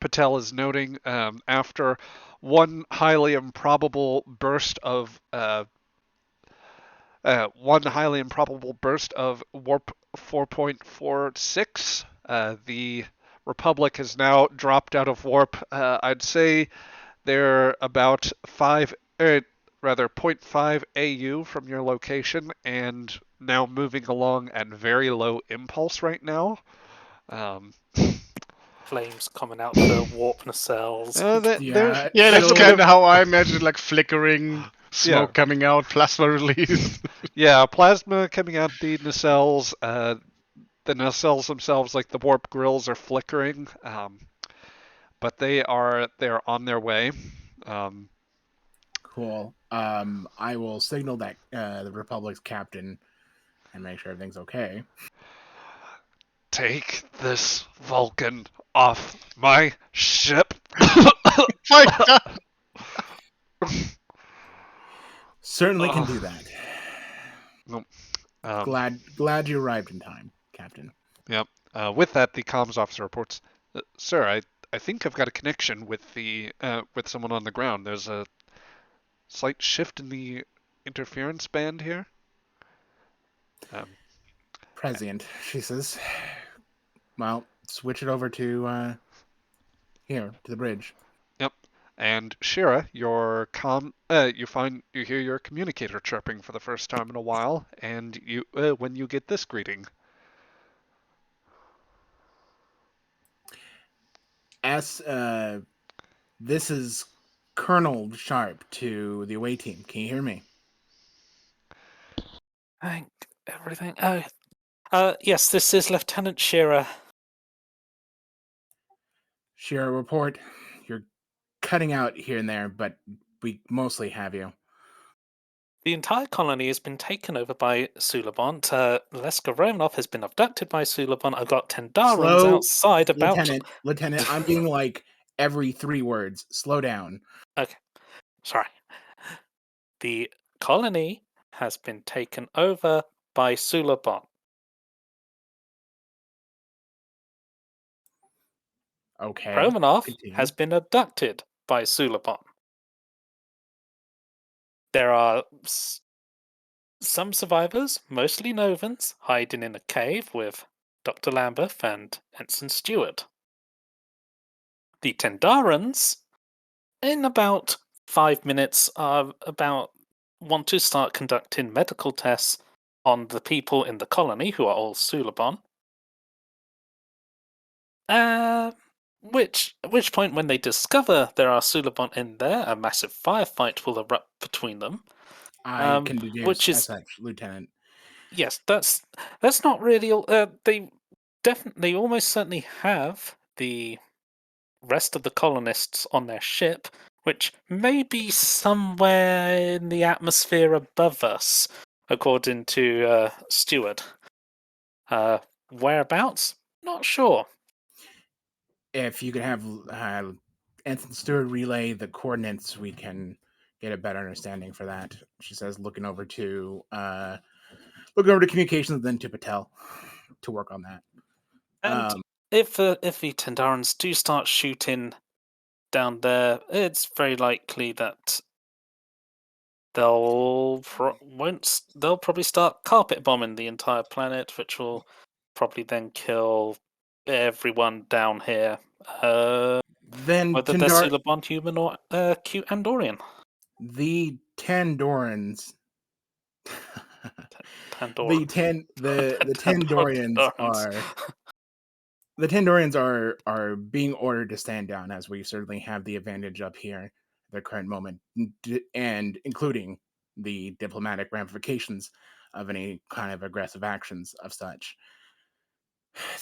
Patel is noting after one highly improbable burst of warp 4.46. The Republic has now dropped out of warp. I'd say they're about rather 0.5 AU from your location, and now moving along at very low impulse right now. Flames coming out the warp nacelles. Yeah, Yeah, that's so- kind of how I imagine it, like flickering, smoke Yeah. coming out, plasma release. Yeah, plasma coming out the nacelles. The nacelles themselves, like the warp grills, are flickering, but they're on their way. Cool. I will signal that the Republic's captain and make sure everything's okay. Take this Vulcan off my ship. My God. Certainly can do that. Nope. Glad you arrived in time, Captain. Yep. With that, the comms officer reports, "Sir, I think I've got a connection with with someone on the ground. There's a slight shift in the interference band here." Prescient, she says. Well, switch it over to here to the bridge. Yep. And Sheara, you hear your communicator chirping for the first time in a while, and when you get this greeting. This is Colonel Sharpe to the away team. Can you hear me? Thank everything. Yes, this is Lieutenant Shearer. Shearer, report. You're cutting out here and there, but we mostly have you. The entire colony has been taken over by Sulabont. Leska Romanov has been abducted by Sulabont. I've got Tendarans Slow, outside about. Lieutenant, I'm getting like every 3 words. Slow down. Okay, sorry. The colony has been taken over by Sulabont. Okay. Romanov continue. has been abducted by Sulabont. There are some survivors, mostly Novans, hiding in a cave with Dr. Lambeth and Ensign Stewart. The Tendarans, in about 5 minutes, want to start conducting medical tests on the people in the colony who are all Sulabon. At which point, when they discover there are Sulabon in there, a massive firefight will erupt between them. I can deduce which is as such, Lieutenant. Yes, that's not really. They almost certainly have the rest of the colonists on their ship, which may be somewhere in the atmosphere above us, according to Stewart. Whereabouts? Not sure. If you could have Ensign Stewart relay the coordinates, we can get a better understanding for that. She says, looking over to communications, then to Patel to work on that. And if the Tendarans do start shooting down there, it's very likely that they'll probably start carpet bombing the entire planet, which will probably then kill everyone down here. Then Whether they're Sulabon human or cute Andorian. The Tandorans. Pandora. The Tandorians are the Tandorians are being ordered to stand down, as we certainly have the advantage up here at the current moment, and including the diplomatic ramifications of any kind of aggressive actions of such.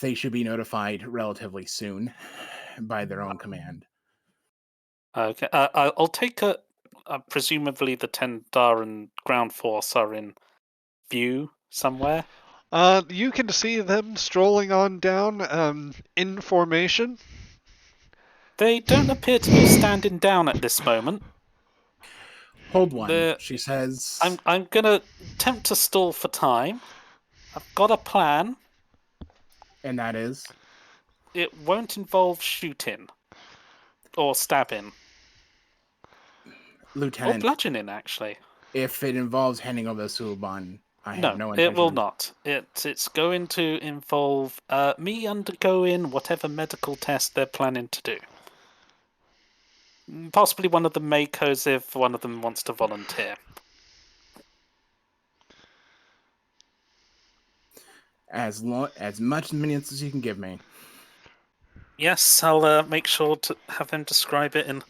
They should be notified relatively soon by their own command. Okay, I'll take a. Presumably, the Tendaran ground force are in view somewhere. You can see them strolling on down in formation. They don't appear to be standing down at this moment. Hold one, she says. I'm gonna attempt to stall for time. I've got a plan. And that is? It won't involve shooting. Or stabbing. Lieutenant. Or bludgeoning, actually. If it involves handing over the Sulabon, I have no intention. intention. It will not. It's going to involve me undergoing whatever medical test they're planning to do. Possibly one of the Makos if one of them wants to volunteer. As much minutes as you can give me. Yes, I'll make sure to have them describe it in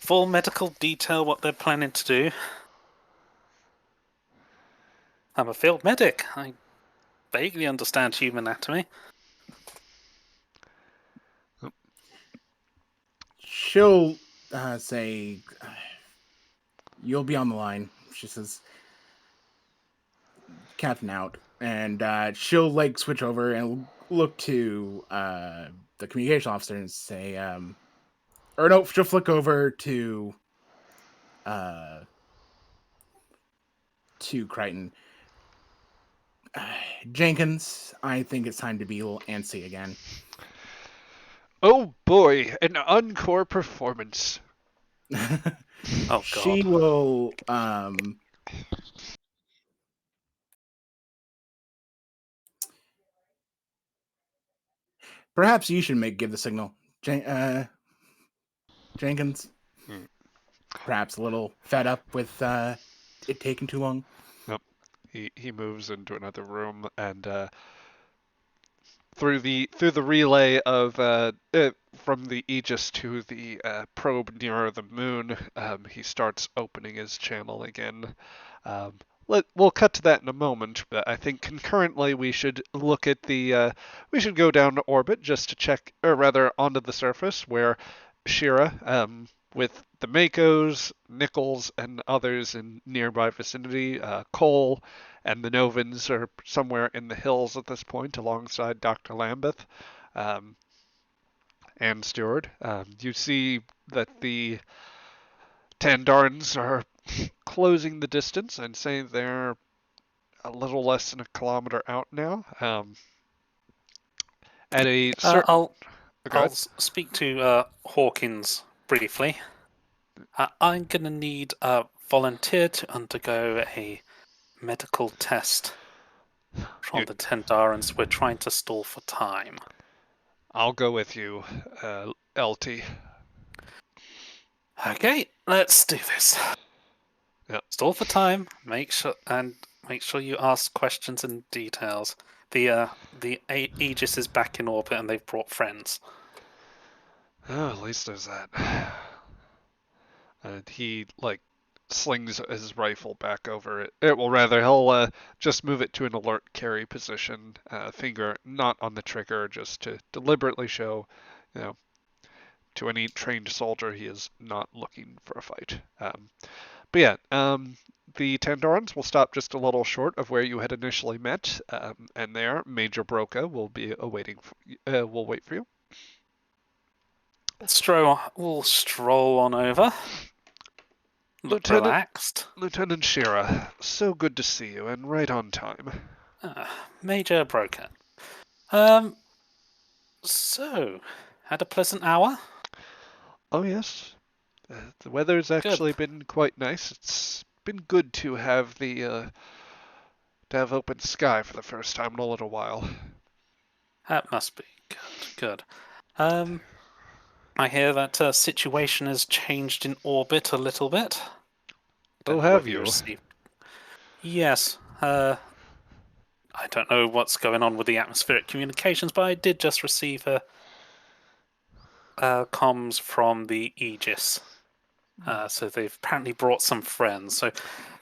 full medical detail what they're planning to do. I'm a field medic. I vaguely understand human anatomy. She'll say, "You'll be on the line." She says, "Captain out," and she'll like switch over and look to the communication officer and say, or no, she'll flick over to Crichton. Jenkins, I think it's time to be a little antsy again. Oh boy, an encore performance. Oh God. She will perhaps you should give the signal, Jenkins. Perhaps a little fed up with it taking too long. Nope. He moves into another room and through the relay of from the Aegis to the probe nearer the moon, he starts opening his channel again. We'll cut to that in a moment, but I think concurrently we should look at the we should go down to orbit just to check, or rather onto the surface where Sheara with the Makos, Nichols, and others in nearby vicinity. Cole and the Novans are somewhere in the hills at this point, alongside Dr. Lambeth and Stewart. You see that the Tandarans are closing the distance and say they're a little less than a kilometer out now. At a certain. I'll Go ahead. speak to Hawkins briefly. I'm going to need a volunteer to undergo a medical test from the Tendarans. We're trying to stall for time. I'll go with you, LT. Okay, let's do this. Yep. Stall for time. Make sure you ask questions and details. The Aegis is back in orbit and they've brought friends. Oh, at least there's that. And he slings his rifle back over it. Well, rather, he'll just move it to an alert carry position, finger not on the trigger, just to deliberately show, to any trained soldier he is not looking for a fight. But yeah, the Tandarans will stop just a little short of where you had initially met, and there, Major Broca will be will wait for you. We'll stroll on over. Look relaxed. Lieutenant Sheara, so good to see you, and right on time. Major Broca. So, had a pleasant hour? Oh yes. The weather's actually been quite nice. It's been good to have open sky for the first time in a little while. That must be good. I hear that situation has changed in orbit a little bit. Oh, have you? Yes. I don't know what's going on with the atmospheric communications, but I did just receive comms from the Aegis. So they've apparently brought some friends. So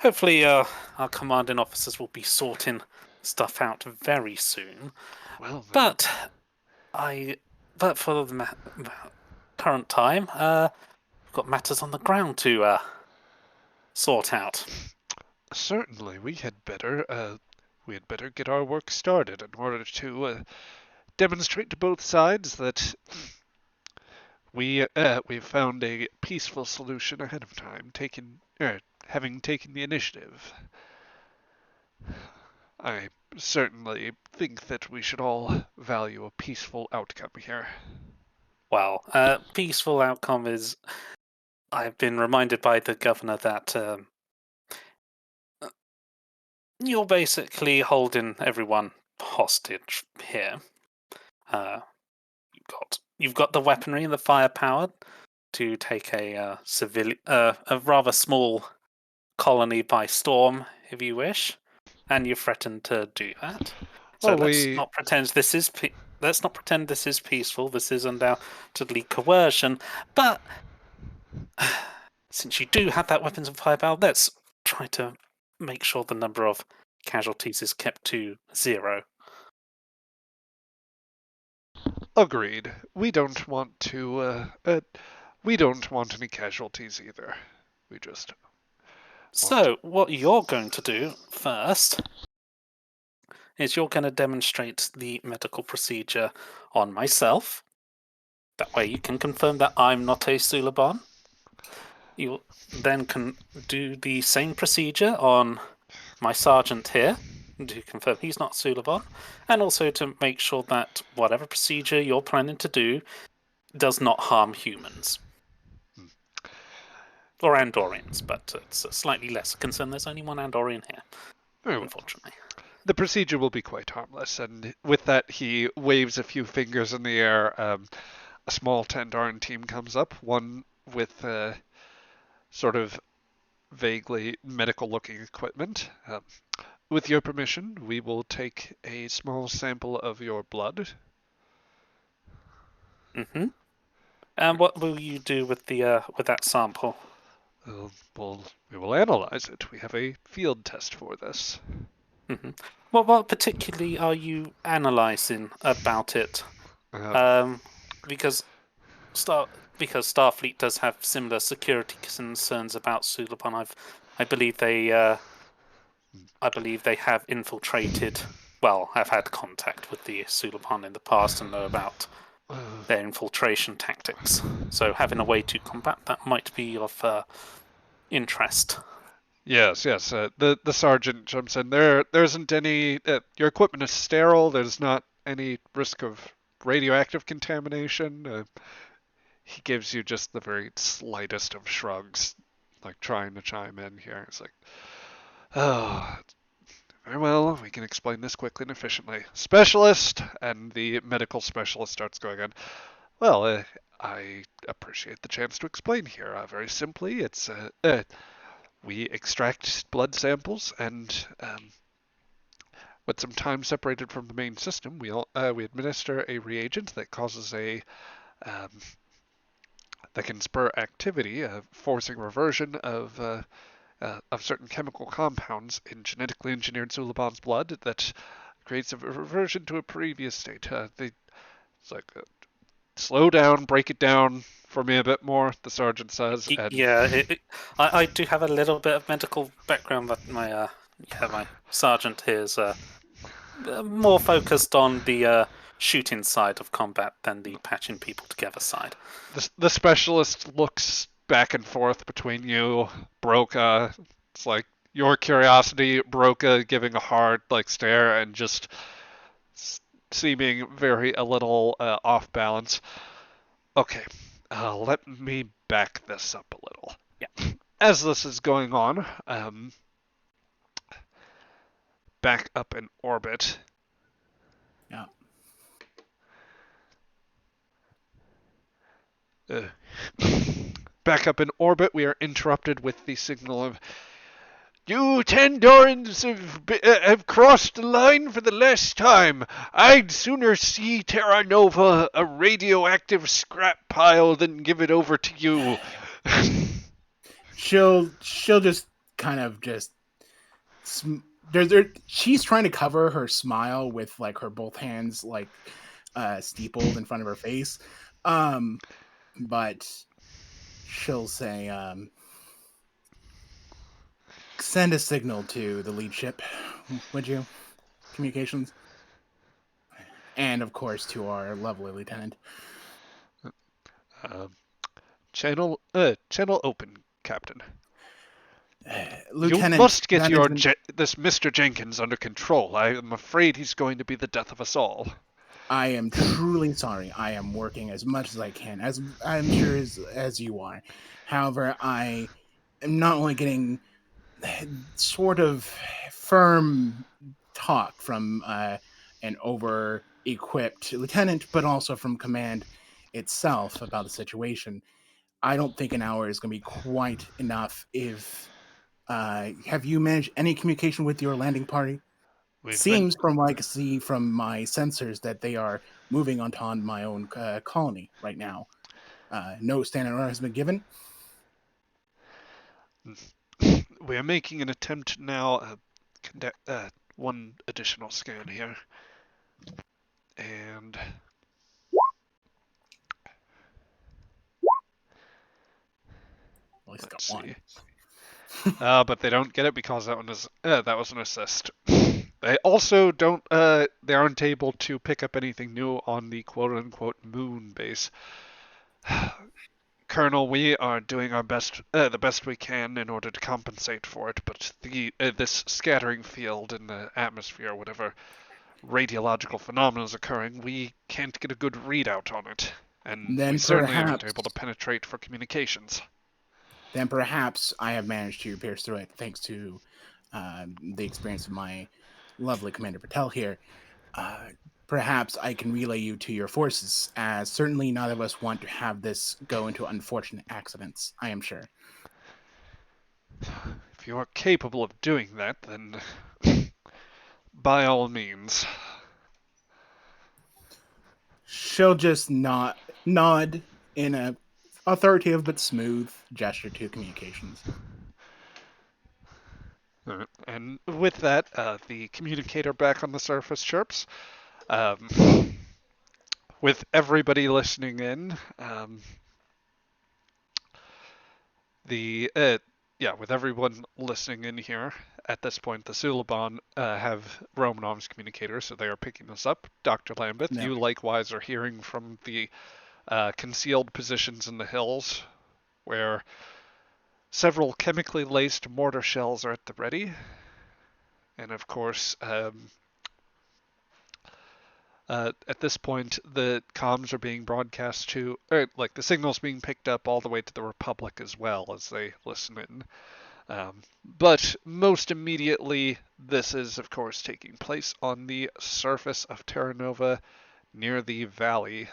hopefully our commanding officers will be sorting stuff out very soon. Well, but for the current time, we've got matters on the ground to sort out. Certainly, we had better get our work started in order to demonstrate to both sides that we've found a peaceful solution ahead of time, having taken the initiative. I certainly think that we should all value a peaceful outcome here. Well, peaceful outcome is... I've been reminded by the governor that you're basically holding everyone hostage here. You've got the weaponry and the firepower to take a rather small colony by storm, if you wish, and you threatened to do that. So let's not pretend this is peaceful. This is undoubtedly coercion, but since you do have that weapons and firepower, let's try to make sure the number of casualties is kept to 0. Agreed. We don't want any casualties either. We just. So what you're going to do first is you're going to demonstrate the medical procedure on myself. That way you can confirm that I'm not a Suliban. You then can do the same procedure on my sergeant here to confirm he's not Suliban, and also to make sure that whatever procedure you're planning to do does not harm humans. Or Andorians, but it's a slightly less concern. There's only one Andorian here, unfortunately. The procedure will be quite harmless, and with that he waves a few fingers in the air. A small Tandaran team comes up, one with sort of vaguely medical-looking equipment. With your permission, we will take a small sample of your blood. Mm-hmm. And what will you do with that sample? We will analyze it. We have a field test for this. Mm-hmm. Well, what particularly are you analysing about it? Because because Starfleet does have similar security concerns about Suliban. I believe they have infiltrated. Well, have had contact with the Suliban in the past and know about their infiltration tactics. So having a way to combat that might be of interest. Yes, yes. The sergeant jumps in. There isn't any. Your equipment is sterile. There's not any risk of radioactive contamination. He gives you just the very slightest of shrugs, like trying to chime in here. It's like, oh, very well. We can explain this quickly and efficiently. Specialist, and the medical specialist starts going on. Well, I appreciate the chance to explain here. Very simply, it's we extract blood samples and with some time separated from the main system, we administer a reagent that causes um, that can spur activity, forcing reversion of certain chemical compounds in genetically engineered Suliban's blood that creates a reversion to a previous state. It's like slow down, break it down for me a bit more, the sergeant says. And Yeah, I do have a little bit of medical background, but my sergeant here is more focused on the shooting side of combat than the patching people together side. the specialist looks back and forth between you, Broca. It's like your curiosity, Broca giving a hard stare and just seeming very a little off balance. Okay, let me back this up a little. Yeah. As this is going on, back up in orbit. Yeah. Back up in orbit, we are interrupted with the signal of "You Tandorans have crossed the line for the last time. I'd sooner see Terra Nova a radioactive scrap pile than give it over to you." She'll just kind of just she's trying to cover her smile with her both hands steepled in front of her face, but she'll say, send a signal to the lead ship, would you? Communications. And of course to our lovely lieutenant. Channel open, Captain. Lieutenant, you must get this Mr. Jenkins under control. I am afraid he's going to be the death of us all. I am truly sorry. I am working as much as I can, as I'm sure as you are. However, I am not only getting sort of firm talk from an over-equipped lieutenant, but also from command itself about the situation. I don't think an hour is going to be quite enough. If have you managed any communication with your landing party? Seems from what I can see from my sensors that they are moving on my own colony right now. No standing order has been given. We are making an attempt now. Conduct one additional scan here, and Well, let's see. But they don't get it because that was an assist. They also don't. They aren't able to pick up anything new on the quote-unquote moon base. Colonel, we are doing our best, the best we can in order to compensate for it. But this scattering field in the atmosphere, whatever radiological phenomena is occurring, we can't get a good readout on it, and then we certainly aren't able to penetrate for communications. Then perhaps I have managed to pierce through it thanks to the experience of my lovely Commander Patel here. Perhaps I can relay you to your forces, as certainly none of us want to have this go into unfortunate accidents, I am sure. If you are capable of doing that, then by all means. She'll just nod in a authoritative but smooth gesture to communications. And with that, the communicator back on the surface chirps. With everybody listening in, with everyone listening in here at this point, the Suliban have Romanov's communicator, so they are picking this up. Dr. Lambeth, Yeah. you likewise are hearing from the concealed positions in the hills, where several chemically laced mortar shells are at the ready. And of course, at this point, the comms are being broadcast to, like the signal's being picked up all the way to the Republic as well as they listen in. But most immediately, this is, of course, taking place on the surface of Terra Nova near the valley,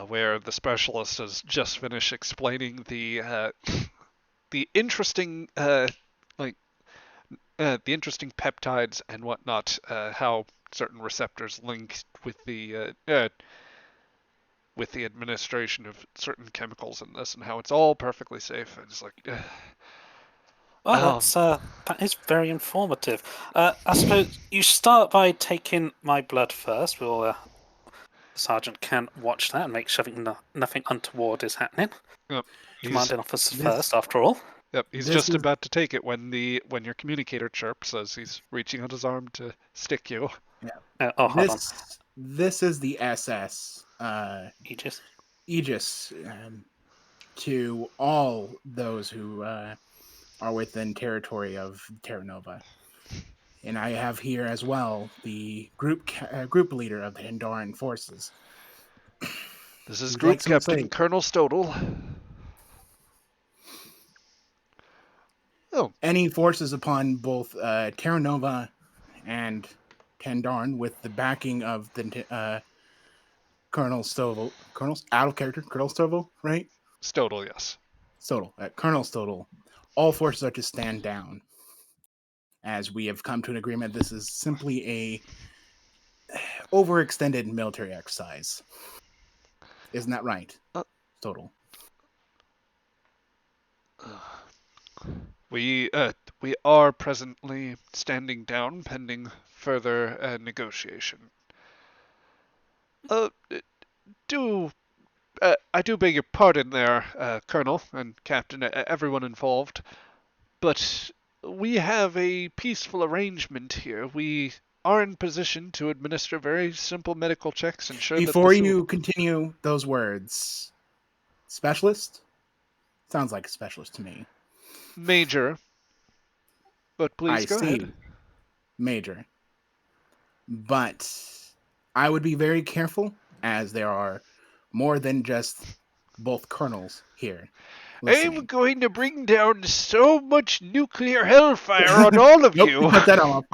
where the specialist has just finished explaining the interesting the interesting peptides and whatnot, how certain receptors link with the administration of certain chemicals in this, and how it's all perfectly safe. And it's like, Well, that is very informative. I suppose you start by taking my blood first. The sergeant can watch that and make sure nothing untoward is happening. yep, Commanding officer this- first, after all. Yep, he's This just is- about to take it when your communicator chirps as he's reaching out his arm to stick you. Hold on. This is the SS Aegis. to all those who are within territory of Terra Nova. And I have here as well the group leader of the Hindaran forces. This is Would Group like some Captain say? Colonel Stodel. Oh, Any forces upon both Terra Nova and Tendarn with the backing of the Colonel Stovall. Colonel's out of character. Colonel Stovall, right? Stodel, yes. Stodel. Colonel Stodel. All forces are to stand down. As we have come to an agreement, this is simply a overextended military exercise. Isn't that right? Stodel. We are presently standing down pending further negotiation. Uh, I do beg your pardon there, Colonel and Captain, everyone involved, but we have a peaceful arrangement here. We are in position to administer very simple medical checks, ensure Before that you continue those words, specialist? Sounds like a specialist to me. Major, but please I go see. ahead. Major. But I would be very careful, as there are more than just both colonels here. I'm Listening. going to bring down so much nuclear hellfire on all of Nope, you. cut that off.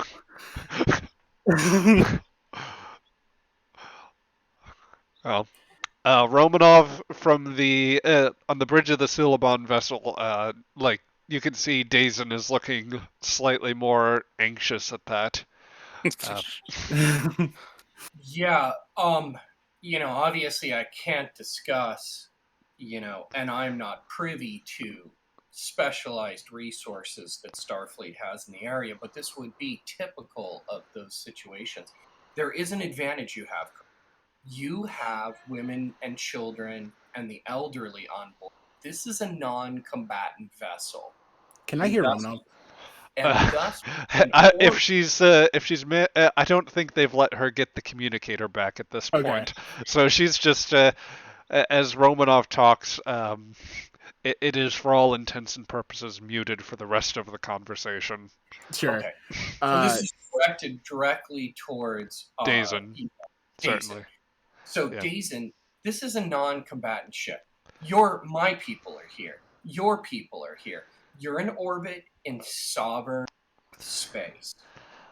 Well, Romanov from the on the bridge of the Suliban vessel, like you can see, Dazen is looking slightly more anxious at that. Yeah, obviously I can't discuss, and I'm not privy to specialized resources that Starfleet has in the area, but this would be typical of those situations. There is an advantage you have. You have women and children and the elderly on board. This is a non-combatant vessel. Can I hear Romanov? And thus, if she's I don't think they've let her get the communicator back at this point. So she's just as Romanov talks, it is for all intents and purposes muted for the rest of the conversation. Sure. Okay. So this is directed directly towards Dazen. Certainly. So yeah. Dazen, this is a non-combatant ship. My people are here. Your people are here. You're in orbit in sovereign space.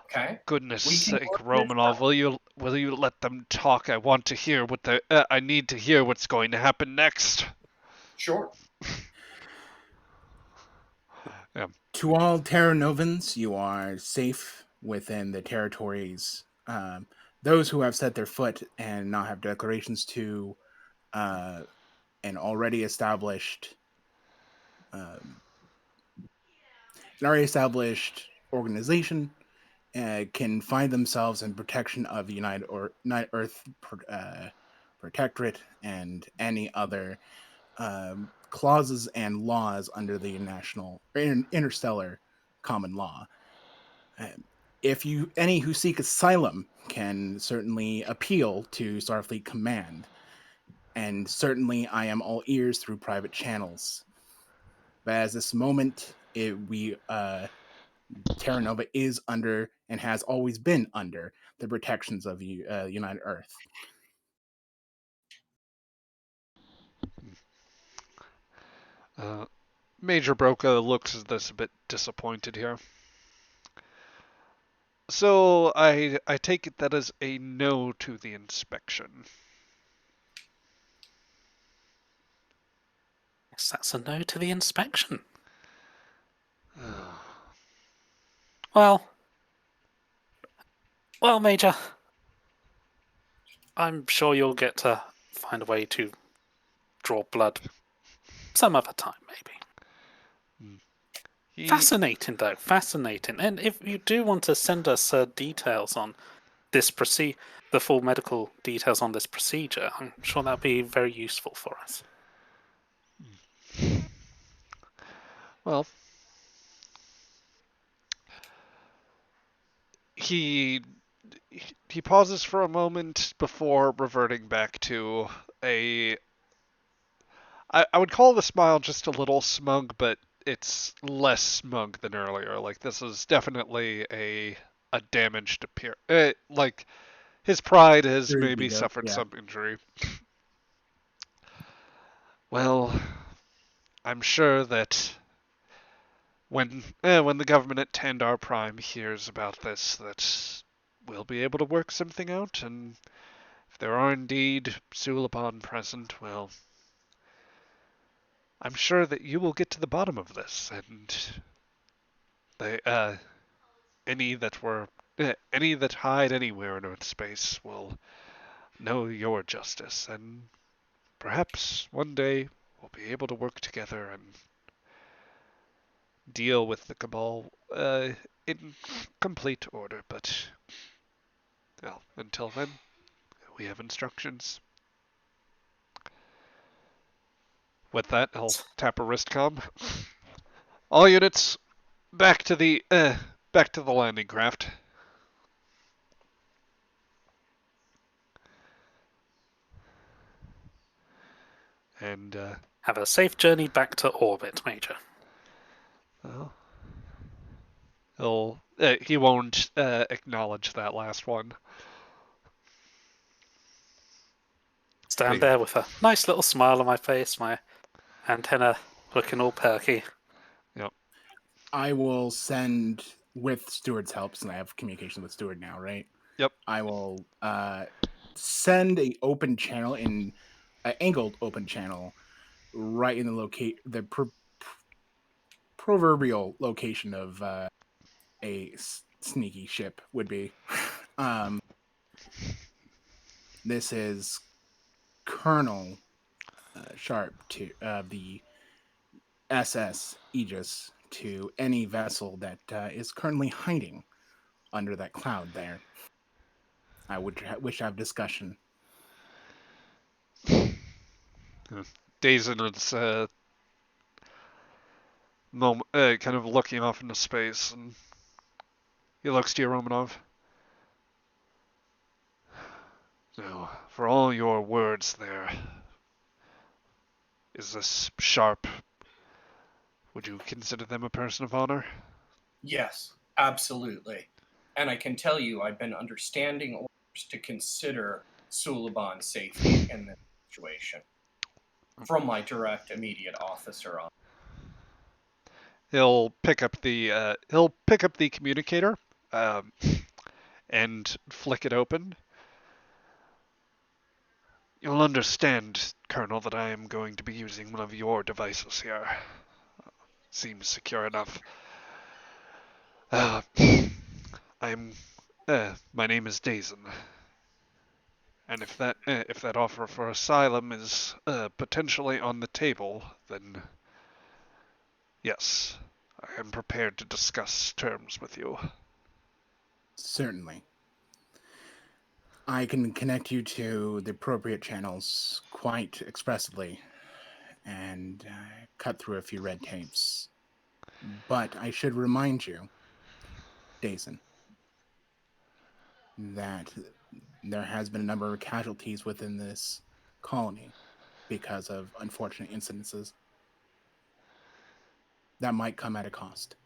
Okay? Goodness sake, Romanov, will you let them talk? I want to hear I need to hear what's going to happen next. Sure. Yeah. To all Terra Novans, you are safe within the territories. Those who have set their foot and now have declarations to an already established organization can find themselves in protection of the United Earth Protectorate and any other clauses and laws under the interstellar common law. If any who seek asylum can certainly appeal to Starfleet Command, and certainly I am all ears through private channels. But as this moment, Terra Nova is under and has always been under the protections of United Earth. Major Broca looks at this a bit disappointed here. So I take it that as a no to the inspection. Yes, that's a no to the inspection. Well, Major, I'm sure you'll get to find a way to draw blood some other time, maybe. Fascinating, though. Fascinating. And if you do want to send us details on this the full medical details on this procedure, I'm sure that'll be very useful for us. Well, he pauses for a moment before reverting back to I would call the smile just a little smug, but it's less smug than earlier. Like, this is definitely a damaged appearance. Like, his pride has maybe suffered some injury. Well, I'm sure that when the government at Tandar Prime hears about this, that we'll be able to work something out, and if there are indeed Suliban present, well, I'm sure that you will get to the bottom of this, and any that hide anywhere in Earth space will know your justice, and perhaps one day we'll be able to work together and deal with the Cabal in complete order. But well, until then, we have instructions. With that, I'll tap a wrist comm. All units, back to the landing craft. And have a safe journey back to orbit, Major. Well, he won't acknowledge that last one. Stand there with a nice little smile on my face, my antenna looking all perky. Yep. I will send, with Steward's help, since I have communication with Steward now, right? Yep. I will send a open channel in an angled open channel right in the proverbial location of a sneaky ship would be. This is Colonel Sharpe to the SS Aegis to any vessel that is currently hiding under that cloud there. I would wish to have discussion. Dazen is kind of looking off into space, and he looks to you, Romanov. So, for all your words there, is this Sharpe? Would you consider them a person of honor? Yes, absolutely. And I can tell you, I've been understanding orders to consider Suliban's safety in this situation from my direct, immediate officer on. He'll pick up the communicator, and flick it open. You'll understand, Colonel, that I am going to be using one of your devices here. Seems secure enough. My name is Dazen. And if that offer for asylum is potentially on the table, then yes, I am prepared to discuss terms with you. Certainly. I can connect you to the appropriate channels quite expressively. and cut through a few red tapes. But I should remind you, Dason, that there has been a number of casualties within this colony because of unfortunate incidences. That might come at a cost.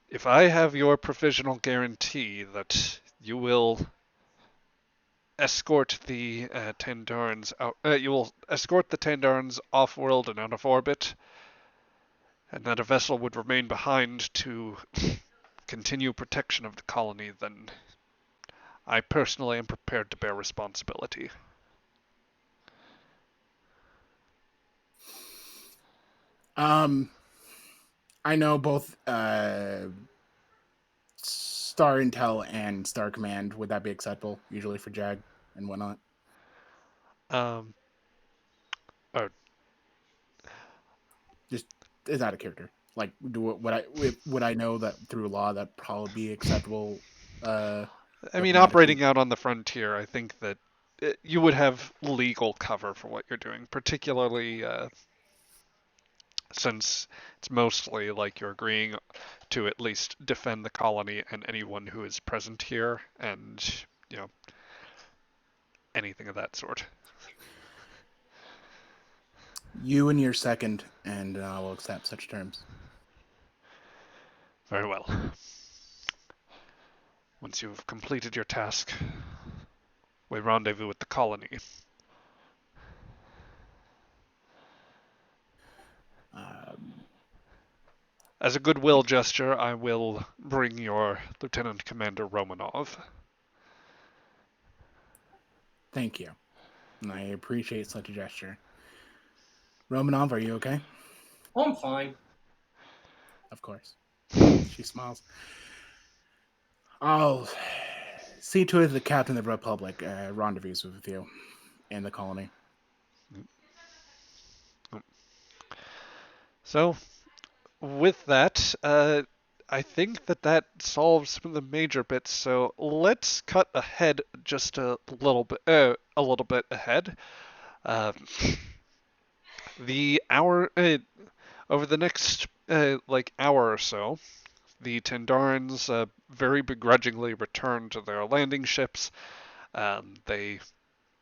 If I have your provisional guarantee that you will escort the Tandarans out, you will escort the Tandarans off-world and out of orbit, and that a vessel would remain behind to continue protection of the colony, then I personally am prepared to bear responsibility. I know both Star Intel and Star Command. Would that be acceptable, usually for JAG and whatnot? Um, oh, Just is out of character. Like, would I know that through law that probably be acceptable? I mean, diplomatically? operating out on the frontier, I think that you would have legal cover for what you're doing, particularly since it's mostly like you're agreeing to at least defend the colony and anyone who is present here, and anything of that sort. You and your second, and I will accept such terms. Very well. Once you've completed your task, we rendezvous with the colony. As a goodwill gesture, I will bring your Lieutenant Commander Romanov. Thank you. I appreciate such a gesture. Romanov, are you okay? Oh, I'm fine. Of course. She smiles. I'll see to it the Captain of the Republic rendezvous with you in the colony. So, with that, I think that solves some of the major bits. So let's cut ahead just a little bit ahead. The hour over the next hour or so, the Tendarans very begrudgingly return to their landing ships. They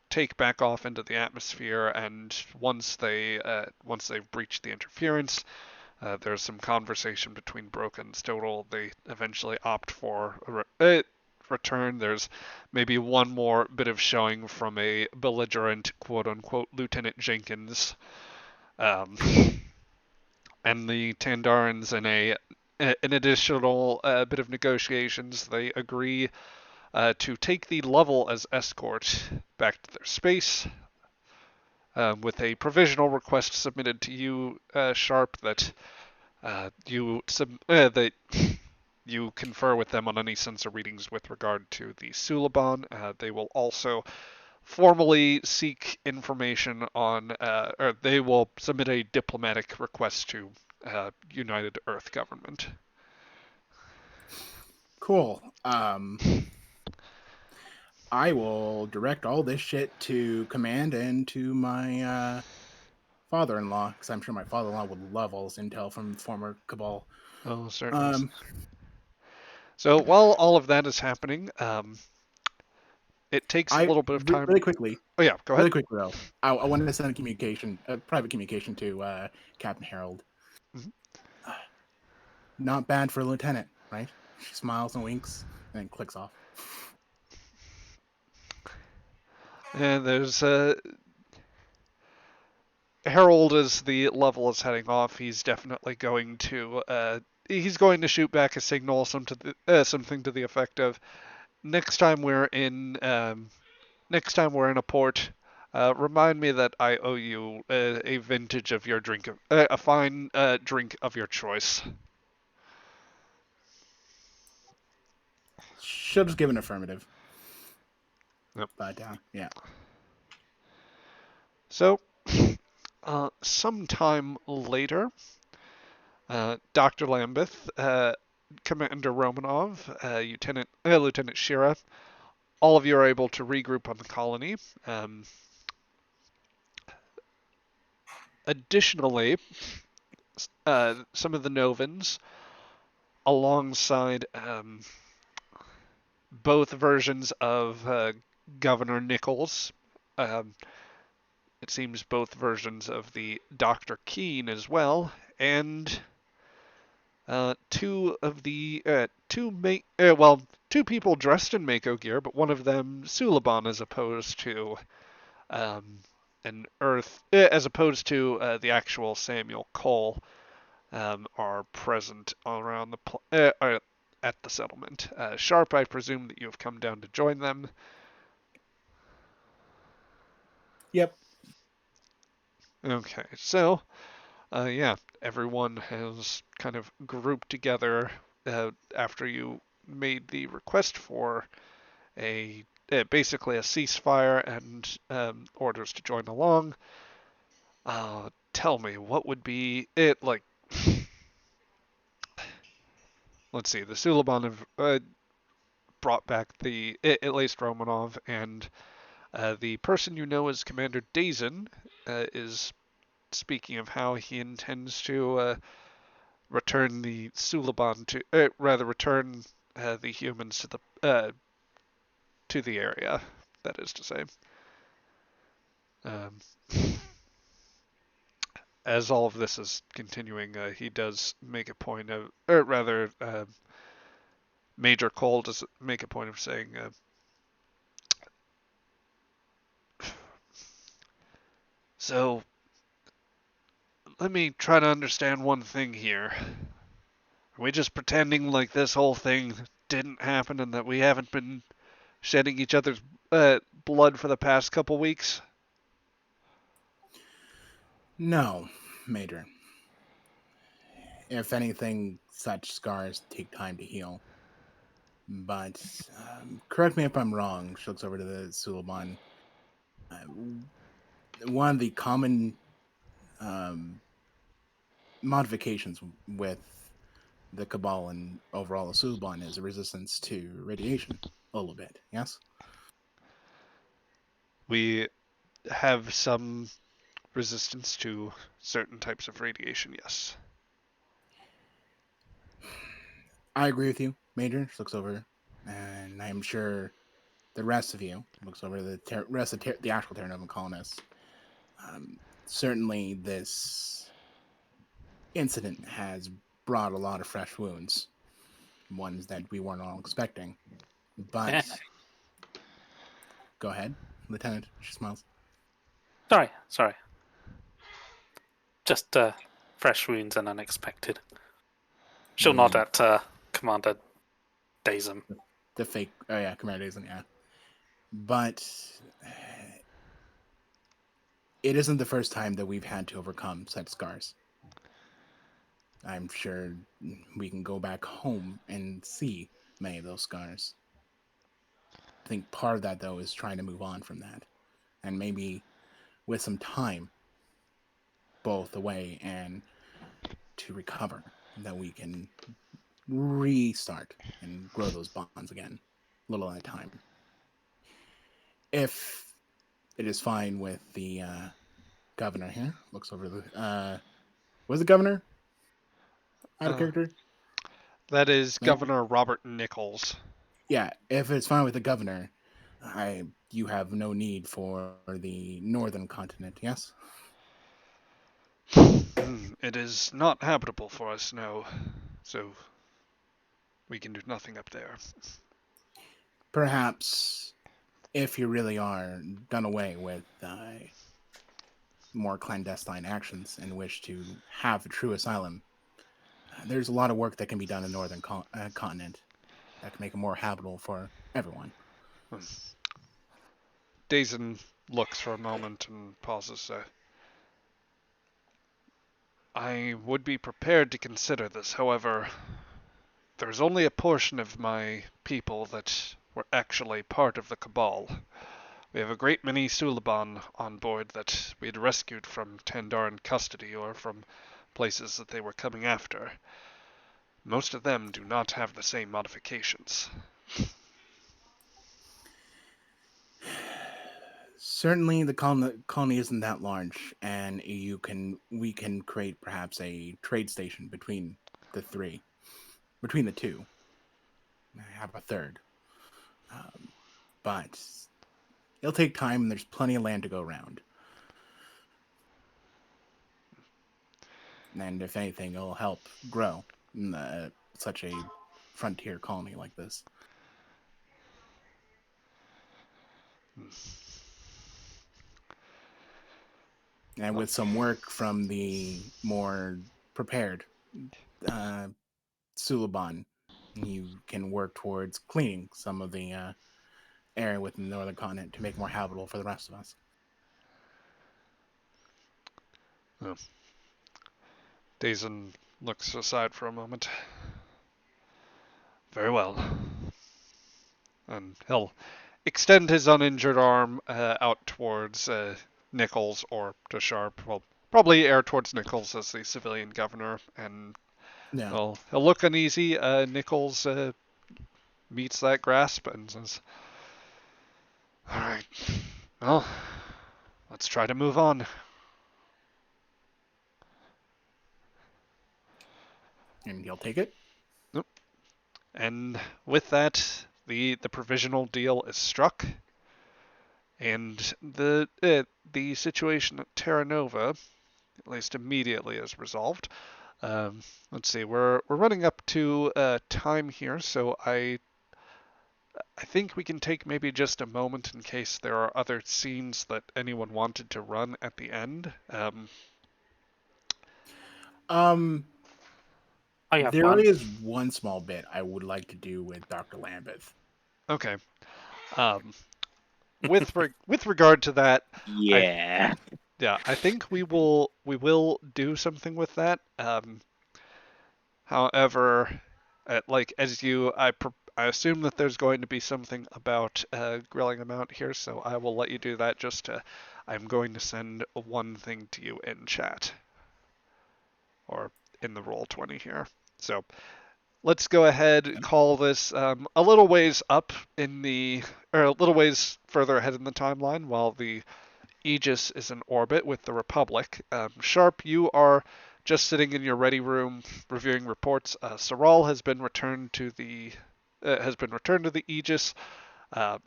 take back off into the atmosphere, and once they've breached the interference, there's some conversation between Broca and Stodal. They eventually opt for a return. There's maybe one more bit of showing from a belligerent quote-unquote Lieutenant Jenkins. And the Tandarans, in an additional bit of negotiations, they agree to take the level as escort back to their space, with a provisional request submitted to you, Sharpe, that that you confer with them on any sensor readings with regard to the Suliban. They will also formally seek information on, or they will submit a diplomatic request to United Earth government. Cool. I will direct all this shit to command and to my father-in-law, because I'm sure my father-in-law would love all this intel from former Cabal. Oh, certainly. So while all of that is happening, it takes a little bit of time. Really quickly. Oh yeah, go ahead. Really quickly though, I wanted to send a private communication to Captain Harold. Mhm. Not bad for a lieutenant, right? She smiles and winks and then clicks off. And there's Harold, as the level is heading off, he's definitely going to shoot back a signal, something to the effect of, next time we're in a port, remind me that I owe you a vintage of your drink, a fine drink of your choice. She'll just give an affirmative. Yep. But yeah. So, sometime later, Dr. Lambeth, Commander Romanov, Lieutenant Sheara, all of you are able to regroup on the colony. Additionally, some of the Novans, alongside both versions of Governor Nichols, um, it seems both versions of the Dr. Keen as well, and two of the two people dressed in Mako gear, but one of them Suliban as opposed to an Earth, as opposed to the actual Samuel Cole, are present all around at the settlement. Sharpe, I presume that you have come down to join them. Yep. Okay, so yeah, everyone has kind of grouped together after you made the request for a basically a ceasefire and orders to join along. Tell me, what would be it like? Let's see. The Suliban have brought back at least Romanov, and the person you know as Commander Dazen is speaking of how he intends to return the Suliban return the humans to the area. That is to say, um, as all of this is continuing, he does make a point of, or rather, Major Cole does make a point of saying, so let me try to understand one thing here. Are we just pretending like this whole thing didn't happen and that we haven't been shedding each other's blood for the past couple weeks? No, Major. If anything, such scars take time to heal. But correct me if I'm wrong. She looks over to the Suliban. One of the common modifications with the Cabal and overall the Suliban is a resistance to radiation a little bit. Yes. We have some resistance to certain types of radiation, yes. I agree with you, Major. She looks over, and I'm sure the rest of you looks over the rest of the actual Terra Nova colonists. Certainly, this incident has brought a lot of fresh wounds, ones that we weren't all expecting. But go ahead, Lieutenant. She smiles. Sorry. Just fresh wounds and unexpected. She'll nod at Commander Dazen. The fake, oh yeah, Commander Dazen, yeah. But it isn't the first time that we've had to overcome such scars. I'm sure we can go back home and see many of those scars. I think part of that, though, is trying to move on from that. And maybe with some time, both away and to recover, that we can restart and grow those bonds again, little at a time. If it is fine with the governor here, looks over the... was the governor out of character? That is Governor Robert Nichols. Yeah, if it's fine with the governor, you have no need for the northern continent, yes? It is not habitable for us, no. So we can do nothing up there. Perhaps if you really are done away with more clandestine actions and wish to have a true asylum, there's a lot of work that can be done in the northern continent that can make it more habitable for everyone. Dazen looks for a moment and pauses. I would be prepared to consider this, however, there's only a portion of my people that were actually part of the Cabal. We have a great many Suliban on board that we had rescued from Tandaran custody or from places that they were coming after. Most of them do not have the same modifications. Certainly, the colony isn't that large, and we can create perhaps a trade station between the two. Have a third, but it'll take time, and there's plenty of land to go around. And if anything, it'll help grow in such a frontier colony like this. And with some work from the more prepared Suliban, you can work towards cleaning some of the area within the northern continent to make it more habitable for the rest of us. Oh. Dazen looks aside for a moment. Very well. And he'll extend his uninjured arm out towards Nichols or to Sharpe. Well, probably air towards Nichols as the civilian governor, and he'll look uneasy. Nichols meets that grasp and says, "All right, well, let's try to move on." And he'll take it. Nope. And with that, the provisional deal is struck, and the situation at Terra Nova, at least immediately, is resolved. Let's see, we're running up to time here, so I think we can take maybe just a moment in case there are other scenes that anyone wanted to run at the end. There is one small bit I would like to do with Dr. Lambeth. Okay. With regard to that, Yeah. I think we will do something with that. However, I assume that there's going to be something about grilling him out here, so I will let you do that. I'm going to send one thing to you in chat, or in the Roll20 here. So let's go ahead, call this a little ways up or a little ways further ahead in the timeline, while the Aegis is in orbit with the Republic. Sharpe, you are just sitting in your ready room reviewing reports. Saral has been returned to the Aegis.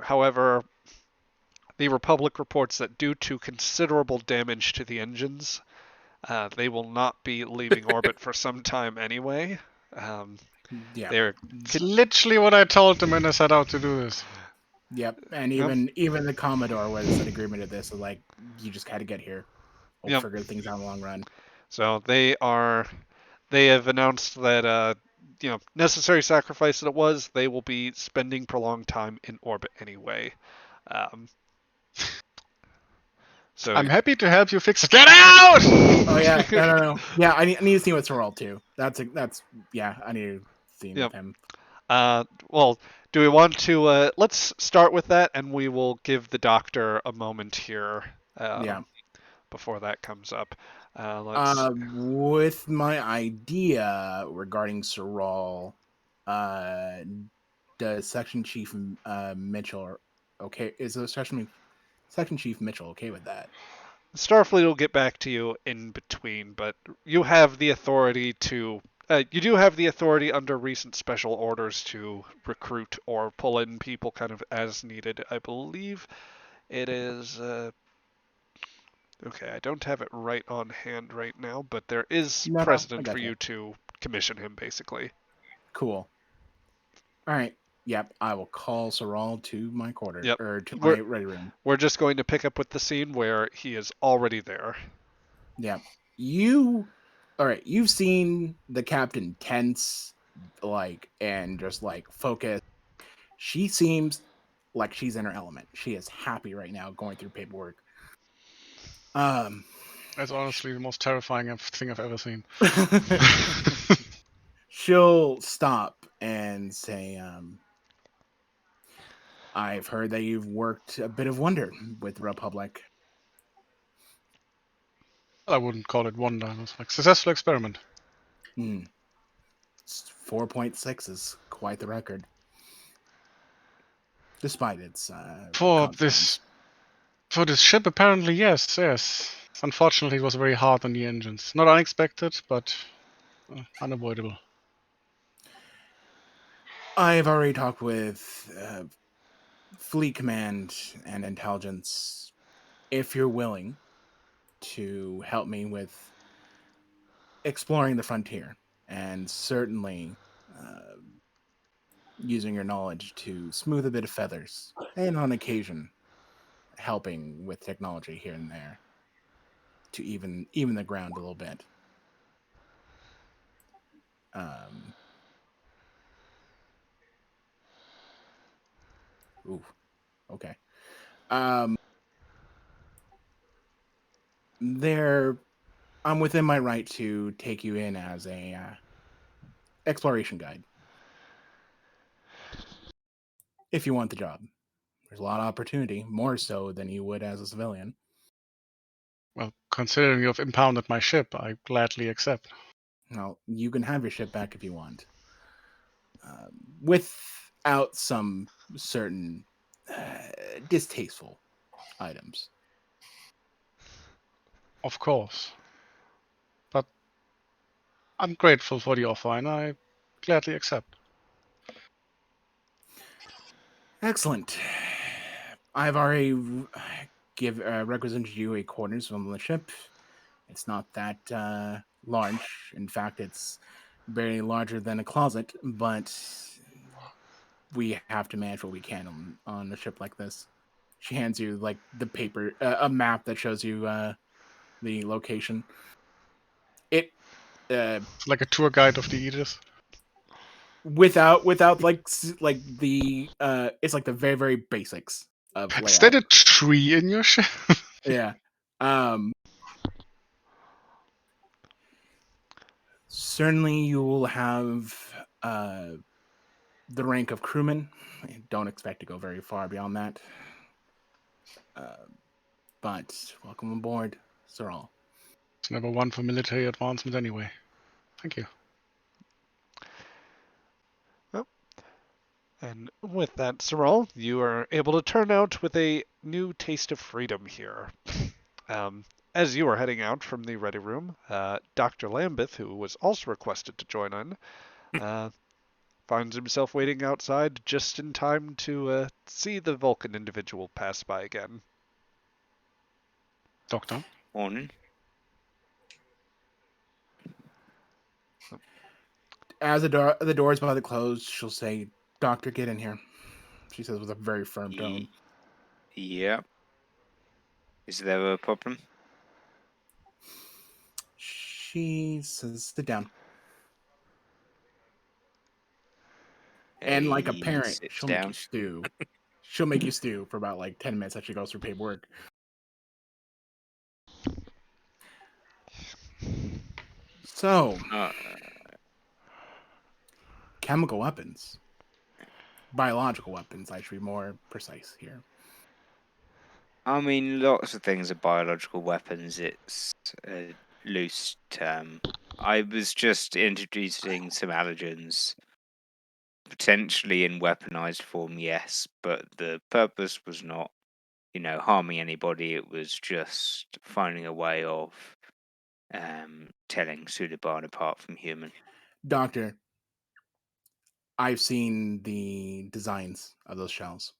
However, the Republic reports that due to considerable damage to the engines, they will not be leaving orbit for some time anyway. It's literally what I told them when I set out to do this. Yep, and even the Commodore was in agreement with this. So like, you just had to get here. We'll figure things out in the long run. So they have announced that necessary sacrifice that it was, they will be spending prolonged time in orbit anyway. So I'm happy to help you fix it. Get out! Oh yeah, no. Yeah, I need to see what's Saral too. I need to see with him. Well, do we want to? Let's start with that, and we will give the doctor a moment here. Before that comes up. With my idea regarding Saral, does Section Chief Mitchell okay? Is the Section Chief Mitchell okay with that? Starfleet will get back to you in between, but you have the authority to. You do have the authority under recent special orders to recruit or pull in people kind of as needed. I believe it is. Okay, I don't have it right on hand right now, but there is precedent for you to commission him, basically. Cool. All right. Yep, I will call Saral to my quarters, or to my ready room. We're just going to pick up with the scene where he is already there. Yeah. All right, you've seen the captain tense, and just focus. She seems like she's in her element. She is happy right now going through paperwork. That's honestly the most terrifying thing I've ever seen. She'll stop and say, I've heard that you've worked a bit of wonder with the Republic. I wouldn't call it wonder. It was like a successful experiment. 4.6 is quite the record. Despite its for this For this ship, apparently, yes. Unfortunately, it was very hard on the engines. Not unexpected, but unavoidable. I've already talked with Fleet Command and Intelligence. If you're willing to help me with exploring the frontier, and certainly using your knowledge to smooth a bit of feathers, and on occasion helping with technology here and there to even the ground a little bit. Ooh, okay. There, I'm within my right to take you in as a exploration guide if you want the job. There's a lot of opportunity, more so than you would as a civilian. Well, considering you've impounded my ship, I gladly accept. Now, you can have your ship back if you want, without some certain distasteful items. Of course. But I'm grateful for the offer, and I gladly accept. Excellent. I've already requisitioned you a quarters from the ship. It's not that large. In fact, it's barely larger than a closet, but we have to manage what we can on a ship like this. She hands you like the paper, a map that shows you the location. It It's like a tour guide of the Aegis. without like the it's like the very basics of Is that layout. a tree in your ship? Yeah. Certainly you will have the rank of crewman. I don't expect to go very far beyond that. But welcome aboard, Sir All. It's never one for military advancement anyway. Thank you. Well, and with that, Sorrel, you are able to turn out with a new taste of freedom here. As you are heading out from the ready room, Dr. Lambeth, who was also requested to join in, finds himself waiting outside just in time to see the Vulcan individual pass by again. Doctor? Morning. As the door is about to close, she'll say, "Doctor, get in here." She says with a very firm tone. Yeah. Is there a problem? She says, "Sit down." And like a He parent, sits she'll make you down. stew. She'll make you stew for about like 10 minutes as she goes through paperwork. So, chemical weapons. Biological weapons, I should be more precise here. I mean, lots of things are biological weapons. It's a loose term. I was just introducing some allergens, potentially in weaponized form, yes, but the purpose was not, harming anybody. It was just finding a way of telling Suliban apart from human. Doctor, I've seen the designs of those shells.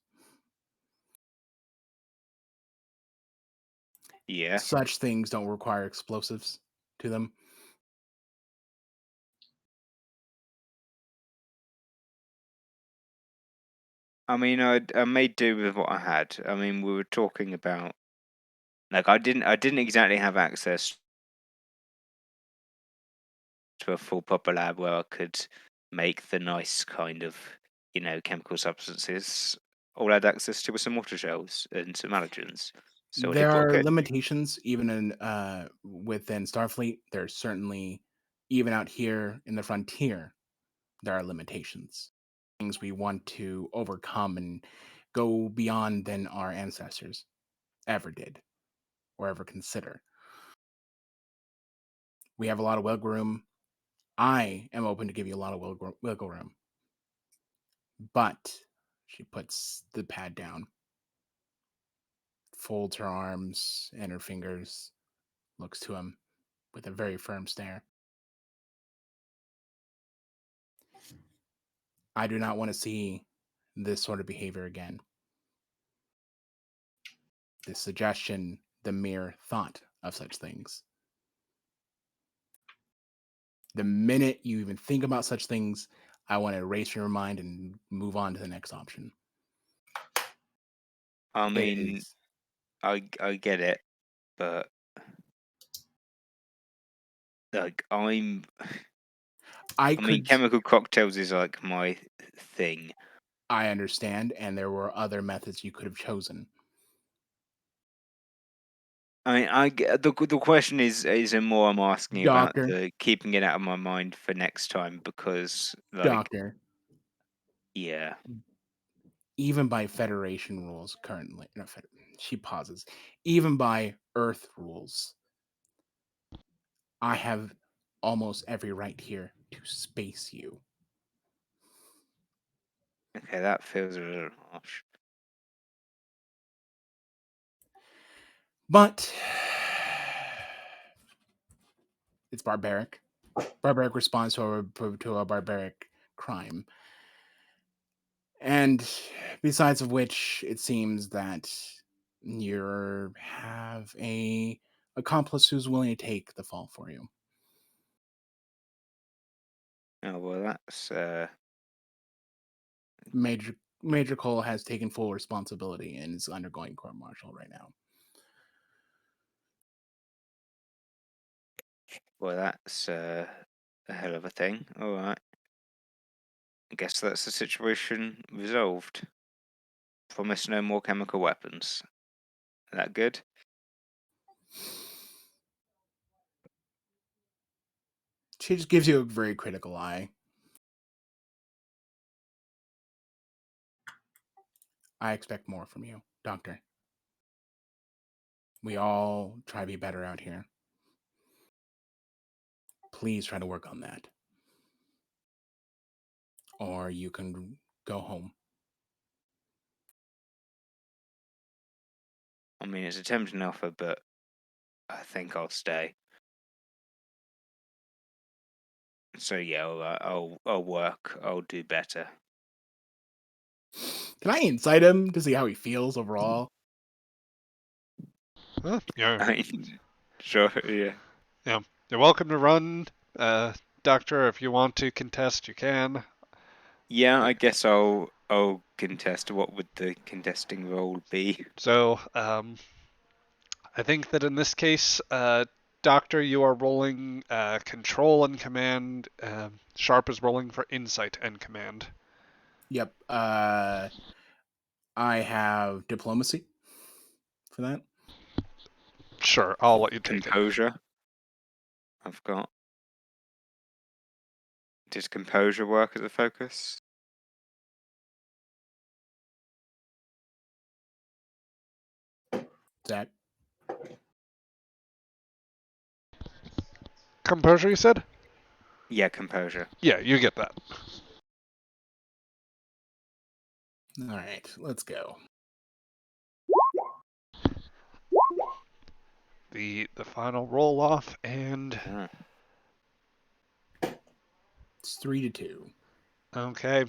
Yeah. Such things don't require explosives to them. I mean, I made do with what I had. I mean, we were talking about, like, I didn't exactly have access to a full proper lab where I could make the nice kind of, chemical substances. All I had access to were some water shells and some allergens. So I There did what I are could. limitations even in within Starfleet. There's certainly even out here in the frontier, there are limitations. Things we want to overcome and go beyond than our ancestors ever did or ever consider. We have a lot of wiggle room. I am open to give you a lot of wiggle room. But she puts the pad down. folds her arms and her fingers, looks to him with a very firm stare. I do not want to see this sort of behavior again. The suggestion, the mere thought of such things. The minute you even think about such things, I want to erase your mind and move on to the next option. I It mean, is. I get it, but like I I mean, could. chemical cocktails is like my thing. I understand, and there were other methods you could have chosen. I mean, the question is more I'm asking about Doctor, the keeping it out of my mind for next time because like doctor, yeah, even by Federation rules currently, no, she pauses. Even by Earth rules, I have almost every right here to space you. okay, that feels a little harsh. But it's barbaric. Barbaric response to a barbaric crime. And besides of which, it seems that you have a accomplice who's willing to take the fall for you. Oh well, that's Major Cole has taken full responsibility and is undergoing court martial right now. a hell of a thing. All right, I guess that's the situation resolved. Promise no more chemical weapons. That good? She just gives you a very critical eye. I expect more from you, Doctor. We all try to be better out here. Please try to work on that. Or you can go home. I mean, it's a tempting offer, but I think I'll stay. So yeah, I'll work. I'll do better. Can I incite him to see how he feels overall? Yeah, I mean, sure, yeah. yeah. You're welcome to run, Doctor. If you want to contest, you can. Yeah, I guess I'll contest. What would the contesting role be? So, I think that in this case, Doctor, you are rolling control and command. Sharpe is rolling for insight and command. Yep. I have diplomacy for that. Sure, I'll let you take it. Composure. I've got. Does composure work as a focus? Zach. Composure, you said? Yeah, composure. Yeah, you get that. All right, let's go. The final roll off, and Ah. It's 3-2. okay.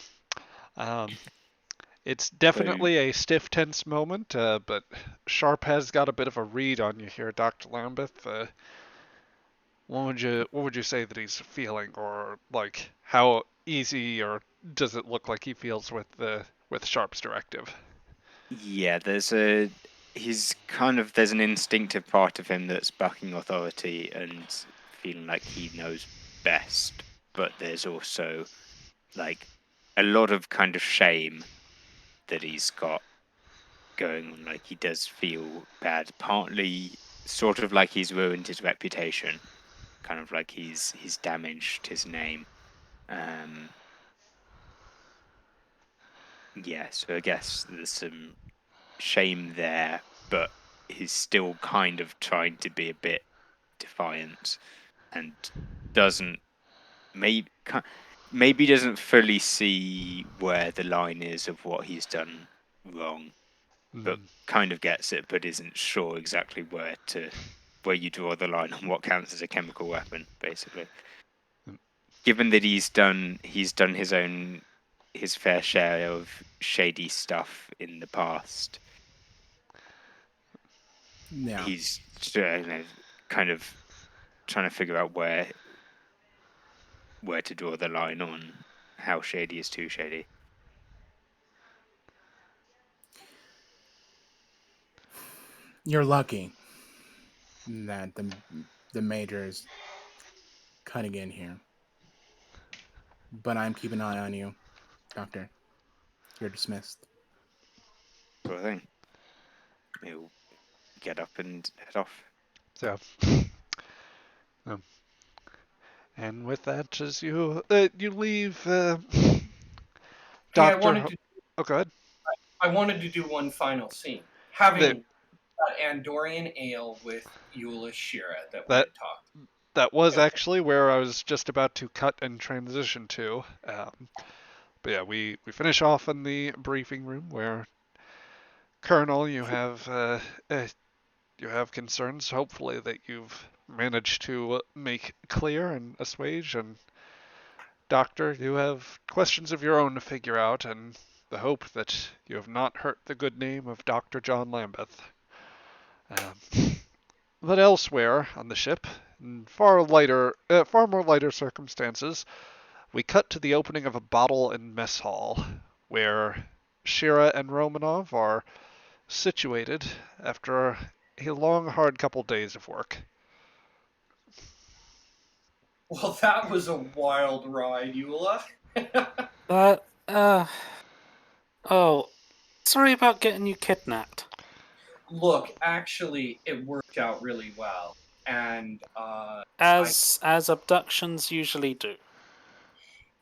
It's definitely a stiff, tense moment, but Sharpe has got a bit of a read on you here, Dr. Lambeth. What would you say that he's feeling, or like how easy or does it look like he feels with Sharpe's directive? Yeah, there's an instinctive part of him that's backing authority and feeling like he knows best, but there's also like a lot of kind of shame that he's got going on. Like he does feel bad, partly sort of like he's ruined his reputation, kind of like he's damaged his name. Yeah, so I guess there's some shame there, but he's still kind of trying to be a bit defiant and doesn't maybe doesn't fully see where the line is of what he's done wrong. but kind of gets it, but isn't sure exactly where you draw the line on what counts as a chemical weapon, basically. Given that he's done his fair share of shady stuff in the past, Yeah. he's kind of trying to figure out where to draw the line on how shady is too shady. You're lucky that the major is cutting in here. But I'm keeping an eye on you, Doctor. You're dismissed. Sort of thing. He'll get up and head off. So, and with that, as you leave, Hey, Doctor. Oh, go ahead. I wanted to do one final scene. Having Andorian ale with Eula Sheara that we had talked. That was actually where I was just about to cut and transition to. But yeah, we finish off in the briefing room where Colonel, you have concerns, hopefully, that you've managed to make clear and assuage, and Doctor, you have questions of your own to figure out, and the hope that you have not hurt the good name of Dr. John Lambeth. But elsewhere on the ship, in far more lighter circumstances, we cut to the opening of a bottle in mess hall, where Sheara and Romanov are situated after a long, hard couple days of work. Well, that was a wild ride, Eula. Oh, sorry about getting you kidnapped. Look, actually, it worked out really well. And, As abductions usually do.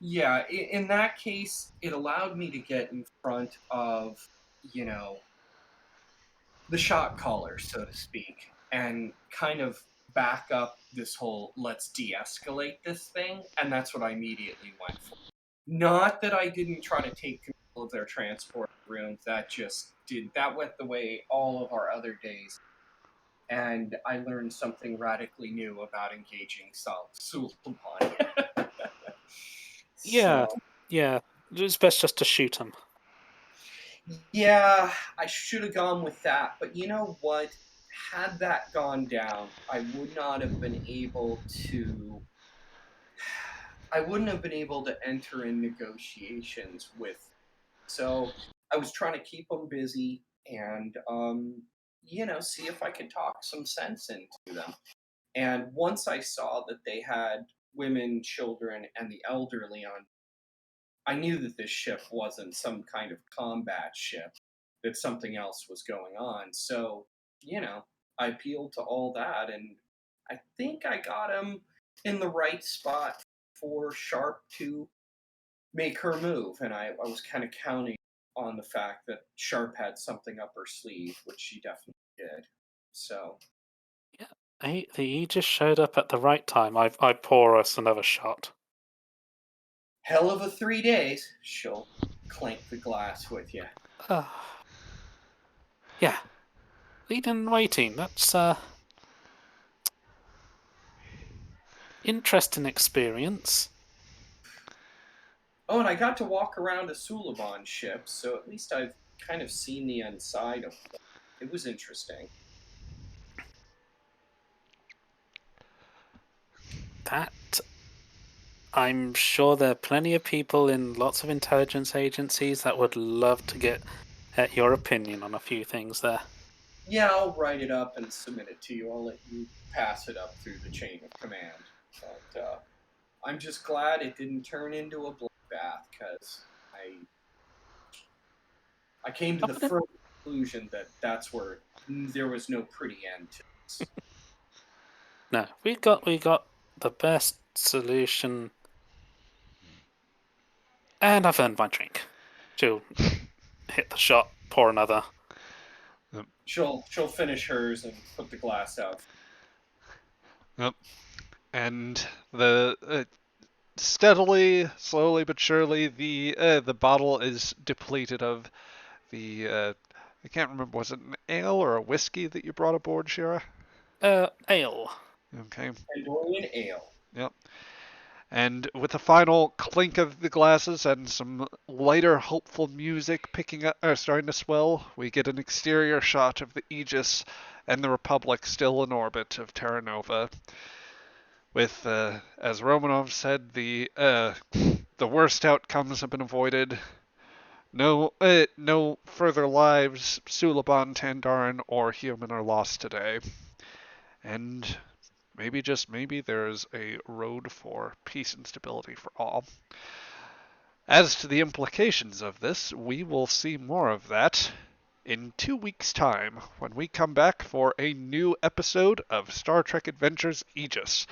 Yeah, in that case, it allowed me to get in front of, the shot caller, so to speak, and kind of back up this whole let's de-escalate this thing, and that's what I immediately went for. Not that I didn't try to take control of their transport room, that went the way all of our other days. And I learned something radically new about engaging Suleiman. Yeah, So, yeah. It's best just to shoot him. yeah, I should have gone with that. But you know what? Had that gone down, I would not have been able to. I wouldn't have been able to enter in negotiations with. So I was trying to keep them busy and, see if I could talk some sense into them. And once I saw that they had women, children, and the elderly on, I knew that this ship wasn't some kind of combat ship, that something else was going on. So, I appealed to all that, and I think I got him in the right spot for Sharpe to make her move. And I was kind of counting on the fact that Sharpe had something up her sleeve, which she definitely did. So, The Aegis showed up at the right time. I pour us another shot. hell of a 3 days. She'll clank the glass with you. Yeah. Leading and waiting. That's interesting experience. Oh, and I got to walk around a Suleiman ship, so at least I've kind of seen the inside of them. It was interesting. I'm sure there are plenty of people in lots of intelligence agencies that would love to get your opinion on a few things there. Yeah, I'll write it up and submit it to you. I'll let you pass it up through the chain of command. But I'm just glad it didn't turn into a bloodbath, because I came to the firm conclusion that that's where there was no pretty end to this. No, we got the best solution. And I've earned my drink. She'll hit the shot, pour another. She'll finish hers and put the glass out. Yep. And the steadily, slowly but surely, the bottle is depleted of the I can't remember, was it an ale or a whiskey that you brought aboard, Sheara? Ale. Okay. Pandorian ale. Yep. And with a final clink of the glasses and some lighter, hopeful music starting to swell, we get an exterior shot of the Aegis and the Republic still in orbit of Terra Nova. With, as Romanov said, the worst outcomes have been avoided. No further lives, Suliban, Tandaran, or human are lost today. And maybe, just maybe, there's a road for peace and stability for all. As to the implications of this, we will see more of that in 2 weeks' time when we come back for a new episode of Star Trek Adventures Aegis.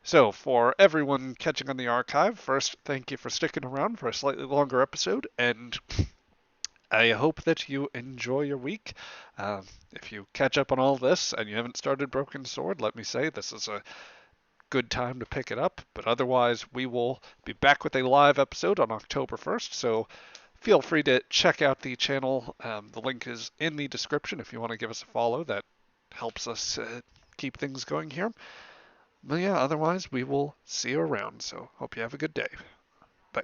So, for everyone catching on the archive, first, thank you for sticking around for a slightly longer episode, and I hope that you enjoy your week. If you catch up on all this and you haven't started Broken Sword, let me say this is a good time to pick it up. But otherwise, we will be back with a live episode on October 1st, so feel free to check out the channel. The link is in the description if you want to give us a follow. That helps us keep things going here. But yeah, otherwise, we will see you around, so hope you have a good day. Bye.